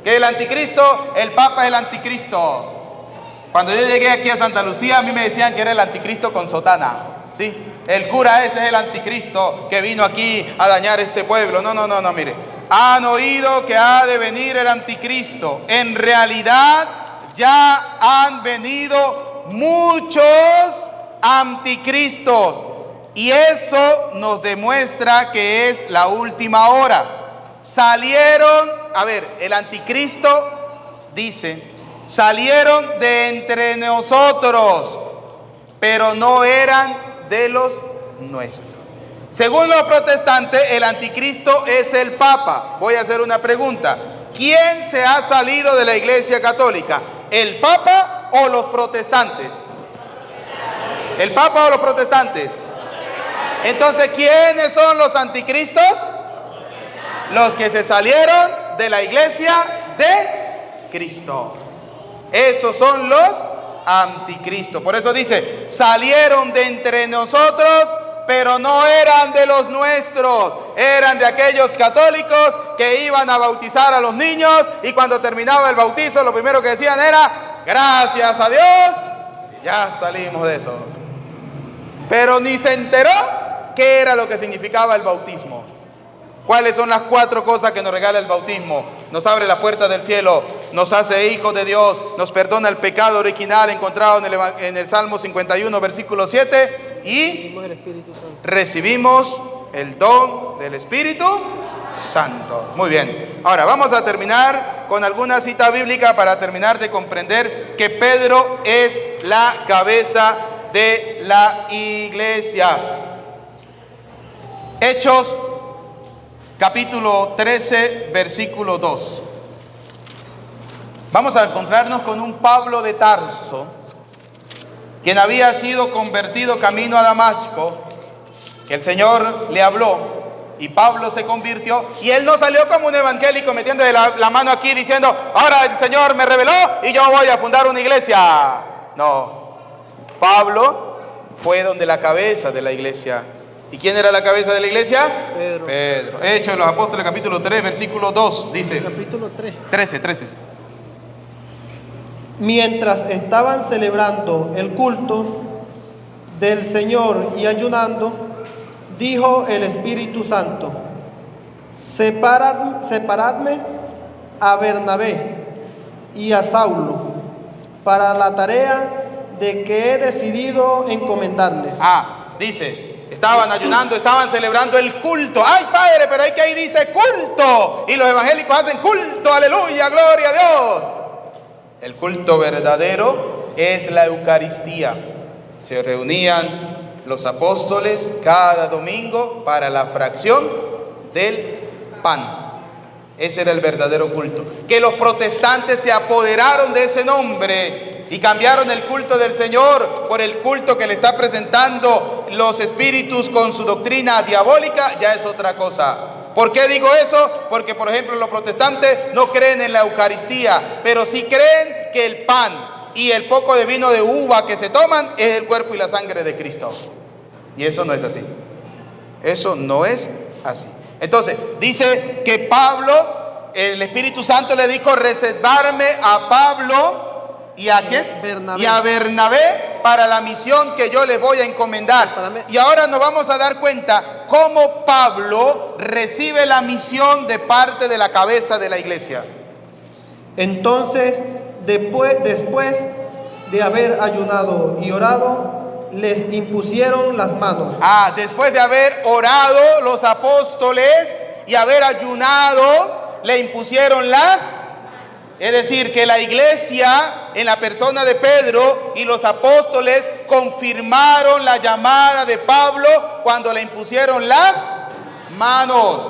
[SPEAKER 1] ¿Qué es el anticristo? El Papa es el anticristo. Cuando yo llegué aquí a Santa Lucía, a mí me decían que era el anticristo con sotana, ¿sí? El cura ese es el anticristo que vino aquí a dañar este pueblo. No, mire. Han oído que ha de venir el anticristo. En realidad ya han venido muchos anticristos y eso nos demuestra que es la última hora. Salieron, el anticristo dice, salieron de entre nosotros, pero no eran de los nuestros. Según los protestantes, el anticristo es el Papa. Voy a hacer una pregunta. ¿Quién se ha salido de la Iglesia Católica? ¿El Papa o los protestantes? ¿El Papa o los protestantes? Entonces, ¿quiénes son los anticristos? Los que se salieron de la Iglesia de Cristo. Esos son los anticristos. Por eso dice, salieron de entre nosotros, pero no eran de los nuestros. Eran de aquellos católicos que iban a bautizar a los niños y cuando terminaba el bautizo, lo primero que decían era, gracias a Dios, ya salimos de eso. Pero ni se enteró qué era lo que significaba el bautismo. ¿Cuáles son las 4 cosas que nos regala el bautismo? Nos abre la puerta del cielo, nos hace hijos de Dios, nos perdona el pecado original encontrado en el Salmo 51, versículo 7 y recibimos el don del Espíritu Santo. Muy bien. Ahora vamos a terminar con alguna cita bíblica para terminar de comprender que Pedro es la cabeza de la iglesia. Hechos capítulo 13, versículo 2. Vamos a encontrarnos con un Pablo de Tarso, quien había sido convertido camino a Damasco, que el Señor le habló y Pablo se convirtió, y él no salió como un evangélico metiéndole la mano aquí diciendo, ahora el Señor me reveló y yo voy a fundar una iglesia. No, Pablo fue donde la cabeza de la iglesia ¿Y quién era la cabeza de la iglesia?
[SPEAKER 2] Pedro.
[SPEAKER 1] Pedro. Hechos de los Apóstoles, capítulo 3, versículo 2, dice.
[SPEAKER 2] Capítulo 3.
[SPEAKER 1] 13.
[SPEAKER 2] Mientras estaban celebrando el culto del Señor y ayunando, dijo el Espíritu Santo: Separadme a Bernabé y a Saulo para la tarea de que he decidido encomendarles.
[SPEAKER 1] Dice, estaban ayunando, estaban celebrando el culto. ¡Ay, Padre! Pero hay que ahí dice culto. Y los evangélicos hacen culto, aleluya, gloria a Dios. El culto verdadero es la Eucaristía. Se reunían los apóstoles cada domingo para la fracción del pan. Ese era el verdadero culto. Que los protestantes se apoderaron de ese nombre y cambiaron el culto del Señor por el culto que le está presentando los espíritus con su doctrina diabólica, ya es otra cosa. ¿Por qué digo eso? Porque, por ejemplo, los protestantes no creen en la Eucaristía, pero sí creen que el pan y el poco de vino de uva que se toman es el cuerpo y la sangre de Cristo. Y eso no es así. Eso no es así. Entonces, dice que Pablo, el Espíritu Santo le dijo reservarme a Pablo y a quién?
[SPEAKER 2] Bernabé.
[SPEAKER 1] Y a Bernabé para la misión que yo les voy a encomendar. Y ahora nos vamos a dar cuenta cómo Pablo recibe la misión de parte de la cabeza de la iglesia.
[SPEAKER 2] Entonces, después de haber ayunado y orado, les impusieron las manos.
[SPEAKER 1] Después de haber orado los apóstoles y haber ayunado, le impusieron las. Es decir, que la iglesia, en la persona de Pedro y los apóstoles, confirmaron la llamada de Pablo cuando le impusieron las manos.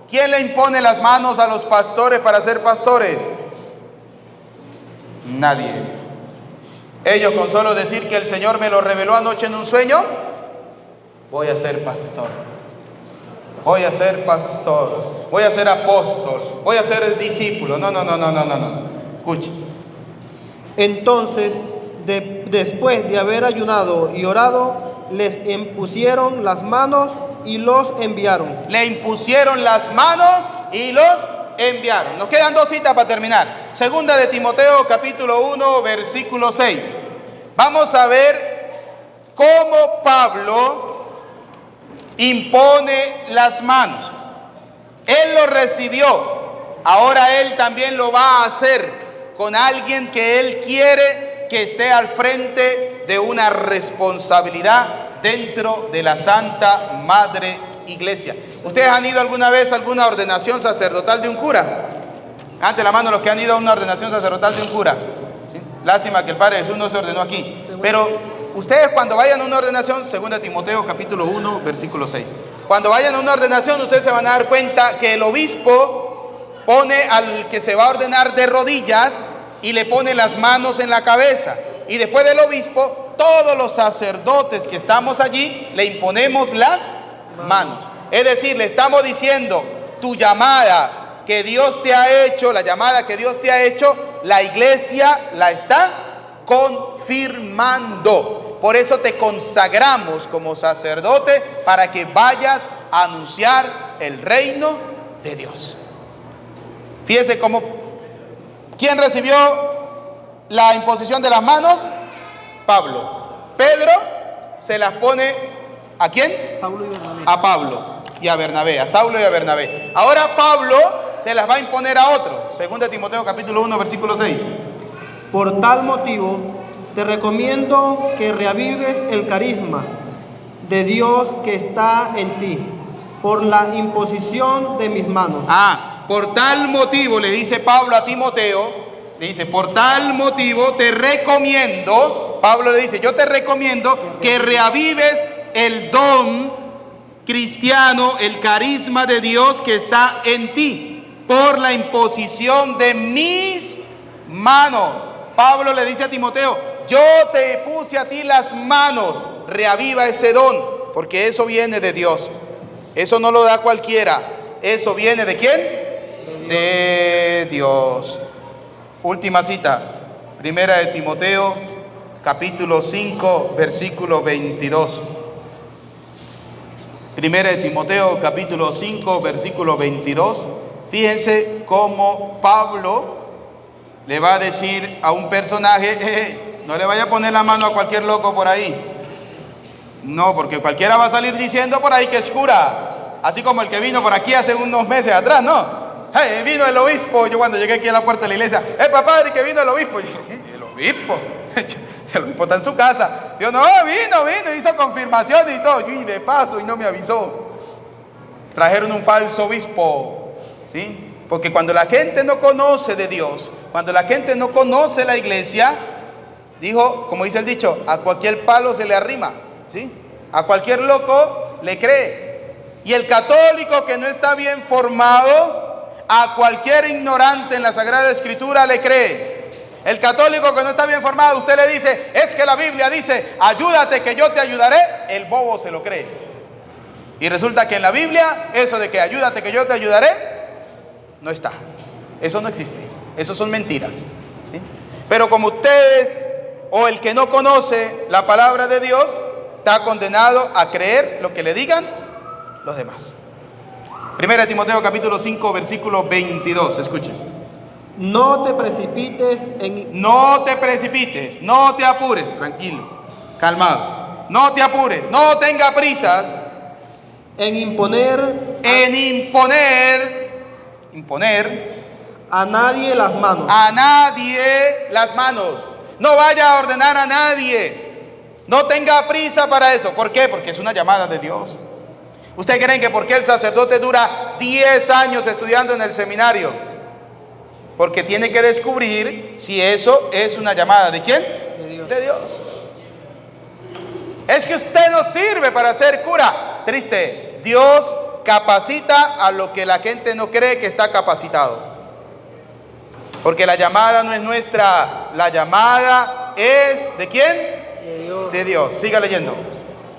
[SPEAKER 1] ¿Quién le impone las manos a los pastores para ser pastores? Nadie. Ellos, con solo decir que el Señor me lo reveló anoche en un sueño, voy a ser pastor. Voy a ser pastor, voy a ser apóstol, voy a ser discípulo. No. Escuche.
[SPEAKER 2] Entonces, después de haber ayunado y orado, les impusieron las manos y los enviaron.
[SPEAKER 1] Le impusieron las manos y los enviaron. Nos quedan 2 citas para terminar. Segunda de Timoteo, capítulo 1, versículo 6. Vamos a ver cómo Pablo impone las manos. Él lo recibió, ahora él también lo va a hacer con alguien que él quiere que esté al frente de una responsabilidad dentro de la Santa Madre Iglesia. ¿Ustedes han ido alguna vez a alguna ordenación sacerdotal de un cura? Ante la mano los que han ido a una ordenación sacerdotal de un cura. ¿Sí? Lástima que el Padre Jesús no se ordenó aquí, pero ustedes cuando vayan a una ordenación, 2 Timoteo capítulo 1, versículo 6. Cuando vayan a una ordenación, ustedes se van a dar cuenta que el obispo pone al que se va a ordenar de rodillas y le pone las manos en la cabeza. Y después del obispo, todos los sacerdotes que estamos allí, le imponemos las manos. Es decir, le estamos diciendo, tu llamada que Dios te ha hecho, la llamada que Dios te ha hecho, la iglesia la está confirmando. Por eso te consagramos como sacerdote para que vayas a anunciar el reino de Dios. Fíjese cómo, ¿quién recibió la imposición de las manos? Pablo. Pedro se las pone ¿a quién?
[SPEAKER 2] Saulo y Bernabé.
[SPEAKER 1] A Pablo y a Bernabé, a Saulo y a Bernabé. Ahora Pablo se las va a imponer a otro. 2 Timoteo capítulo 1, versículo 6.
[SPEAKER 2] Por tal motivo, te recomiendo que reavives el carisma de Dios que está en ti, por la imposición de mis manos.
[SPEAKER 1] Por tal motivo, le dice Pablo a Timoteo, le dice, por tal motivo te recomiendo, Pablo le dice, yo te recomiendo que reavives el don cristiano, el carisma de Dios que está en ti, por la imposición de mis manos. Pablo le dice a Timoteo, yo te puse a ti las manos, reaviva ese don, porque eso viene de Dios. Eso no lo da cualquiera. ¿Eso viene de quién? De Dios. Última cita, 1 de Timoteo, capítulo 5, versículo 22. Primera de Timoteo capítulo 5 versículo 22. Fíjense cómo Pablo le va a decir a un personaje, no le vaya a poner la mano a cualquier loco por ahí. No, porque cualquiera va a salir diciendo por ahí que es cura. Así como el que vino por aquí hace unos meses atrás, ¿no? Hey, vino el obispo. Yo cuando llegué aquí a la puerta de la iglesia, padre, que vino el obispo. Yo, ¿el obispo? El obispo está en su casa. Yo, no, vino, hizo confirmación y todo. Y de paso, y no me avisó. Trajeron un falso obispo, ¿sí? Porque cuando la gente no conoce de Dios, cuando la gente no conoce la iglesia, dijo, como dice el dicho, a cualquier palo se le arrima, ¿sí? A cualquier loco le cree. Y el católico que no está bien formado, a cualquier ignorante en la Sagrada Escritura le cree. El católico que no está bien formado, usted le dice, es que la Biblia dice, ayúdate que yo te ayudaré, el bobo se lo cree. Y resulta que en la Biblia, eso de que ayúdate que yo te ayudaré, no está. Eso no existe. Eso son mentiras, ¿sí? Pero como ustedes, o el que no conoce la palabra de Dios, está condenado a creer lo que le digan los demás. Primera de Timoteo capítulo 5 versículo 22, escuchen.
[SPEAKER 2] No te precipites en...
[SPEAKER 1] No te precipites, no te apures, tranquilo, calmado. No te apures, no tenga prisas
[SPEAKER 2] en imponer a nadie las manos.
[SPEAKER 1] A nadie las manos. No vaya a ordenar a nadie. No tenga prisa para eso. ¿Por qué? Porque es una llamada de Dios. ¿Ustedes creen que por qué el sacerdote dura 10 años estudiando en el seminario? Porque tiene que descubrir si eso es una llamada ¿de quién?
[SPEAKER 2] De Dios.
[SPEAKER 1] De Dios. Es que usted no sirve para ser cura. Triste. Dios capacita a lo que la gente no cree que está capacitado. Porque la llamada no es nuestra. La llamada es ¿de quién?
[SPEAKER 2] De Dios.
[SPEAKER 1] De Dios. Siga leyendo.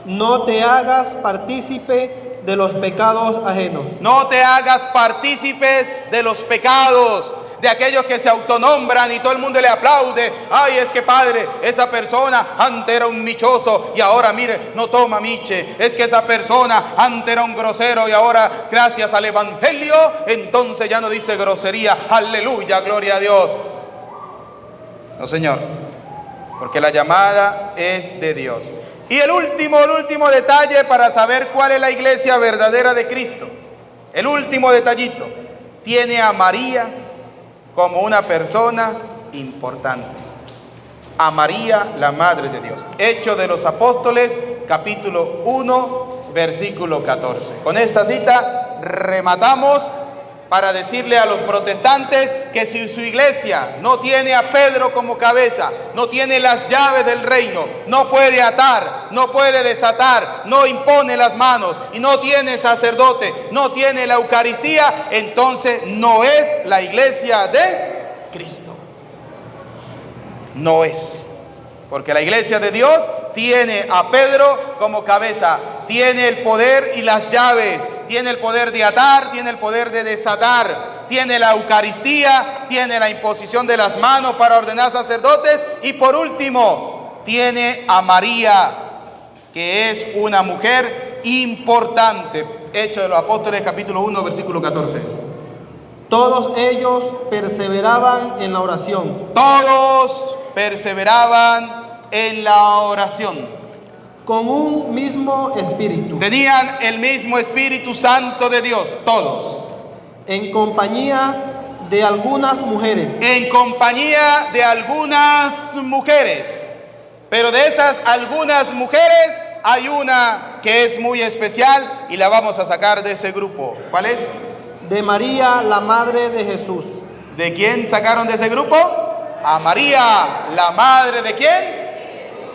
[SPEAKER 2] No te hagas partícipe de los pecados ajenos.
[SPEAKER 1] No te hagas partícipes de los pecados de aquellos que se autonombran y todo el mundo le aplaude. Ay, es que padre, esa persona antes era un michoso y ahora mire, no toma miche. Es que esa persona antes era un grosero y ahora gracias al evangelio entonces ya no dice grosería. Aleluya, gloria a Dios. No, señor, porque la llamada es de Dios. Y el último detalle para saber cuál es la iglesia verdadera de Cristo. El último detallito. Tiene a María como una persona importante. A María, la Madre de Dios. Hechos de los Apóstoles, capítulo 1, versículo 14. Con esta cita rematamos para decirle a los protestantes que si su iglesia no tiene a Pedro como cabeza, no tiene las llaves del reino, no puede atar, no puede desatar, no impone las manos y no tiene sacerdote, no tiene la Eucaristía, entonces no es la iglesia de Cristo. No es. Porque la iglesia de Dios tiene a Pedro como cabeza, tiene el poder y las llaves, tiene el poder de atar, tiene el poder de desatar, tiene la Eucaristía, tiene la imposición de las manos para ordenar sacerdotes y por último tiene a María, que es una mujer importante. Hechos de los Apóstoles capítulo 1 versículo 14.
[SPEAKER 2] Todos ellos perseveraban en la oración.
[SPEAKER 1] Todos perseveraban en la oración.
[SPEAKER 2] Con un mismo espíritu.
[SPEAKER 1] Tenían el mismo Espíritu Santo de Dios, todos.
[SPEAKER 2] En compañía de algunas mujeres.
[SPEAKER 1] En compañía de algunas mujeres. Pero de esas algunas mujeres hay una que es muy especial y la vamos a sacar de ese grupo. ¿Cuál es?
[SPEAKER 2] De María, la Madre de Jesús.
[SPEAKER 1] ¿De quién sacaron de ese grupo? A María, la madre de quién.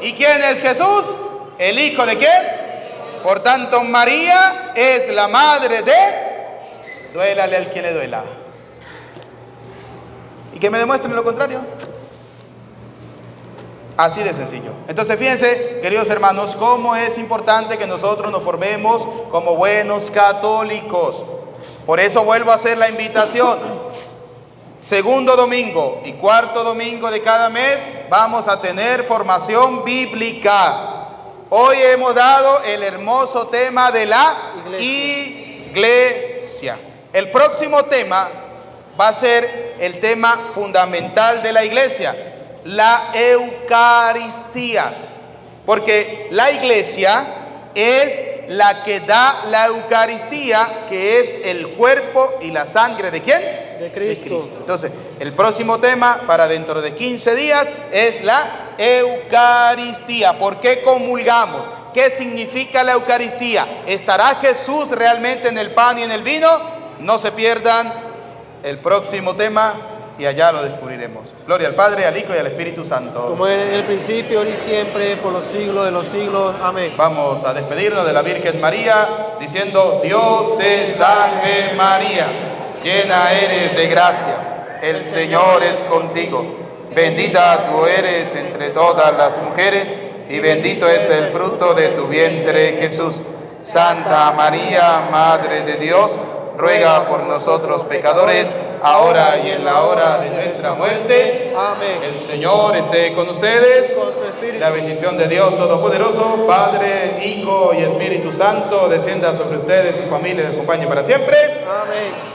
[SPEAKER 1] ¿Y quién es Jesús? ¿El hijo de quién? Por tanto, María es la madre de... Duélale al que le duela. ¿Y que me demuestren lo contrario? Así de sencillo. Entonces, fíjense, queridos hermanos, cómo es importante que nosotros nos formemos como buenos católicos. Por eso vuelvo a hacer la invitación. Segundo domingo y cuarto domingo de cada mes vamos a tener formación bíblica. Hoy hemos dado el hermoso tema de la iglesia. El próximo tema va a ser el tema fundamental de la iglesia, la Eucaristía. Porque la iglesia es la que da la Eucaristía, que es el cuerpo y la sangre ¿de quién?
[SPEAKER 2] De Cristo.
[SPEAKER 1] Entonces, el próximo tema para dentro de 15 días es la Eucaristía. ¿Por qué comulgamos? ¿Qué significa la Eucaristía? ¿Estará Jesús realmente en el pan y en el vino? No se pierdan el próximo tema y allá lo descubriremos. Gloria al Padre, al Hijo y al Espíritu Santo.
[SPEAKER 2] Como en el principio, ahora y siempre, por los siglos de los siglos. Amén.
[SPEAKER 1] Vamos a despedirnos de la Virgen María diciendo: Dios te salve María, llena eres de gracia, el Señor es contigo, bendita tú eres entre todas las mujeres y bendito es el fruto de tu vientre Jesús. Santa María, Madre de Dios, ruega por nosotros pecadores, ahora y en la hora de nuestra muerte.
[SPEAKER 2] Amén.
[SPEAKER 1] El Señor esté con ustedes.
[SPEAKER 2] Con tu espíritu.
[SPEAKER 1] La bendición de Dios Todopoderoso, Padre, Hijo y Espíritu Santo, descienda sobre ustedes, su familia y les acompañe para siempre.
[SPEAKER 2] Amén.